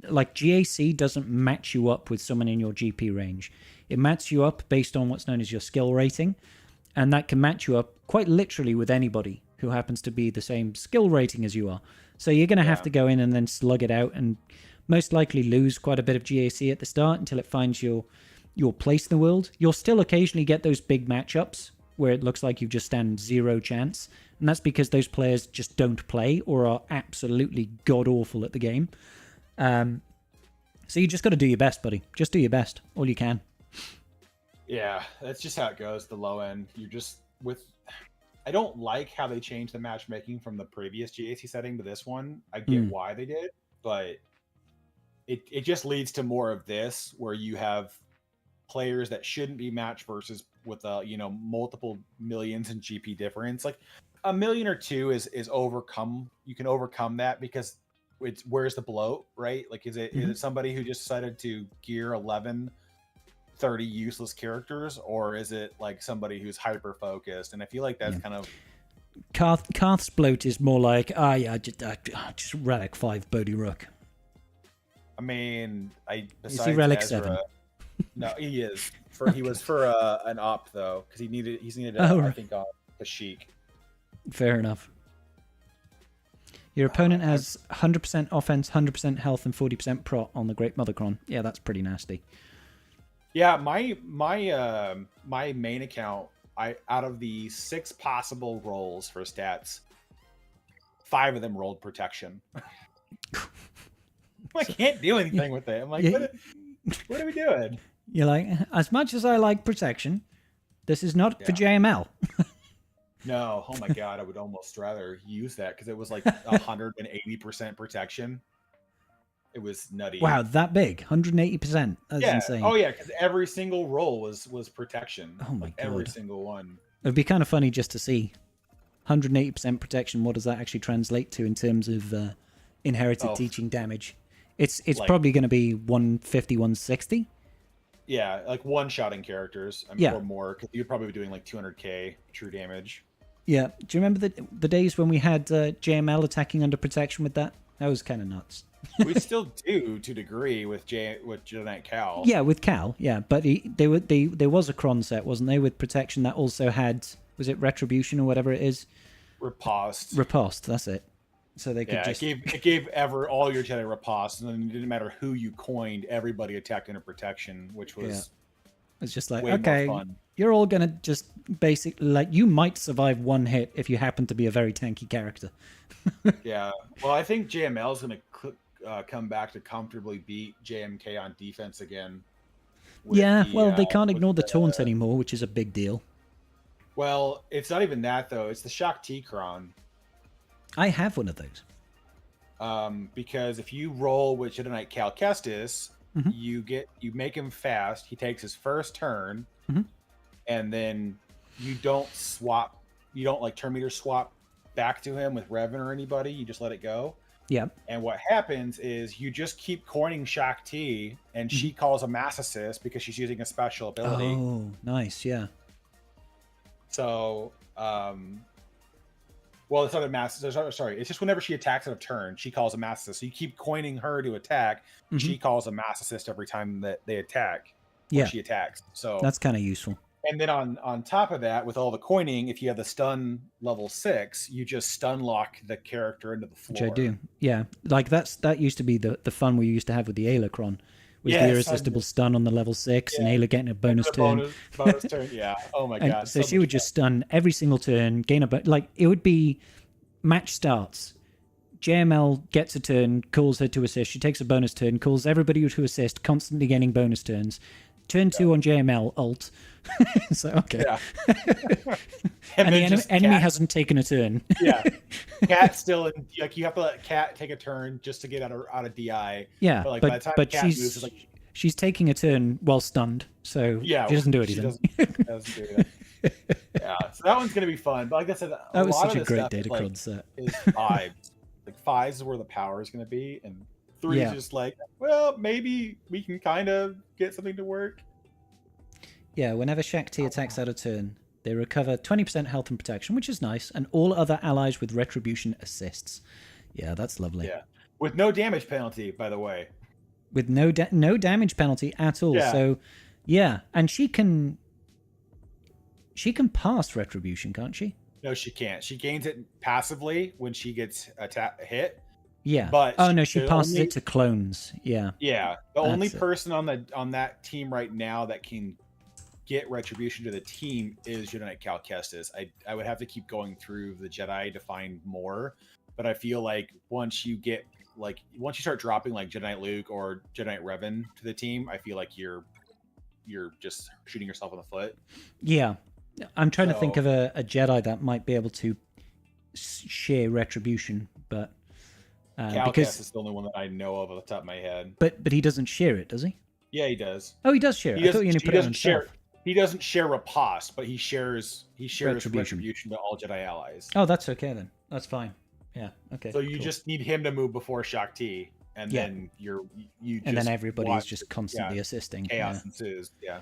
like GAC doesn't match you up with someone in your GP range. It matches you up based on what's known as your skill rating, and that can match you up quite literally with anybody who happens to be the same skill rating as you are. So you're going to have to go in and then slug it out, and most likely lose quite a bit of GAC at the start until it finds your place in the world. You'll still occasionally get those big matchups where it looks like you just stand zero chance, and that's because those players just don't play or are absolutely god-awful at the game. So you just got to do your best, buddy. Just do your best, all you can. Yeah, that's just how it goes, the low end. You're just I don't like how they changed the matchmaking from the previous GAC setting to this one. I get why they did, but it just leads to more of this, where you have players that shouldn't be matched versus with multiple millions in GP difference. Like $1 million or $2 million is overcome. You can overcome that because where's the bloat, right? Like is it somebody who just decided to gear 11 30 useless characters, or is it like somebody who's hyper focused? And I feel like that's kind of Karth's bloat is more like, just relic 5 Bodhi Rook. I mean, Is he relic Ezra, 7? No, he is. He was for an op though, because he's needed I think a Sheik. Fair enough. Your opponent has 100% offense, 100% health, and 40% prot on the Great Mothercron. Yeah, that's pretty nasty. Yeah, my main account, out of the 6 possible rolls for stats, 5 of them rolled protection. I can't do anything with it. I'm like, what are we doing? You're like, as much as I like protection, this is not for JML. No, oh my god, I would almost rather use that because it was like 180% protection. It was nutty. Wow, that big, 180%. That's insane. Oh yeah, because every single roll was protection. Oh my god, every single one. It'd be kind of funny just to see 180% protection. What does that actually translate to in terms of inherited teaching damage? It's like, probably going to be 150, 160. Yeah, like one-shotting characters. I mean, or more, because you'd probably be doing like 200k true damage. Yeah. Do you remember the days when we had JML attacking under protection with that? That was kind of nuts. We still do to a degree with Jedi Knight Cal. Yeah, with Cal. Yeah, but there was a Cron set, wasn't there, with protection that also had, was it Retribution or whatever it is? Riposte. Riposte. That's it. So they could just... it gave all your Jedi riposte, and then it didn't matter who you coined, everybody attacked under protection, which was it's just like, way okay, more fun. You're all gonna just basically, like, you might survive one hit if you happen to be a very tanky character. Yeah, well, I think JML is gonna come back to comfortably beat JMK on defense again. They can't ignore the taunt anymore, which is a big deal. Well, it's not even that though. It's the Shock T-Cron. I have one of those. Because if you roll with Jedi Knight Cal Kestis, you make him fast. He takes his first turn, and then you don't like turn meter swap back to him with Revan or anybody. You just let it go. Yeah. And what happens is you just keep coining Shock T, and she calls a mass assist because she's using a special ability. Oh, nice. Yeah. So, well, it's not a mass. Sorry, it's just whenever she attacks out of turn, she calls a mass assist. So you keep coining her to attack. She calls a mass assist every time that they attack. Yeah, she attacks. So that's kind of useful. And then on top of that, with all the coining, if you have the stun level 6, you just stun lock the character into the floor. Which I do. Yeah, like that used to be the fun we used to have with the Aelacron. With the irresistible stun on the level 6 and Ayla getting a bonus turn. Bonus turn, yeah. Oh my god. So she would just stun every single turn, gain like it would be match starts. JML gets a turn, calls her to assist. She takes a bonus turn, calls everybody to assist, constantly gaining bonus turns. Turn 2 on JML, ult. So, okay. Yeah. and the enemy hasn't taken a turn. Yeah. Cat's still in, like, you have to let Cat take a turn just to get out of DI. Yeah, but, like, by the time Cat moves, it's like, she's taking a turn while stunned, so she doesn't do anything. She doesn't do that. Yeah, so that one's going to be fun. But like I said, that was such a great Datacron set. Is 5. Like 5 is where the power is going to be, and 3 is just like, well, maybe we can kind of get something to work. Yeah, whenever Shakti attacks out of turn, they recover 20% health and protection, which is nice, and all other allies with retribution assists. Yeah, that's lovely. Yeah, with no damage penalty, by the way. With no damage penalty at all. Yeah. So, yeah, and she can pass retribution, can't she? No, she can't. She gains it passively when she gets hit. Yeah. But she passes it to clones. Yeah. Yeah. The only person on that team right now that can get retribution to the team is Jedi Knight Cal Kestis. I would have to keep going through the Jedi to find more, but I feel like once you start dropping like Jedi Knight Luke or Jedi Knight Revan to the team, I feel like you're just shooting yourself in the foot. Yeah. I'm trying to think of a Jedi that might be able to share retribution, but Cal Kestis is the only one that I know of off the top of my head. But he doesn't share it, does he? Yeah, he does. Oh, he does share it. I thought he only put it on himself. He doesn't share riposte, but he shares retribution to all Jedi allies. Oh, that's okay then. That's fine. Yeah, okay. So you just need him to move before Shock T. and Yeah. then you just And then everybody's watch just it. constantly assisting. Chaos Yeah. ensues. Yeah.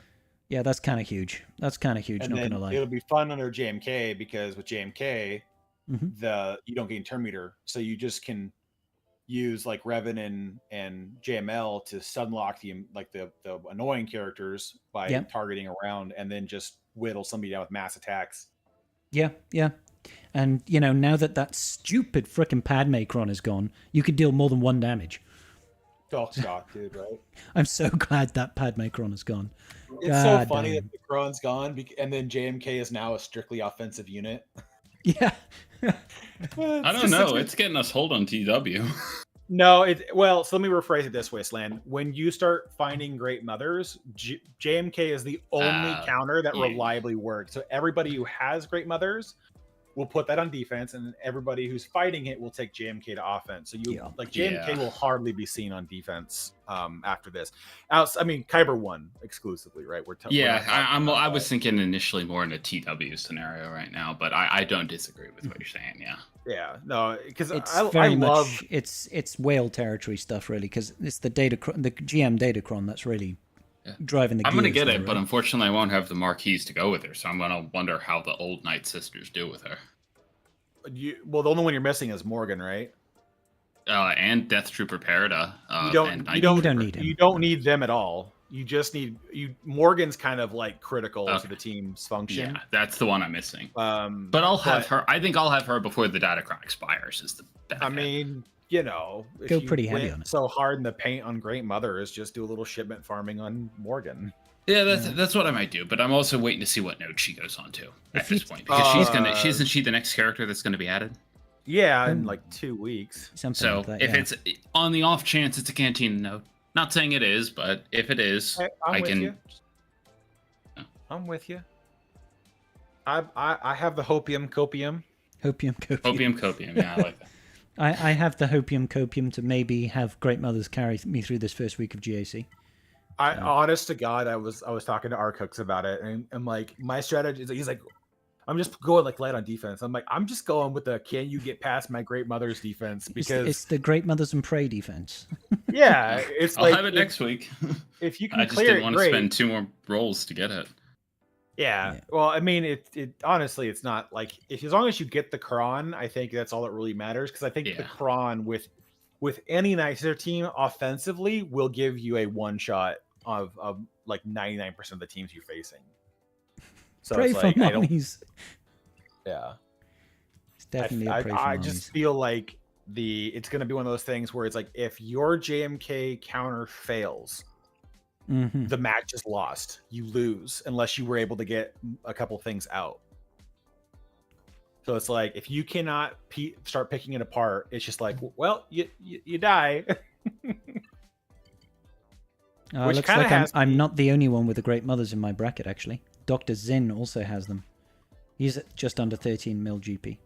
Yeah, that's kind of huge. That's kind of huge, And not then gonna lie. it'll be fun under JMK because with JMK, Mhm. you don't gain turn meter, so you just can use like Revan and JML to sunlock the annoying characters by Yeah. targeting around, and then just whittle somebody down with mass attacks. Yeah, yeah. And, you know, now that that stupid frickin' Padmecron is gone, you can deal more than 1 damage. Oh, stop, dude! Right? I'm so glad that Padmecron is gone. It's God so funny damn. that the Kron's gone, and then JMK is now a strictly offensive unit. Yeah. I don't know. It's getting us hold on TW. No, well. So let me rephrase it this way, Slan. When you start finding great mothers, JMK is the only counter that yeah. reliably works. So everybody who has great mothers will put that on defense, and everybody who's fighting it will take JMK to offense. So JMK will hardly be seen on defense after this. I mean, Kyber won exclusively, right? I was thinking initially more in a TW scenario right now, but I don't disagree with what you're saying. Yeah. Yeah, no, because I love it's whale territory stuff, really, because it's the GM Datacron that's really driving the. I'm gonna get there, it, right? but unfortunately, I won't have the marquees to go with her, so I'm gonna wonder how the old Night Sisters do with her. Well, the only one you're missing is Morgan, right? And Death Trooper Parada. You don't need him. You don't need them at all. You just need Morgan's kind of like critical to the team's function. Yeah, that's the one I'm missing. But I'll have her. I think I'll have her before the Datacron expires. I mean, you know, if go you pretty heavy on it. So hard in the paint on Great Mother is just do a little shipment farming on Morgan. Yeah, that's what I might do. But I'm also waiting to see what node she goes on to at this point, because isn't she the next character that's going to be added? Yeah, in like 2 weeks. Something like that, if it's on the off chance it's a canteen node. Not saying it is, but if it is, I can. You. I'm with you. I have the hopium copium. Hopium copium. Yeah, I like that. I have the hopium copium to maybe have Great Mothers carry me through this first week of GAC. Honest to God, I was talking to our cooks about it, and I'm like, my strategy is. He's like, I'm just going like light on defense. I'm like, I'm just going with the can you get past my Great Mother's defense, because it's the Great Mothers and Prey defense. Yeah, it's I'll have it next week. If you can I just clear didn't it, want to spend 2 more rolls to get it. Yeah. Well, I mean, it honestly, it's not like as long as you get the Kron, I think that's all that really matters, because I think the Kron with any nicer team offensively will give you a one shot of like 99% of the teams you're facing. So pray it's for like, mommies. Yeah, it's definitely a pray for I mommies. just feel like it's going to be one of those things where it's like, if your JMK counter fails, the match is lost. You lose unless you were able to get a couple things out. So it's like, if you cannot start picking it apart, it's just like, well, you die. Looks like I'm not the only one with the Great Mothers in my bracket, actually. Dr. Zinn also has them. He's at just under 13 mil GP.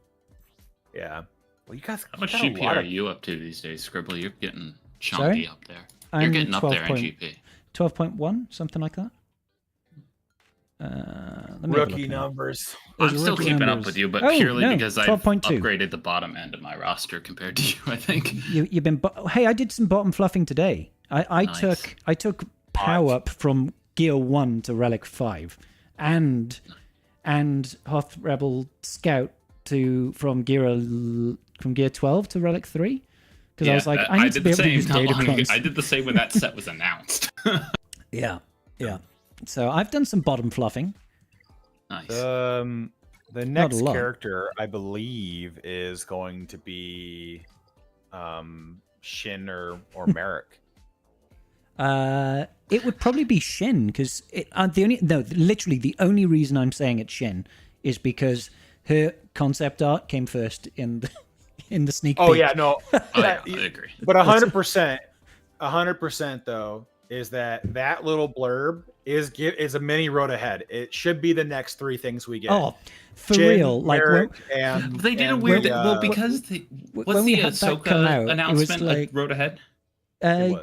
Yeah. Well, you guys. How much GP are you up to these days, Scribble? You're getting chunky Sorry? up there. I'm You're getting up there in GP. 12.1, something like that. Rookie numbers. I'm still keeping up with you, but purely because I've upgraded the bottom end of my roster compared to you, I think. You've been. Hey, I did some bottom fluffing today. I took power up from Gear 1 to Relic 5, and Hoth Rebel Scout from Gear 12 to Relic 3. Because I was like, I need to be able to use Datacrons. I did the same when that set was announced. Yeah. So I've done some bottom fluffing. Nice. The next character, I believe, is going to be Shin or Merrick. It would probably be Shin, because literally the only reason I'm saying it's Shin is because her concept art came first in the sneak peek. Oh yeah, no, I agree. But 100% though is that little blurb is a mini road ahead. It should be the next 3 things we get. Oh, for real? Like they did a weird. Because what's the Ahsoka announcement like road ahead?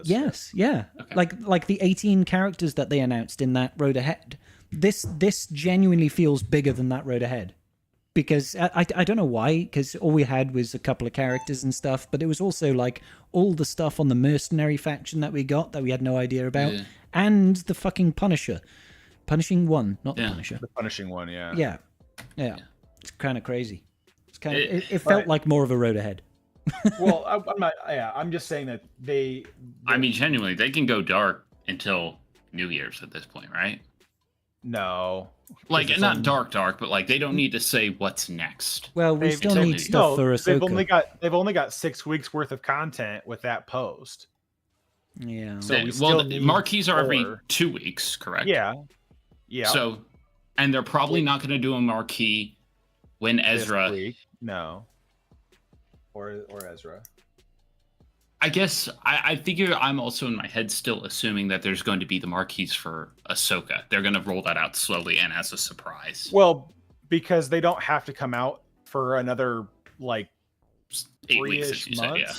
Yes, yeah. Okay. Like the 18 characters that they announced in that road ahead. This genuinely feels bigger than that road ahead. because I don't know why, because all we had was a couple of characters and stuff, but it was also like all the stuff on the mercenary faction that we got that we had no idea about, and the fucking Punisher. Punishing one, not the Punisher. The punishing one, yeah. Yeah. It's kind of crazy. It's kind of it felt like more of a road ahead. Well, I'm not. Yeah, I'm just saying that they. I mean, genuinely, they can go dark until New Year's at this point, right? No. Like, not dark, but like they don't need to say what's next. Well, we still need stuff for Ahsoka. They've only got 6 weeks worth of content with that post. Yeah. So the marquees are every 2 weeks, correct? Yeah. So, and they're probably not going to do a marquee when Ezra. No. Or Ezra. I guess I figure I'm also in my head still assuming that there's going to be the marquees for Ahsoka. They're going to roll that out slowly and as a surprise. Well, because they don't have to come out for another like 8 weeks, as you said, yeah.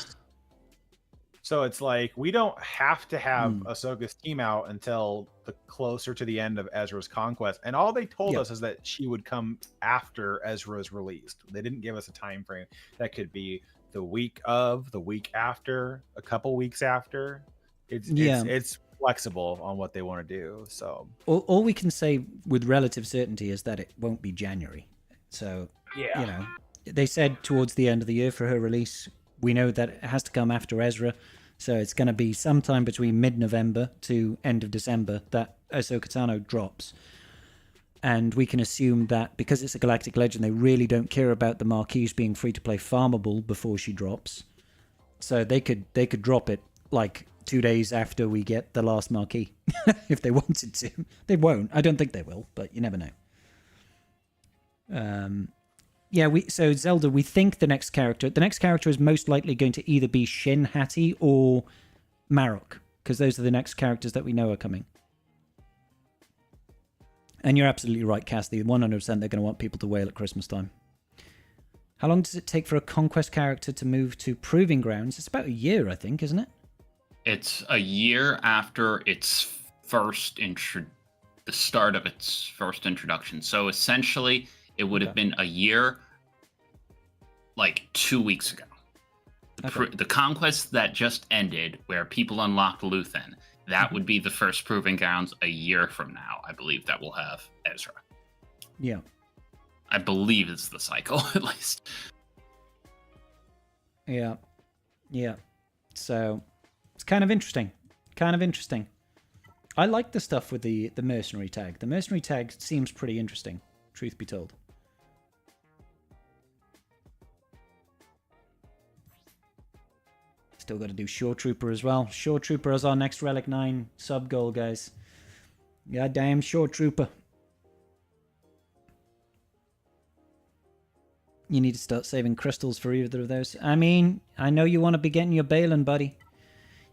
So it's like we don't have to have Ahsoka's team out until the closer to the end of Ezra's Conquest. And all they told us is that she would come after Ezra's released. They didn't give us a time frame. That could be the week of, the week after, a couple weeks after. It's flexible on what they want to do. So all we can say with relative certainty is that it won't be January. So you know, they said towards the end of the year for her release. We know that it has to come after Ezra, so it's going to be sometime between mid-November to end of December that Ahsoka Tano drops. And we can assume that because it's a Galactic Legend, they really don't care about the marquees being free-to-play farmable before she drops. So they could drop it like 2 days after we get the last marquee, if they wanted to. They won't. I don't think they will, but you never know. Yeah, so Zelda, we think the next character is most likely going to either be Shin Hati or Marok, because those are the next characters that we know are coming. And you're absolutely right, Cassidy. 100% they're going to want people to wail at Christmas time. How long does it take for a Conquest character to move to Proving Grounds? It's about a year, I think, isn't it? It's a year after its the start of its first introduction. So essentially, it would have been a year, like 2 weeks ago. The Conquest that just ended, where people unlocked Luthen, that would be the first Proving Grounds a year from now. I believe that will have Ezra. Yeah. I believe it's the cycle, at least. Yeah. So, it's kind of interesting. I like the stuff with the mercenary tag. The mercenary tag seems pretty interesting, truth be told. Still got to do Shore Trooper as well. Shore Trooper as our next Relic 9 sub goal, guys. Goddamn Shore Trooper. You need to start saving crystals for either of those. I mean, I know you want to be getting your Balin, buddy.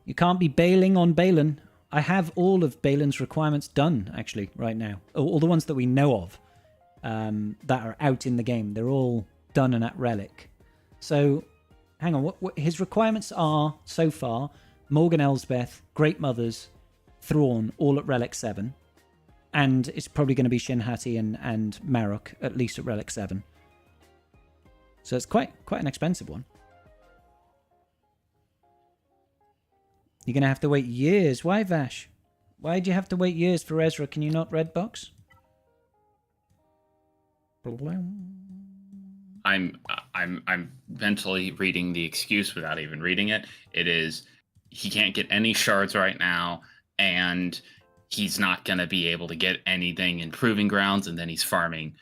You can't be bailing on Balin. I have all of Balin's requirements done, actually, right now. All the ones that we know of that are out in the game. They're all done and at Relic. So, hang on. What his requirements are, so far, Morgan Elsbeth, Great Mothers, Thrawn, all at Relic 7. And it's probably going to be Shin Hati and Marok, at least at Relic 7. So it's quite an expensive one. You're going to have to wait years. Why, Vash? Why'd you have to wait years for Ezra? Can you not Redbox? I'm mentally reading the excuse without even reading it. It is he can't get any shards right now, and he's not going to be able to get anything in Proving Grounds, and then he's farming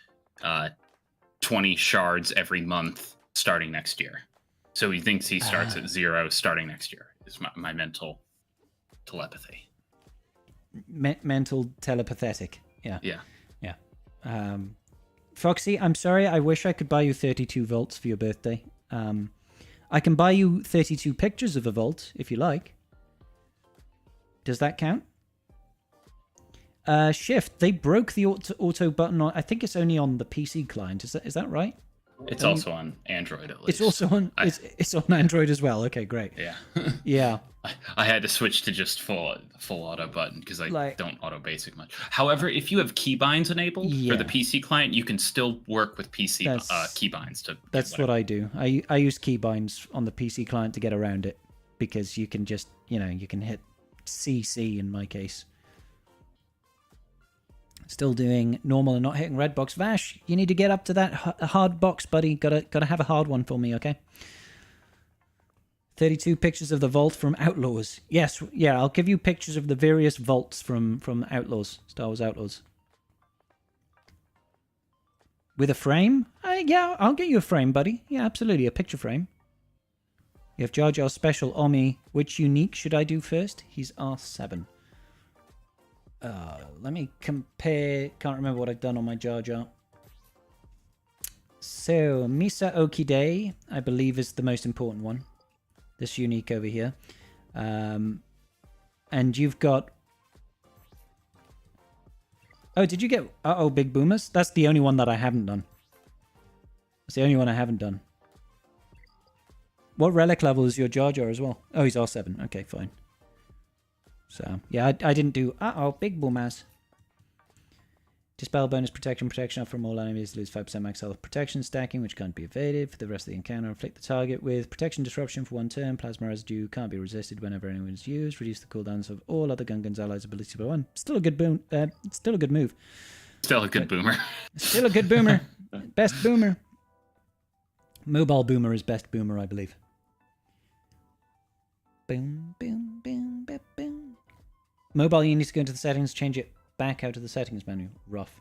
20 shards every month starting next year. So he thinks he starts at 0 starting next year. Is my mental telepathy. Mental telepathetic. Yeah. Yeah. Foxy, I'm sorry. I wish I could buy you 32 volts for your birthday. I can buy you 32 pictures of a vault if you like. Does that count? Shift. They broke the auto button on. I think it's only on the PC client. Is that right? It's also on Android at least. It's also on. It's on Android as well. Okay, great. Yeah. Yeah. I had to switch to just full auto button because I don't auto basic much. However, if you have keybinds enabled for the PC client, you can still work with PC keybinds to. That's what I do. I use keybinds on the PC client to get around it because you can just you can hit CC in my case. Still doing normal and not hitting red box. Vash, you need to get up to that hard box, buddy. Gotta have a hard one for me, okay? 32 pictures of the vault from Outlaws. Yes, yeah, I'll give you pictures of the various vaults from Outlaws, Star Wars Outlaws. With a frame? Yeah, I'll get you a frame, buddy. Yeah, absolutely, a picture frame. You have Jar Jar Special Omi. Which unique should I do first? He's R7. Let me compare. Can't remember what I've done on my Jar Jar. So, Misa Okide, I believe, is the most important one. This unique over here. And you've got... Oh, did you get... Uh-oh, Big Boomers? That's the only one that I haven't done. That's the only one I haven't done. What relic level is your Jar Jar as well? Oh, he's R7. Okay, fine. So, yeah, I didn't do... Uh-oh, Big Boomers. Dispel bonus protection from all enemies, lose 5% max health protection stacking, which can't be evaded for the rest of the encounter. Inflict the target with protection disruption for 1 turn. Plasma residue can't be resisted whenever anyone is used. Reduce the cooldowns of all other Gungans allies' abilities by 1. Still a good boom. Still a good move. Still a good boomer. Still a good boomer. Best boomer. Mobile boomer is best boomer, I believe. Boom, boom, boom, boom, boom. Mobile, you need to go into the settings, change it back out of the settings menu. Rough.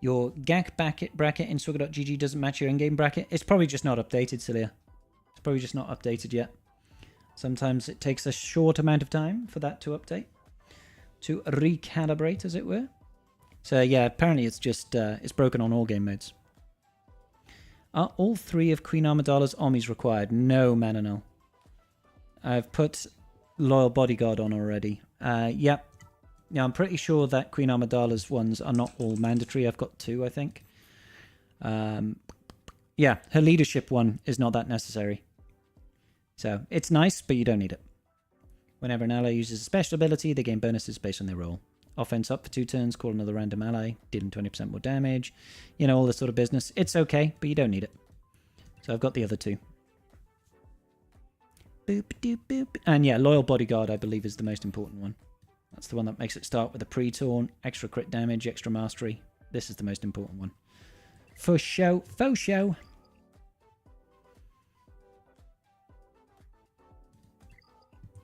Your GAC bracket in Swigger.gg doesn't match your in-game bracket. It's probably just not updated, Celia. It's probably just not updated yet. Sometimes it takes a short amount of time for that to update. To recalibrate, as it were. So yeah, apparently it's just it's broken on all game modes. Are all 3 of Queen Amidala's Omis required? No, Manonel. I've put Loyal Bodyguard on already. Yep. Yeah, I'm pretty sure that Queen Amidala's ones are not all mandatory. I've got 2, I think. Yeah, her leadership one is not that necessary. So, it's nice, but you don't need it. Whenever an ally uses a special ability, they gain bonuses based on their role. Offense up for 2 turns, call another random ally, dealing 20% more damage. You know, all this sort of business. It's okay, but you don't need it. So, I've got the other 2. Boop, doop, boop. And yeah, Loyal Bodyguard, I believe, is the most important one. That's the one that makes it start with a pre-taunt, extra crit damage, extra mastery. This is the most important one. For show. Faux show.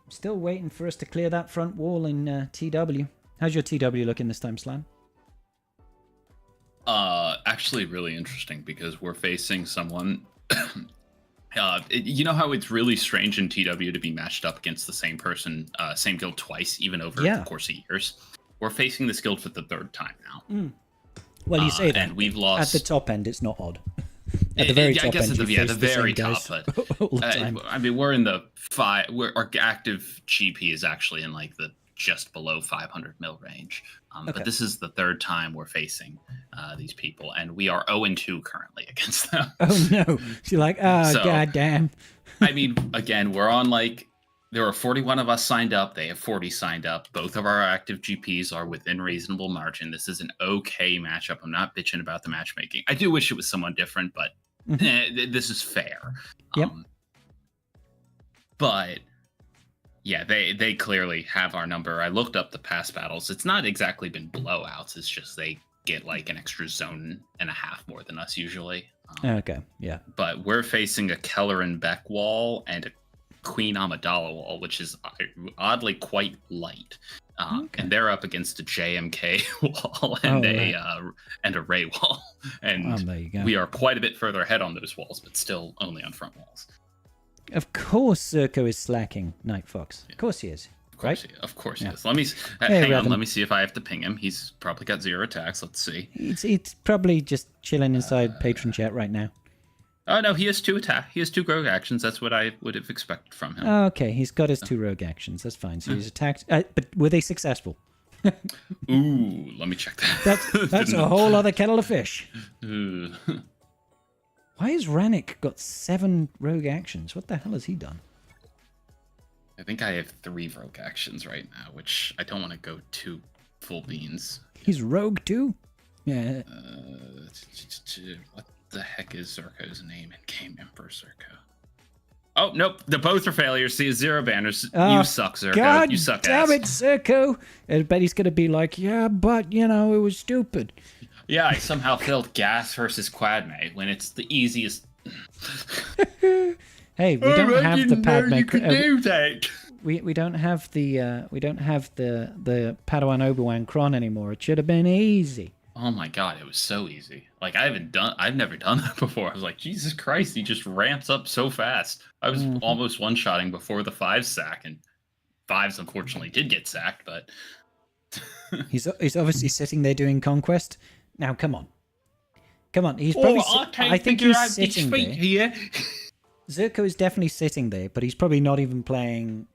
I'm still waiting for us to clear that front wall in TW. How's your TW looking this time, Slam? Actually really interesting because we're facing someone... you know how it's really strange in TW to be matched up against the same person, same guild twice, even over the course of years? We're facing this guild for the 3rd time now. Mm. Well, you say that. And we've lost... At the top end, it's not odd. At the very top I guess end, at the very top. But, I mean, we're in the 5... Our active GP is actually in like the just below 500 mil range. But this is the 3rd time we're facing these people, and we are 0-2 currently against them. Oh no! You're like, so, goddamn. I mean, again, we're on like there are 41 of us signed up. They have 40 signed up. Both of our active GPs are within reasonable margin. This is an okay matchup. I'm not bitching about the matchmaking. I do wish it was someone different, but this is fair. Yep. But yeah, they clearly have our number. I looked up the past battles. It's not exactly been blowouts. It's just they get like an extra zone and a half more than us usually. Okay, yeah. But we're facing a Keller and Beck wall and a Queen Amidala wall, which is oddly quite light. And they're up against a JMK wall and a Ray wall. And there you go. We are quite a bit further ahead on those walls, but still only on front walls. Of course Zerko is slacking, Night Fox. Of course he is. Of course he is. Let me hang on. Let me see if I have to ping him. He's probably got 0 attacks. Let's see. It's probably just chilling inside patron chat right now. Oh no, he has 2 attack. He has 2 rogue actions. That's what I would have expected from him. Okay, he's got his 2 rogue actions. That's fine. So he's attacked. But were they successful? Ooh, let me check that. That's a whole other kettle of fish. Why has Rannick got 7 rogue actions? What the hell has he done? I think I have 3 rogue actions right now, which I don't want to go too full beans. He's rogue too? Yeah. What the heck is Zerko's name in Game Emperor Zerko? Oh, nope. The both are failures. See, 0 banners. Oh, you suck, Zerko. God you suck damn ass. it, Zerko. I bet he's going to be like, yeah, but, you know, it was stupid. Yeah, I somehow failed Gas versus Quadme when it's the easiest. Hey, we don't have the Padme. You could do that. We don't have the Padawan Obi-Wan Cron anymore. It should have been easy. Oh my god, it was so easy. Like I've never done that before. I was like, Jesus Christ, he just ramps up so fast. I was almost one-shotting before the 5 sack, and 5s unfortunately did get sacked, but he's obviously sitting there doing Conquest. Now, come on. He's probably. I think he's sitting there. Here. Zerko is definitely sitting there, but he's probably not even playing.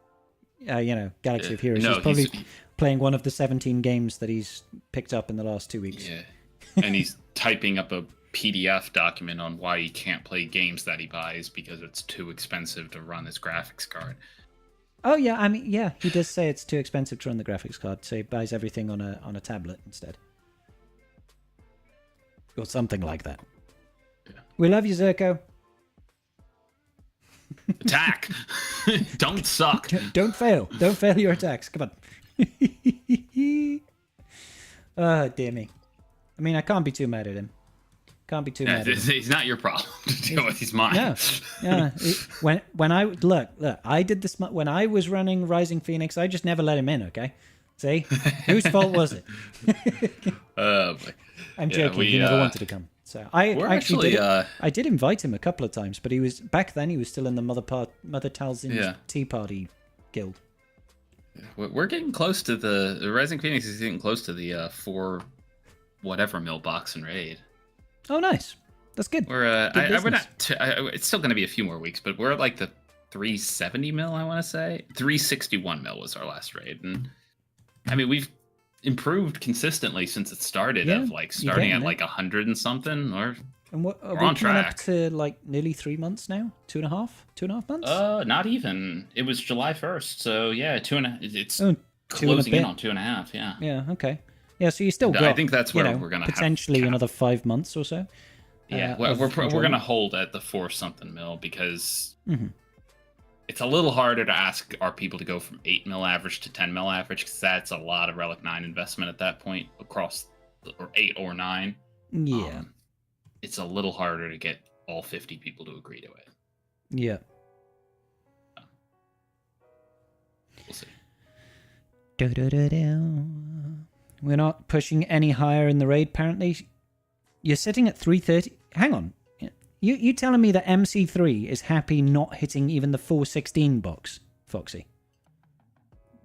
Galaxy of Heroes. No, he's probably playing one of the 17 games that he's picked up in the last 2 weeks. Yeah, and he's typing up a PDF document on why he can't play games that he buys because it's too expensive to run his graphics card. Oh yeah, I mean, yeah, he does say it's too expensive to run the graphics card, so he buys everything on a tablet instead, or something like that. Yeah. We love you, Zerko. Attack! Don't suck. Don't fail. Don't fail your attacks. Come on. Oh, dear me. I mean, I can't be too mad at him. Can't be too mad at him. It's not your problem to deal with. He's mine. No. When I look, I did this when I was running Rising Phoenix. I just never let him in. Okay. See, whose fault was it? Boy. I'm joking. He never wanted to come. So I actually did. I did invite him a couple of times, but he was back then. He was still in the Mother Talzin's Tea Party guild. We're getting close to the Rising Phoenix is getting close to the 4 whatever mil box and raid. Oh, nice. That's good. We're we're not. It's still going to be a few more weeks, but we're at like the 370 mil. I want to say 361 mil was our last raid, and I mean we've improved consistently since it started. Yeah, of like starting at like 100 and something, or and what are we're we on coming up track. to? Like nearly 3 months now. 2.5 months. Not even. It was July 1st, so yeah, 2.5. It's 2 and closing a in bit. on 2.5. Yeah. Yeah. Okay. Yeah. So you still And got. I think that's where we're gonna potentially have another 5 months or so. Yeah, we're gonna hold at the 4 something mil because it's a little harder to ask our people to go from 8 mil average to 10 mil average because that's a lot of Relic 9 investment at that point across or 8 or 9. Yeah. It's a little harder to get all 50 people to agree to it. Yeah. We'll see. We're not pushing any higher in the raid, apparently. You're sitting at 330. Hang on. You telling me that MC3 is happy not hitting even the 416 box, Foxy?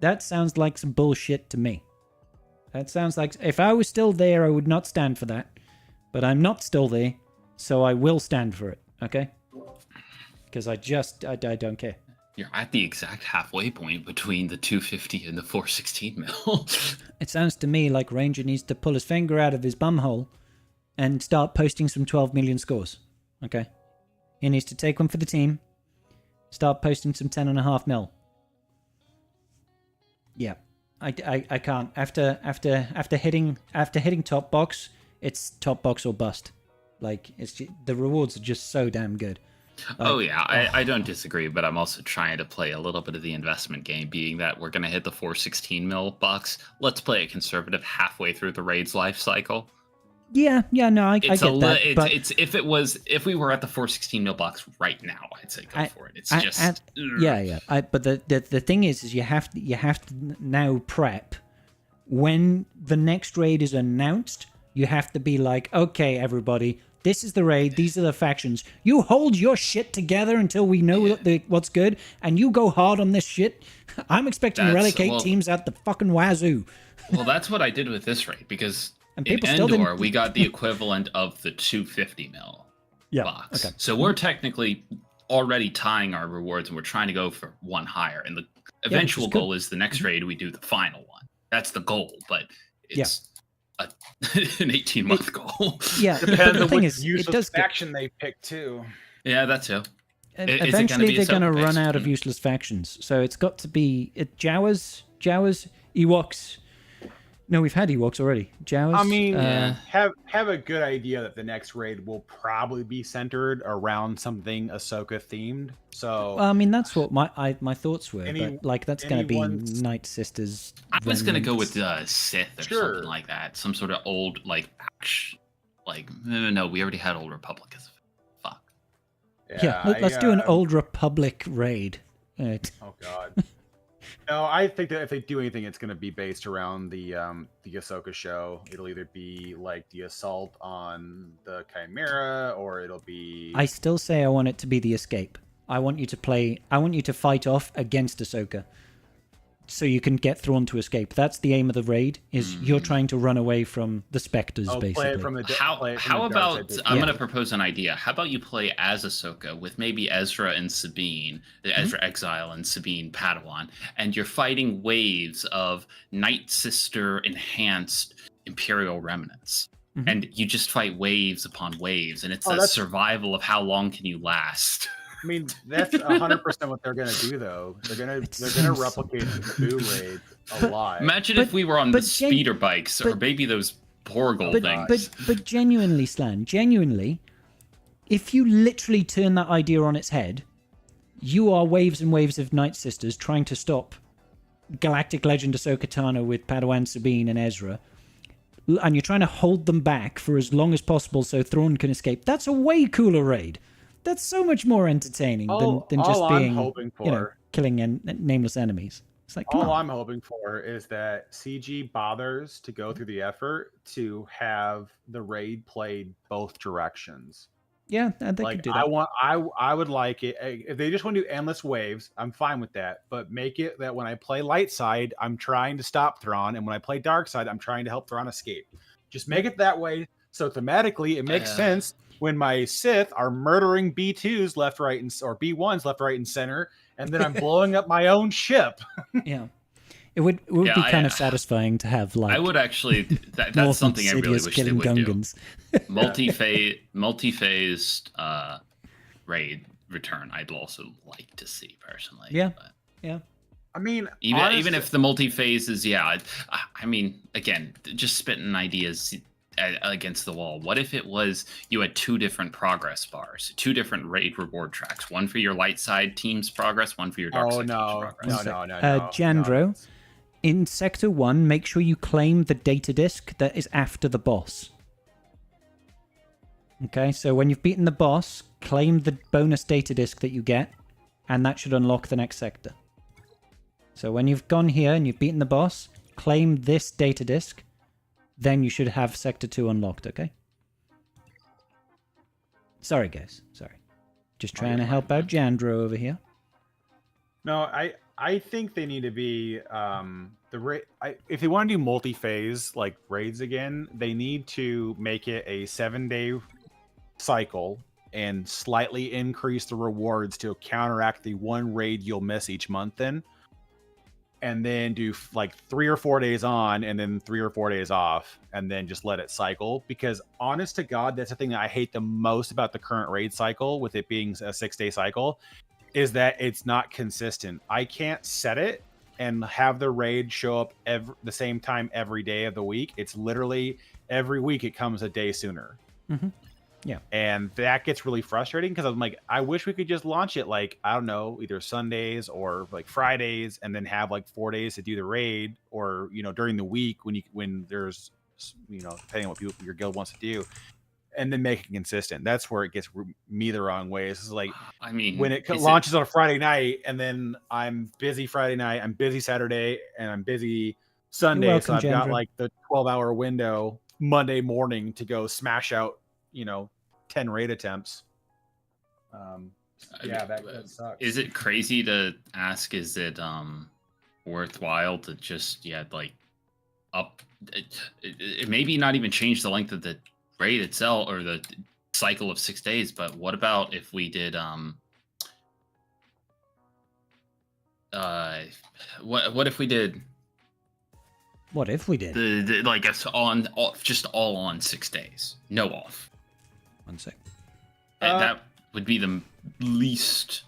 That sounds like some bullshit to me. That sounds like... If I was still there, I would not stand for that. But I'm not still there, so I will stand for it, okay? Because I don't care. You're at the exact halfway point between the 250 and the 416 mil. It sounds to me like Ranger needs to pull his finger out of his bumhole and start posting some 12 million scores. Okay? He needs to take one for the team. Start posting some 10.5 mil. Yeah. I can't. After hitting top box, it's top box or bust. Like the rewards are just so damn good. Oh yeah, I don't disagree, but I'm also trying to play a little bit of the investment game, being that we're gonna hit the 416 mil box. Let's play it conservative halfway through the raid's life cycle. Yeah, no, I get that. But if we were at the 416 mil box right now, I'd say go for it. It's just yeah. But the thing is you have to now prep when the next raid is announced. You have to be like, okay, everybody, this is the raid. These are the factions. You hold your shit together until we know what's good, and you go hard on this shit. I'm expecting relegate teams out the fucking wazoo. Well, that's what I did with this raid because. And in people Endor, we got the equivalent of the 250 mil box. Okay. So we're technically already tying our rewards, and we're trying to go for one higher. And the eventual goal is the next raid we do the final one. That's the goal, but it's an 18-month goal. Yeah, but Depends the on thing which is, it useless does get, faction they pick too. Yeah, that too. Is it gonna eventually be they're going to Ahsoka run based? out of useless factions. So it's got to be Jawas, Ewoks. No, we've had Ewoks already. Jawas. I mean, Yeah. have a good idea that the next raid will probably be centered around something Ahsoka themed. So Well, I mean, that's what my thoughts were. Any- but like, that's going to be anyone's- Night Sisters. I was gonna go with remnants. Sith or Sure. something like that. Some sort of old no, we already had Old Republic as a fuck. Yeah, let's do an Old Republic raid. Oh god. No, I think that if they do anything, it's going to be based around the Ahsoka show. It'll either be like the assault on the Chimera, or it'll be. I still say I want it to be the escape. I want you to fight off against Ahsoka, so you can get thrown to escape. That's the aim of the raid. Is you're trying to run away from the Spectres, Play basically. it from the How about side, I'm Yeah. gonna propose an idea. How about you play as Ahsoka with maybe Ezra and Sabine, Ezra Exile and Sabine Padawan, and you're fighting waves of Night Sister enhanced Imperial remnants. And you just fight waves upon waves, and it's a that's- survival of how long can you last. I mean, that's 100% what they're going to do, though. They're going to replicate the Naboo raid a lot. Imagine But- if we were on the but speeder bikes or but- maybe those Porgal things. But genuinely, Slan, genuinely, if you literally turn that idea on its head, you are waves and waves of Night Sisters trying to stop Galactic Legend Ahsoka Tano with Padawan Sabine and Ezra, and you're trying to hold them back for as long as possible so Thrawn can escape. That's a way cooler raid. That's so much more entertaining than just all I'm being, hoping you know, for- killing nameless enemies. It's like, come All on. I'm hoping for is that CG bothers to go through the effort to have the raid played both directions. Yeah, they could Like do that. I would like it if they just want to do endless waves. I'm fine with that, but make it that when I play light side, I'm trying to stop Thrawn, and when I play dark side, I'm trying to help Thrawn escape. Just make it that way, so thematically it makes sense when my Sith are murdering B2s left, right, or B1s left, right, and center, and then I'm blowing up my own ship. Yeah. It would be kind of satisfying to have, like, I would actually. North That's something I really Insidious wish they killing would Gungans. do. Multi-phased raid return. I'd also like to see personally. Yeah. But Yeah. I mean, even honestly, if the multi-phase is, I mean, again, just spitting ideas against the wall. What if it was you had two different progress bars, two different raid reward tracks, one for your light side team's progress, one for your dark side team's progress. no. Jandro, in Sector 1, make sure you claim the data disk that is after the boss. Okay, so when you've beaten the boss, claim the bonus data disk that you get, and that should unlock the next sector. So when you've gone here and you've beaten the boss, claim this data disk, then you should have Sector 2 unlocked, okay? Sorry, guys. Sorry. Just trying to help out Jandro over here. No, I think they need to be if they want to do multi-phase like raids again, they need to make it a 7-day cycle and slightly increase the rewards to counteract the one raid you'll miss each month in. And then do like 3 or 4 days on and then 3 or 4 days off and then just let it cycle. Because honest to God, that's the thing that I hate the most about the current raid cycle, with it being a 6-day cycle, is that it's not consistent. I can't set it and have the raid show up the same time every day of the week. It's literally every week it comes a day sooner. Mm-hmm. Yeah. And that gets really frustrating because I'm like, I wish we could just launch it like, I don't know, either Sundays or like Fridays, and then have like 4 days to do the raid, or, you know, during the week when there's, you know, depending on what your guild wants to do, and then make it consistent. That's where it gets me the wrong way. It's like, I mean, when it launches on a Friday night, and then I'm busy Friday night, I'm busy Saturday, and I'm busy Sunday. Welcome, so I've got Jandra. like the 12-hour window Monday morning to go smash out, you know, 10 raid attempts. That sucks. Is it crazy to ask? Is it worthwhile to just up? It maybe not even change the length of the raid itself or the cycle of 6 days. But what about if we did what if we did What if we did? Like it's just all on 6 days, no off. 1 sec. That would be the least.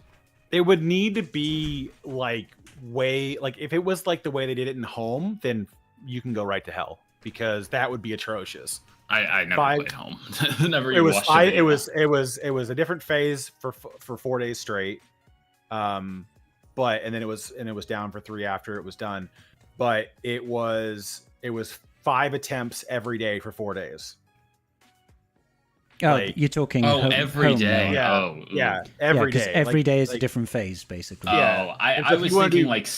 It would need to be like if it was like the way they did it in home, then you can go right to hell because that would be atrocious. I never played home. Never. It was watched five, a it video. was a different phase for 4 days straight. But and then it was down for 3 after it was done. But it was 5 attempts every day for 4 days. Oh, Like- you're talking Every home day. now. Yeah, every day. Every Like- day is a like- different phase, basically. Yeah. I And so if was you wanna thinking do- like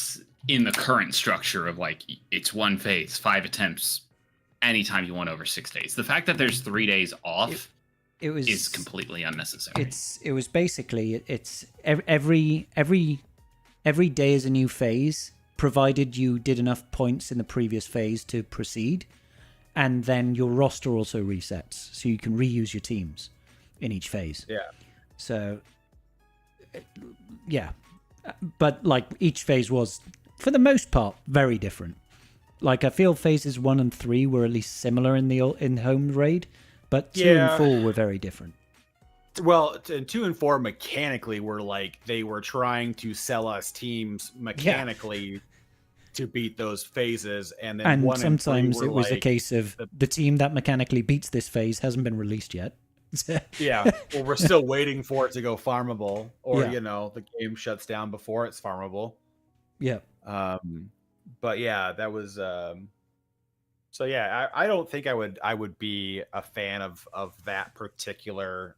in the current structure of like it's one phase, 5 attempts, anytime you want over 6 days. The fact that there's 3 days off It was is completely unnecessary. It was basically every day is a new phase, provided you did enough points in the previous phase to proceed, and then your roster also resets, so you can reuse your teams in each phase. Yeah. So, yeah, but like each phase was, for the most part, very different. Like I feel phases 1 and 3 were at least similar in home raid, but 2 and 4 were very different. Well, 2 and 4 mechanically were like they were trying to sell us teams mechanically to beat those phases, and then And 1 and 3 sometimes were it was a like, case of the team that mechanically beats this phase hasn't been released yet. yeah, well, we're still waiting for it to go farmable, or Yeah. the game shuts down before it's farmable. Yeah. But yeah, that was so yeah, I don't think I would be a fan of that particular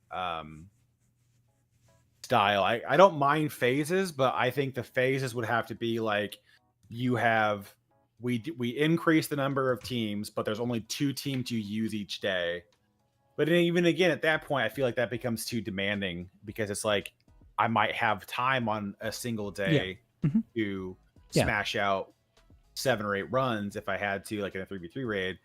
style. I don't mind phases, but I think the phases would have to be like we increase the number of teams, but there's only 2 teams you use each day. But even again at that point, I feel like that becomes too demanding because it's like I might have time on a single day to smash out 7 or 8 runs if I had to, like in a 3v3 raid.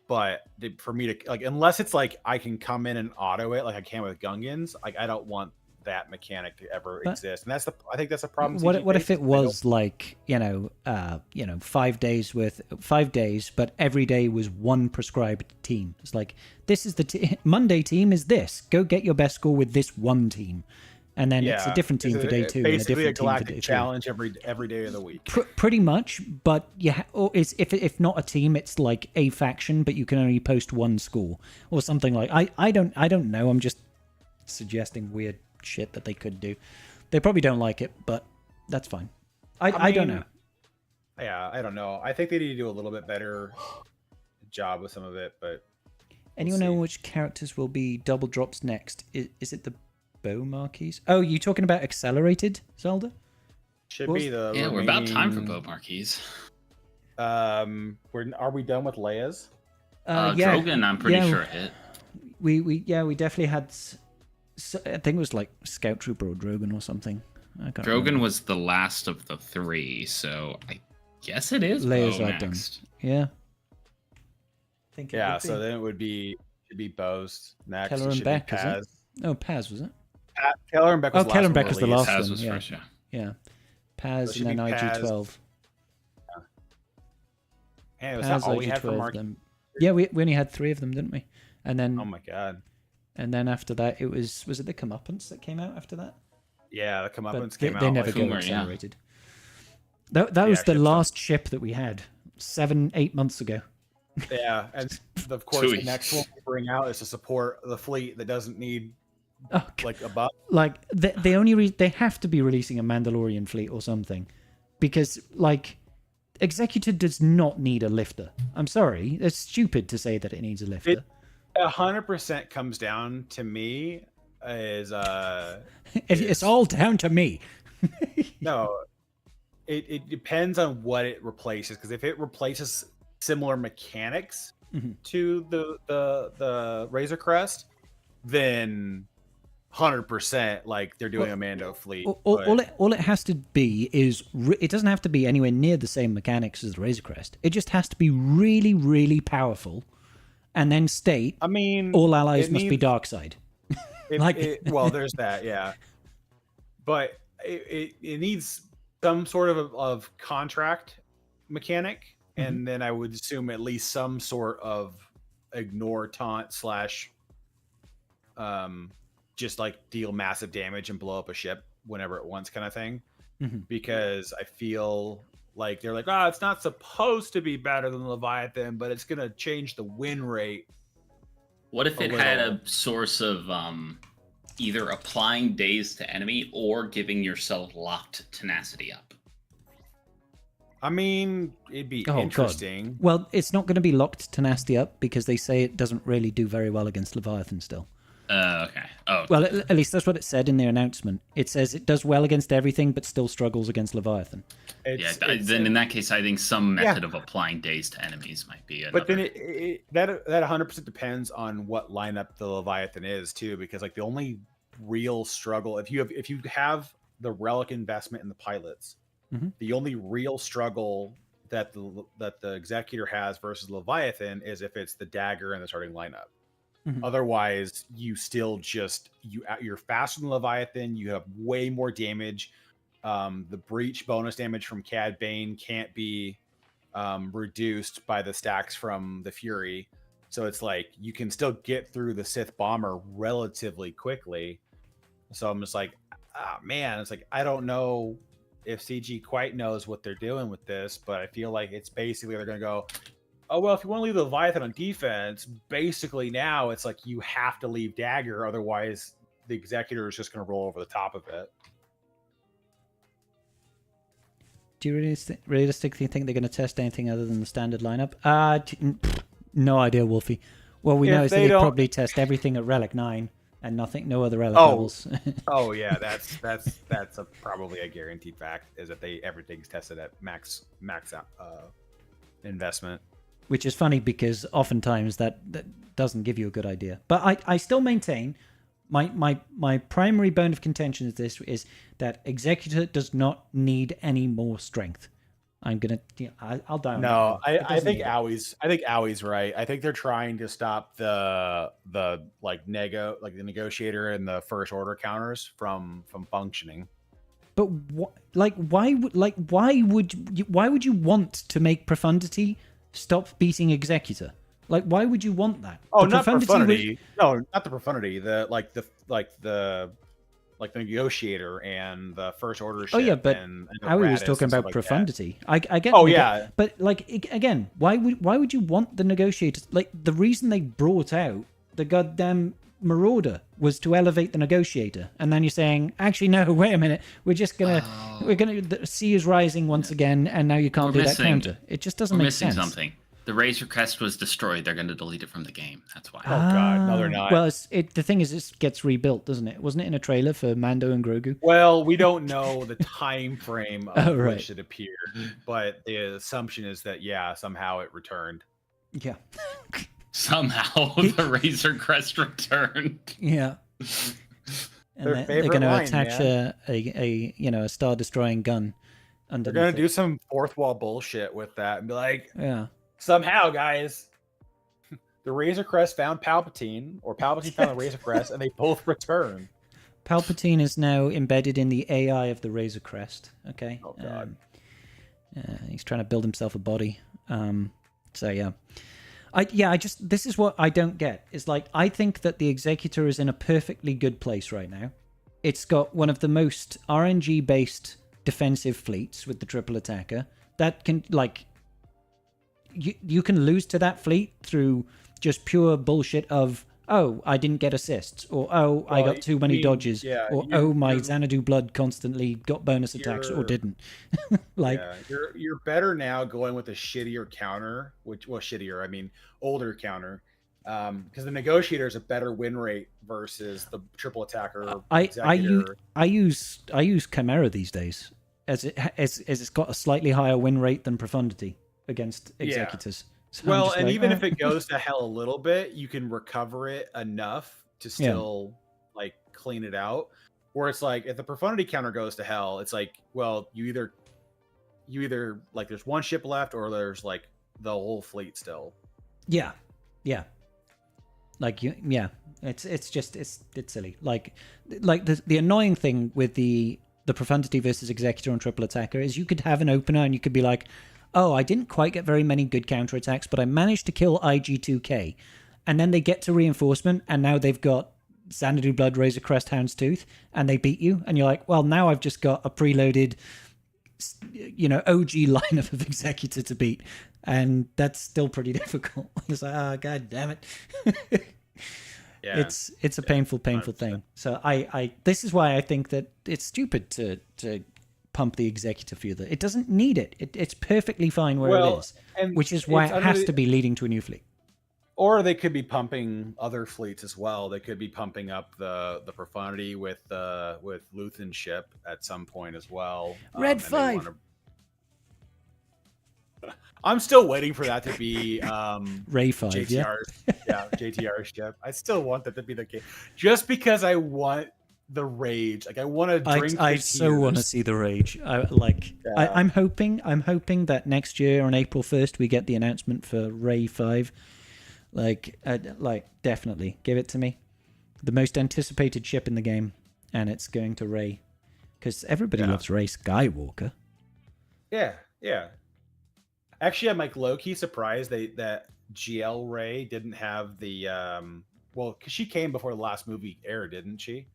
But for me to like, unless it's like I can come in and auto it like I can with Gungans, like I don't want that mechanic to ever exist, and I think that's a problem. What if it was like 5 days with 5 days, but every day was one prescribed team? It's like this is the Monday team is this. Go get your best score with this one team, and then it's a different team for day 2 and a basically different a galactic team for day 3. challenge every day of the week. Pretty much, but or it's if not a team, it's like a faction, but you can only post one score or something like. I don't know. I'm just suggesting weird shit that they could do. They probably don't like it, but that's fine. I don't know. Yeah, I don't know. I think they need to do a little bit better job with some of it, but Anyone know which characters will be double drops next? Is it the bow marquees? Oh, you talking about accelerated Zelda? should be the we're about time for remaining- bow marquees. Are we done with Leia's? Yeah, Drogon, I'm pretty yeah, sure hit. we definitely had. I think it was like Scout Trooper or Drogon or something. I can't Drogon remember. was the last of the 3, so I guess it is Leia's bow are done. next. Yeah. I think it Yeah, would so be. then it would be bows next. Keller It and should Beck, be is it? Paz. Oh, Paz was it? Keller and Beck was Oh, the Keller last and Beck one was the released. last Paz one. was Yeah. first, yeah. Yeah. Paz should and then be Paz. IG-12. Hey, was Paz, that all we had for IG-12. Mark? Then... Yeah, we only had 3 of them, didn't we? And then Oh my god. and then after that, it was it the Comeuppance that came out after that? Yeah, the But comeuppance they, came out. they never like, go Foomer, yeah. accelerated. That was the ships last ship that we had 7-8 months ago. Yeah, and of course the Tui. next one we bring out is to support the fleet that doesn't need Oh, like a buff. like they they have to be releasing a Mandalorian fleet or something, because like Executor does not need a lifter. I'm sorry, it's stupid to say that it needs a lifter. 100% comes down to me is It's all down to me. no. It depends on what it replaces, because if it replaces similar mechanics Mhm. to the Razor Crest, then 100% like they're doing a Mando fleet. All it has to be is it doesn't have to be anywhere near the same mechanics as the Razor Crest. It just has to be really, really powerful, and then state I mean, all allies it must be needs- dark side. well, there's that, yeah. But it needs some sort of contract mechanic and then I would assume at least some sort of ignore taunt slash just like deal massive damage and blow up a ship whenever it wants kind of thing. Because I feel like they're like, it's not supposed to be better than Leviathan, but it's gonna change the win rate. What if it had a source of either applying daze to enemy or giving yourself locked tenacity up? I mean, it'd be interesting. God. Well, it's not going to be locked tenacity up because they say it doesn't really do very well against Leviathan still. Okay. Oh. Well, at least that's what it said in their announcement. It says it does well against everything, but still struggles against Leviathan. Then in that case, I think some method of applying daze to enemies might be another. But then that 100% depends on what lineup the Leviathan is too, because like the only real struggle, if you have the relic investment in the pilots, the only real struggle that the Executor has versus Leviathan is if it's the dagger in the starting lineup. Otherwise, you still just you're faster than Leviathan. You have way more damage. The breach bonus damage from Cad Bane can't be reduced by the stacks from the Fury, so it's like you can still get through the Sith Bomber relatively quickly. So I'm just like, man, it's like I don't know if CG quite knows what they're doing with this, but I feel like it's basically they're gonna go, oh, well, if you want to leave the Leviathan on defense, basically now it's like you have to leave Dagger, otherwise the Executor is just going to roll over the top of it. Do you realistically think they're going to test anything other than the standard lineup? No idea, Wolfie. Well, we know is that they probably test everything at Relic 9 and no other Relic levels. Oh, yeah, that's probably a guaranteed fact, is that everything's tested at max investment. Which is funny because oftentimes that doesn't give you a good idea. But I still maintain my primary bone of contention is that Executor does not need any more strength. I'll die on No, that. I think Owie's right. I think they're trying to stop the negotiator and the first order counters from functioning. But why would you want to make Profundity stop beating Executor? Like, why would you want that? Oh, not Profundity. No, not the Profundity. The negotiator and the first order ship. Oh yeah, but Howie was talking about Profundity. I get. Oh yeah, but like again, why would you want the negotiator? Like the reason they brought out the goddamn Marauder was to elevate the negotiator, and then you're saying, actually, no, wait a minute, we're gonna the sea is rising once again, and now you can't do that counter. It just doesn't make sense. Something. The Razor Crest was destroyed. They're going to delete it from the game. That's why. Oh god, no, they're not. Well, the thing is, it gets rebuilt, doesn't it? Wasn't it in a trailer for Mando and Grogu? Well, we don't know the time frame of right. which it appeared, but the assumption is that somehow it returned. Yeah. Somehow the Razor Crest returned. Yeah. And they're going to attach a star destroying gun underneath. They're going to do some fourth wall bullshit with that and be like, yeah, somehow, guys, the Razor Crest found Palpatine, or Palpatine found the Razor Crest, and they both returned. Palpatine is now embedded in the AI of the Razor Crest. Okay. Oh god. He's trying to build himself a body. So yeah. This is what I don't get. Is like, I think that the Executor is in a perfectly good place right now. It's got one of the most RNG-based defensive fleets with the triple attacker that can, like, you can lose to that fleet through just pure bullshit of, oh, I didn't get assists, or I got too many dodges, or my Xanadu blood constantly got bonus attacks or didn't. You're better now going with a shittier counter, older counter, because the negotiator is a better win rate versus the triple attacker. I use Chimera these days as it's got a slightly higher win rate than Profundity against Executors. So even if it goes to hell a little bit, you can recover it enough to still like clean it out. Where it's like, if the Profundity counter goes to hell, it's like, well, you either like there's one ship left, or there's like the whole fleet still. Yeah. Like it's just silly. Like the annoying thing with the Profundity versus Executor on triple attacker is you could have an opener and you could be like, oh, I didn't quite get very many good counterattacks, but I managed to kill IG2K. And then they get to reinforcement, and now they've got Xanadu Blood, Razor Crest, Hound's Tooth, and they beat you. And you're like, well, now I've just got a preloaded, OG lineup of Executor to beat. And that's still pretty difficult. It's like, oh, God damn it. Yeah. It's a painful 100%. Thing. So I this is why I think that it's stupid to pump the Executor Feather. It doesn't need it. It's perfectly fine where it is, which is why it has to be leading to a new fleet. Or they could be pumping other fleets as well. They could be pumping up the profundity with Luthen's ship at some point as well. Red 5. I'm still waiting for that to be Ray 5, JTR's ship. I still want that to be the case, just because I want the rage. Like I want to drink. I so want to see the rage. I'm hoping that next year on April 1st we get the announcement for Ray 5. Definitely give it to me. The most anticipated ship in the game, and it's going to Ray, because everybody loves Ray Skywalker. Yeah. Actually, I'm like low-key surprised that GL Ray didn't have the because she came before the last movie aired, didn't she?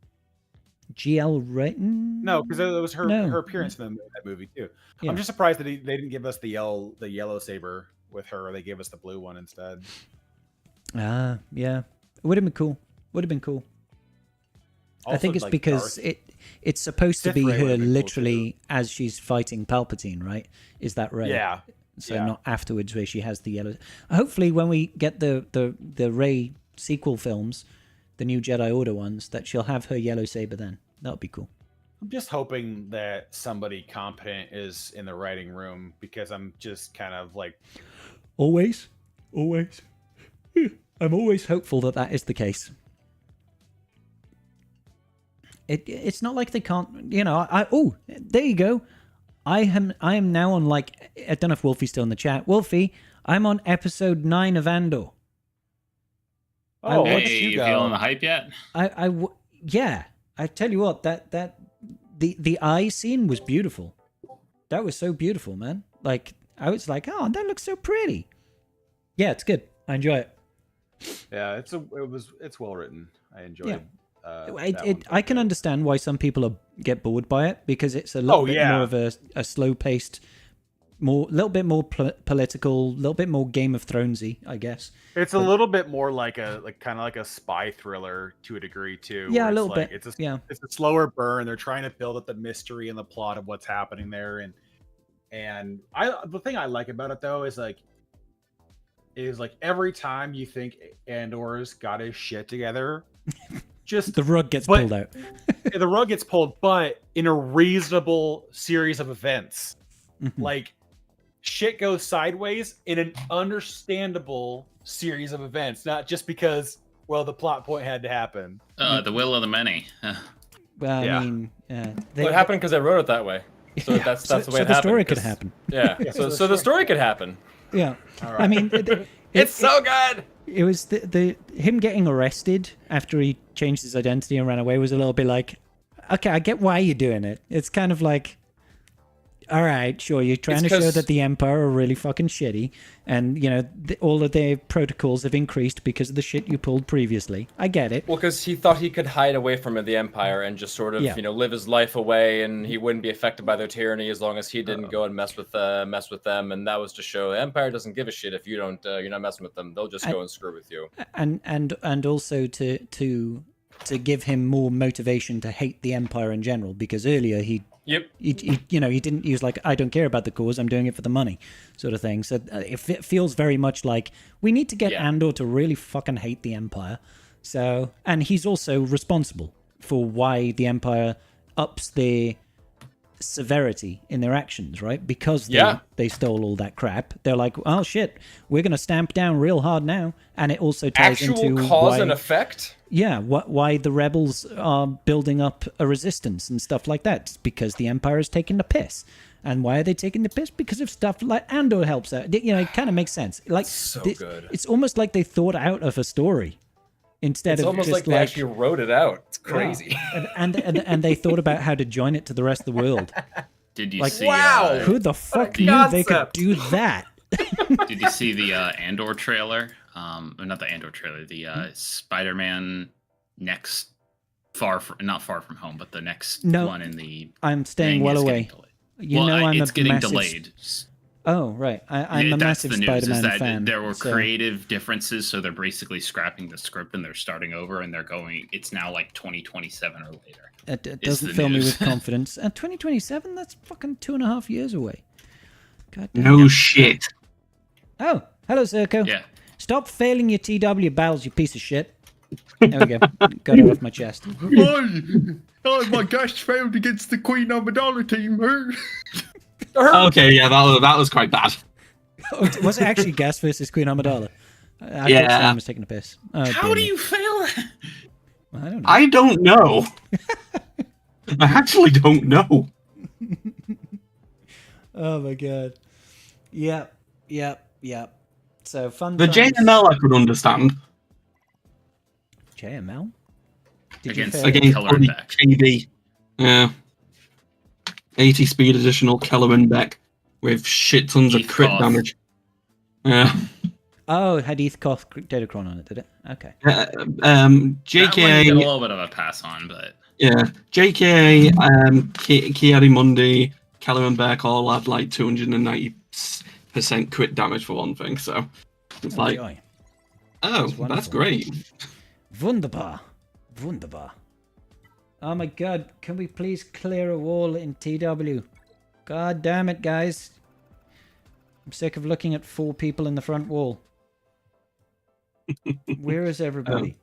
GL Ray? No, because it was her appearance in that movie too. Yeah. I'm just surprised that they didn't give us the yellow saber with her. They gave us the blue one instead. Yeah, it would have been cool. Also, I think it's because it's supposed to be her literally cool as she's fighting Palpatine, right? Is that right? Yeah. So not afterwards where she has the yellow. Hopefully, when we get the Rey sequel films, the new Jedi Order ones, that she'll have her yellow saber then. That would be cool. I'm just hoping that somebody competent is in the writing room, because I'm just kind of like... Always. I'm always hopeful that is the case. It's not like they can't... there you go. I am now on, I don't know if Wolfie's still in the chat. Wolfie, I'm on episode 9 of Andor. Oh, you feeling the hype yet? Yeah. I tell you what, the eye scene was beautiful. That was so beautiful, man. I was like, oh, that looks so pretty. Yeah, it's good. I enjoy it. Yeah, it's well written. I enjoyed it. I can understand why some people get bored by it, because it's a little bit more of a slow-paced, little bit more political, a little bit more Game of Thronesy, I guess. It's a little bit more like kind of like a spy thriller to a degree too. Yeah, a little bit. It's a slower burn. They're trying to build up the mystery and the plot of what's happening there, and the thing I like about it though is every time you think Andor's got his shit together. Just the rug gets pulled out. The rug gets pulled, but in a reasonable series of events. Mm-hmm. Shit goes sideways in an understandable series of events, not just because, the plot point had to happen. The will of the many. Well, I mean, it happened because I wrote it that way. So that's the way it happened. So the story could happen. Yeah. So the story could happen. Yeah. Right. I mean, it's so good. It was him getting arrested after he changed his identity and ran away was a little bit like, okay, I get why you're doing it. It's kind of like, all right, sure, you're trying to show that the Empire are really fucking shitty, and all of their protocols have increased because of the shit you pulled previously. I get it. Well, because he thought he could hide away from the Empire and just sort of live his life away, and he wouldn't be affected by their tyranny as long as he didn't go and mess with them. And that was to show the Empire doesn't give a shit if you're not messing with them. They'll just go and screw with you. And also to give him more motivation to hate the Empire in general, because earlier he was like, I don't care about the cause, I'm doing it for the money, sort of thing. So it feels very much like we need to get Andor to really fucking hate the Empire. So, and he's also responsible for why the Empire ups their severity in their actions, right? Because they stole all that crap. They're like, oh shit, we're going to stamp down real hard now. And it also ties into cause and effect. Yeah, why the rebels are building up a resistance and stuff like that. It's because the Empire is taking the piss. And why are they taking the piss? Because of stuff like Andor helps out. It kind of makes sense. Good. It's almost like they thought out of a story instead of almost just like they actually wrote it out. It's crazy. Yeah. And they thought about how to join it to the rest of the world. Did you Like, see? wow! Who the fuck a knew they could concept. do that? Did you see the Andor trailer? Or not the Andor trailer. The Spider-Man next not far from home, but the next No, one in the. I'm staying thing well is away. getting delayed. You know I'm it's a getting massive... delayed. Oh, right. I'm a That's massive the news, is Spider-Man that fan. there were so- creative differences, so they're basically scrapping the script and they're starting over, and they're going. It's now like 2027 or later. It is doesn't the fill me news. with confidence. And 2027? That's fucking 2.5 years away. God damn. No shit. Oh, hello, Zirko. Yeah. Stop failing your TW battles, you piece of shit. There we go. Got it off my chest. Oh, my gosh, failed against the Queen Amidala team. Okay, yeah, that was quite bad. Oh, was it actually Gas versus Queen Amidala? I Yeah. thought someone was taking a piss. Oh, How dear do me. you fail that? I don't know. I don't know. I actually don't know. Oh my god. Yep. So fun The times. JML I could understand. JML? Did you Against fail? Against Keller bloody Beck. KB. Yeah. 80 speed additional Keller and Beck with shit tons of Heath crit Koth. damage. Yeah. Oh, it had Heathcoff Datacron on it, did it? Okay. That one you JK. get a little bit of a pass on, but Yeah. JK, Kiadimundi, Keller and Beck all had like 290% crit damage for one thing, so it's like, Joy. oh, That's that's wonderful. great. Wunderbar. Wunderbar. Oh my god, can we please clear a wall in TW? God damn it, guys. I'm sick of looking at 4 people in the front wall. Where is everybody?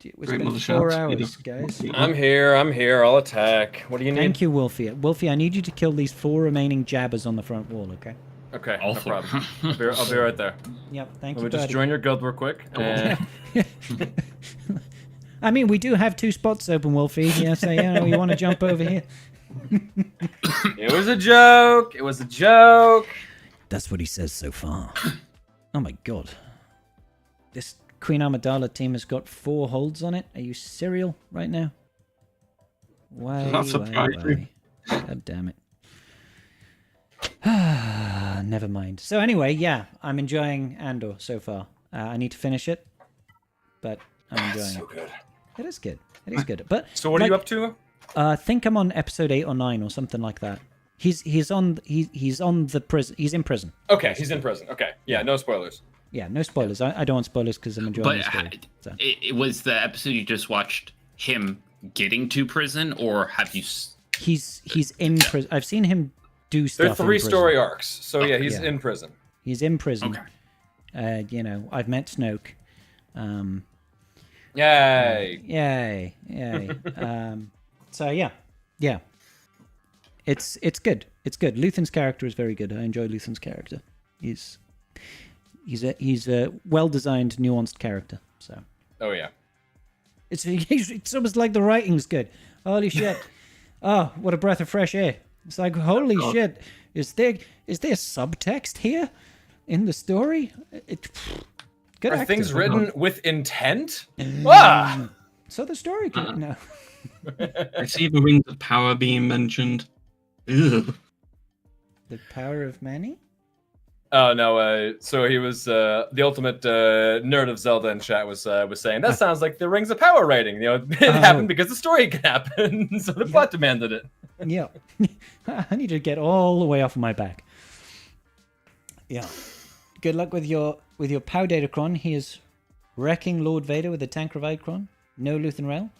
It's Great been mother 4 shots, hours, you know. guys. I'm here. I'll attack. What do you need? Thank you, Wolfie. Wolfie, I need you to kill these 4 remaining jabbers on the front wall, okay? Okay, all no four. problem. I'll be right there. Yep, thank Let you, me just buddy. join your guild real quick. I mean, we do have 2 spots open, Wolfie. Yeah, so, you want to jump over here? It was a joke. It was a joke. That's what he says so far. Oh my god. This Queen Amidala team has got 4 holds on it. Are you serial right now? Why? Not surprising. God damn it. Never mind. So anyway, yeah, I'm enjoying Andor so far. I need to finish it, but I'm enjoying So it. good. It is good. It is good. But So what are you up to? I think I'm on episode 8 or 9 or something like that. He's on the prison. He's in prison. Okay, he's in prison. Okay, yeah, no spoilers. Yeah, no spoilers. I don't want spoilers because I'm enjoying but the story. So. it was the episode you just watched him getting to prison, or have you? He's in prison. I've seen him do stuff. They're 3 in prison. story arcs. So yeah, he's Yeah. in prison. He's in prison. Okay. I've met Snoke. Yay. Yay. So yeah. It's good. It's good. Luthen's character is very good. I enjoy Luthen's character. He's a well designed, nuanced character. So Oh yeah. it's almost like the writing's good. Holy shit! Oh, what a breath of fresh air! It's like holy shit! Is there subtext here in the story? Good Are acting. things written with intent? Ah! So the story could no. I see the rings of power being mentioned. Ugh. The power of many. Oh no! So he was the ultimate nerd of Zelda in chat was saying that sounds like the Rings of Power writing. You know, it happened because the story can happen, so the plot demanded it. Yeah, I need to get all the way off of my back. Yeah, good luck with your Pow Datacron. He is wrecking Lord Vader with the Tank Revidecron. No Luthen Rail.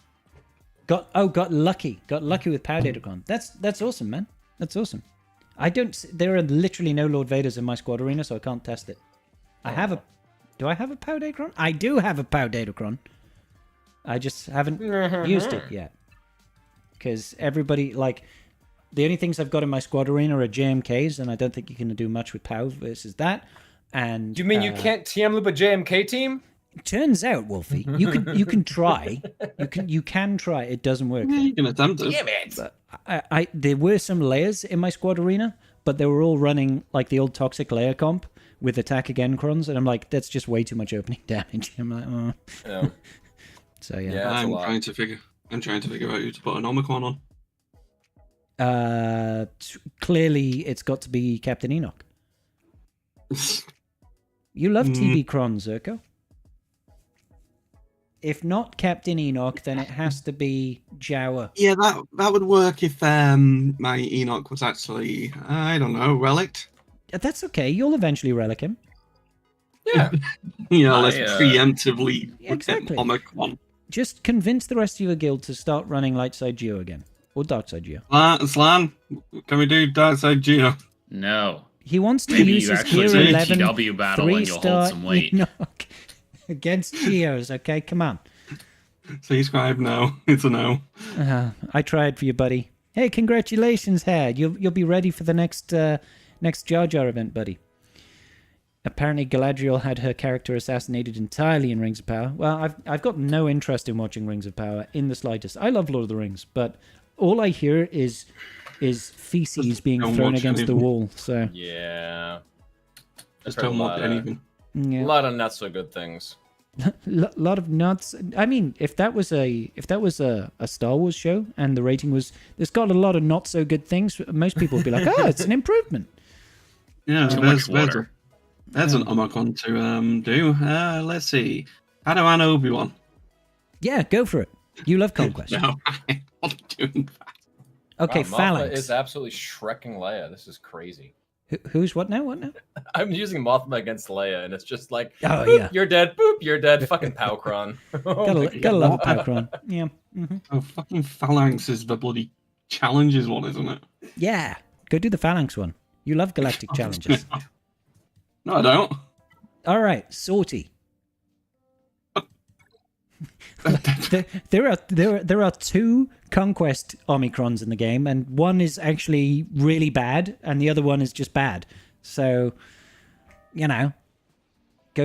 Got lucky. Got lucky with Pow Datacron. That's awesome, man. That's awesome. There are literally no Lord Vaders in my squad arena, so I can't test it. Do I have a Pow Datacron? I do have a Pow Datacron. I just haven't used it yet. Because everybody, like, the only things I've got in my squad arena are JMKs, and I don't think you can do much with Pow versus that. And Do you mean you can't TM loop a JMK team? Turns out, Wolfie, you can try. You can try. It doesn't work. Yeah, you can attempt it. Damn it! But there were some layers in my squad arena, but they were all running like the old toxic layer comp with attack again crons, and I'm like, that's just way too much opening damage. I'm like, oh. No. So yeah. Yeah. That's a I'm lot. trying to figure out who to put an Omicron on. Clearly, it's got to be Captain Enoch. You love TV Cron, Zerko. If not Captain Enoch, then it has to be Jawa. Yeah, that would work if my Enoch was actually, I don't know, relic. That's okay. You'll eventually relic him. Yeah. Let's preemptively exactly. Omicron. Just convince the rest of your guild to start running Lightside Geo again. Or Darkside Geo. Slan, can we do Darkside Geo? No. He wants to Maybe use you his actually Gear do a 11 TW battle and you'll hold some weight. Enoch against Geos, okay? Come on. Say scribe, no. It's a no. I tried for you, buddy. Hey, congratulations, Had. You'll be ready for the next Jar Jar event, buddy. Apparently, Galadriel had her character assassinated entirely in Rings of Power. Well, I've got no interest in watching Rings of Power in the slightest. I love Lord of the Rings, but all I hear is feces being thrown against the wall. So yeah, just don't watch anything. A lot of not so good things. lot of nuts. I mean, if that was a Star Wars show and the rating was, it's got a lot of not so good things, most people would be like, oh, it's an improvement. Yeah, Too much water. There's an Omicron to do. Let's see. Padawan Obi-Wan. Yeah, go for it. You love Conquest. No, I'm not doing that. Okay, Wow, Mothma Phalanx. is absolutely shrecking Leia. This is crazy. Who's what now? What now? I'm using Mothma against Leia, and it's just like, Oh, boop, yeah. you're dead. Boop, you're dead. Fucking Powcron. Gotta love a Datacron. Yeah. Mm-hmm. Oh, fucking Phalanx is the bloody challenges one, isn't it? Yeah. Go do the Phalanx one. You love galactic challenges. No, I don't. All right, Sortie. there are two Conquest Omicrons in the game, and one is actually really bad, and the other one is just bad. So, go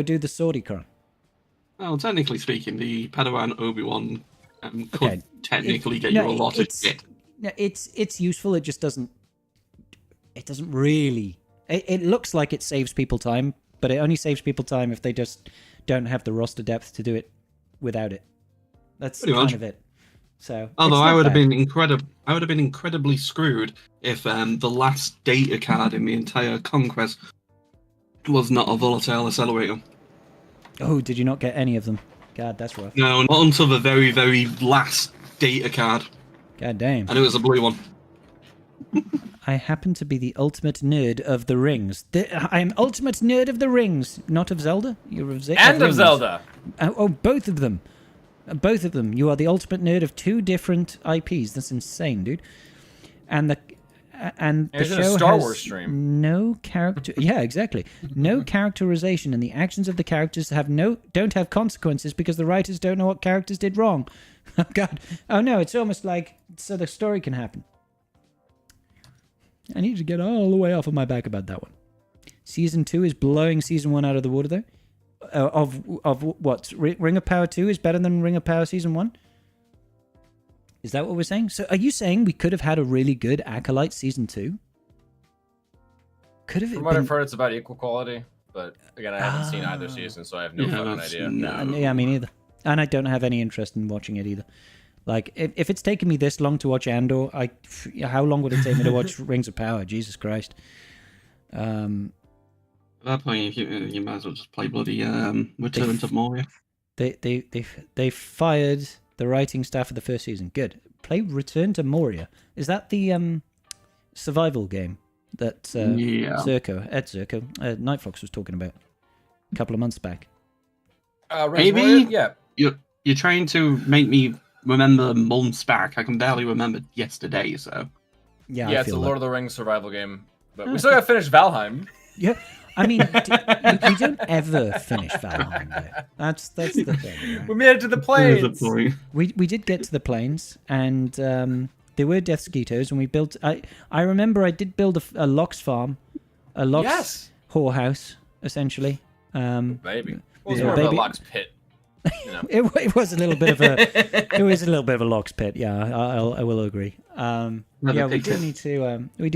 do the Sortie-cron. Well, technically speaking, the Padawan Obi-Wan could technically get no, you a lot of shit. No, it's useful. It just doesn't. It doesn't really. It looks like it saves people time, but it only saves people time if they just don't have the roster depth to do it without it. That's Pretty kind much. of it. So, Although it's I not would have bad. been incredibly screwed if the last data card in the entire Conquest was not a volatile accelerator. Oh, did you not get any of them? God, that's rough. No, not until the very, very last data card, God damn. and it was a blue one. I happen to be the ultimate nerd of the rings. I am ultimate nerd of the rings, not of Zelda. You're of And of rings. Zelda. Oh, both of them. Both of them. You are the ultimate nerd of two different IPs. That's insane, dude. And the Here's a show Star has Wars stream. no character. Yeah, exactly. No characterization, and the actions of the characters don't have consequences because the writers don't know what characters did wrong. Oh God. Oh no, it's almost like so the story can happen. I need to get all the way off of my back about that one. Season 2 is blowing Season 1 out of the water, though. Of what? Ring of Power 2 is better than Ring of Power Season 1? Is that what we're saying? So are you saying we could have had a really good Acolyte Season 2? Could have it From what I've been... heard, it's about equal quality. But again, I haven't seen either season, so I have no fucking idea. Yeah, me neither. And I don't have any interest in watching it either. Like, if it's taken me this long to watch Andor, how long would it take me to watch Rings of Power? Jesus Christ. At that point, you might as well just play bloody Return to Moria. They fired the writing staff of the first season. Good. Play Return to Moria. Is that the survival game that Ed Zerko, Nightfox was talking about a couple of months back? Maybe? Yeah. You're trying to make me remember months back. I can barely remember yesterday, so... Yeah, it's a Lord of the Rings survival game. But we still gotta finish Valheim. Yeah, I mean, we don't ever finish Valheim, though. That's the thing. Right? We made it to the plains. We did get to the plains, and there were death skeeters, and we built... I remember I did build a Lox farm. A Lox whorehouse, essentially. Maybe. It was Yeah, more of a baby. Lox pit. You know. It was a little bit of a Lox pit. Yeah, I will agree. Yeah, we do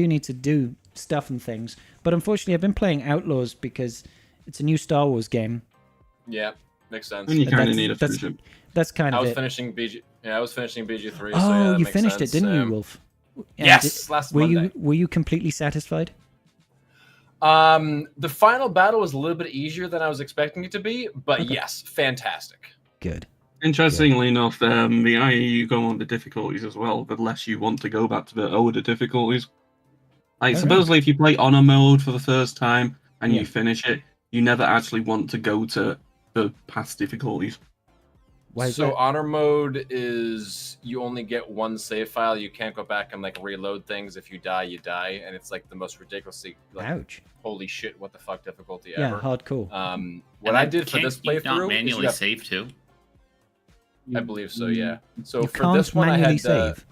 need to do stuff and things, but unfortunately, I've been playing Outlaws because it's a new Star Wars game. Yeah, makes sense. And you kind of need to finish it. That's kind I of was it. finishing BG. Yeah, I was finishing BG3. Oh, so yeah, that you makes finished sense. it, didn't you, Wolf? And Yes, last were Monday. Were you completely satisfied? The final battle was a little bit easier than I was expecting it to be, but Okay. yes, fantastic. Good. Interestingly enough, the higher you go on the difficulties as well, the less you want to go back to the older difficulties. Like, Oh, supposedly, if you play honor mode for the first time and Yeah. you finish it, you never actually want to go to the past difficulties. Why is So that? honor mode is you only get one save file. You can't go back and like reload things. If you die, you die, and it's like the most ridiculously like Ouch. holy shit, what the fuck difficulty Yeah, ever. hardcore. What I did for this Can't you playthrough not is manually you have, save too. I believe so, yeah. So You for can't this one, I manually had save.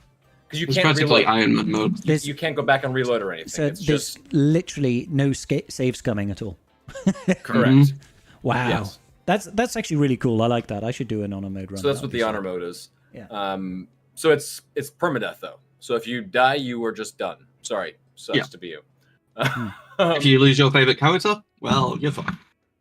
because you It's can't practically reload. Iron Man mode. There's, You can't go back and reload or anything. so It's there's just literally no saves coming at all. correct. Mhm. Wow. Yes. That's actually really cool. I like that. I should do an honor mode run. So that's That'd what be the sick. honor mode is. Yeah. So it's permadeath though. So if you die, you are just done. Sorry, sucks Yeah. to be you. If you lose your favorite character, well, you're fine.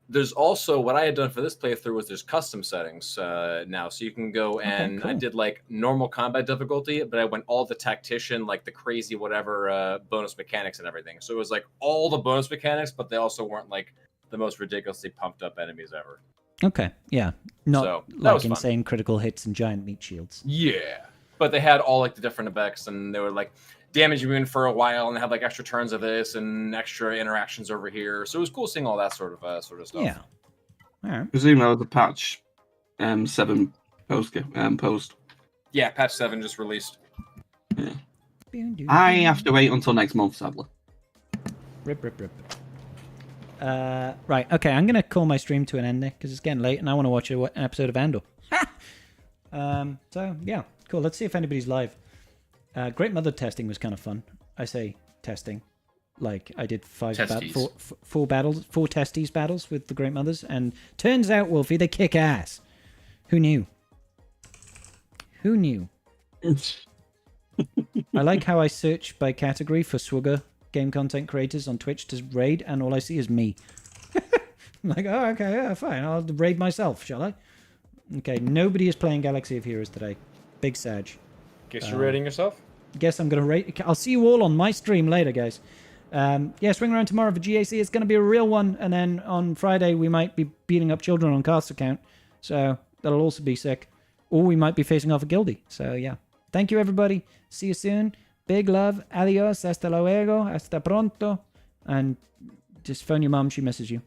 There's also what I had done for this playthrough was there's custom settings now, so you can go and I cool. did like normal combat difficulty, but I went all the tactician, like the crazy whatever bonus mechanics and everything. So it was like all the bonus mechanics, but they also weren't like the most ridiculously pumped up enemies ever. Okay. Yeah. Not So, that like was fun. insane critical hits and giant meat shields. Yeah, but they had all like the different effects, and they were like damage you in for a while, and they had like extra turns of this and extra interactions over here. So it was cool seeing all that sort of stuff. Yeah. All right. Presume that was a patch 7 post. Yeah, patch 7 just released. I have to wait until next month, sadly. Rip, rip, rip. Right. Okay. I'm gonna call my stream to an end there because it's getting late and I want to watch an episode of Andor. So yeah, cool. Let's see if anybody's live. Great Mother testing was kind of fun. I say testing, like I did four testes battles with the Great Mothers, and turns out, Wolfie, they kick ass. Who knew? Who knew? I like how I search by category for Swigger game content creators on Twitch to raid, and all I see is me. I'm like, oh, okay, yeah, fine. I'll raid myself, shall I? Okay, nobody is playing Galaxy of Heroes today. Big Sag. Guess you're rating yourself? Guess I'm going to rate. I'll see you all on my stream later, guys. Yeah, swing around tomorrow for GAC. It's going to be a real one. And then on Friday, we might be beating up children on Cast account. So that'll also be sick. Or we might be facing off a guildie. So yeah. Thank you, everybody. See you soon. Big love. Adios. Hasta luego. Hasta pronto. And just phone your mom. She misses you.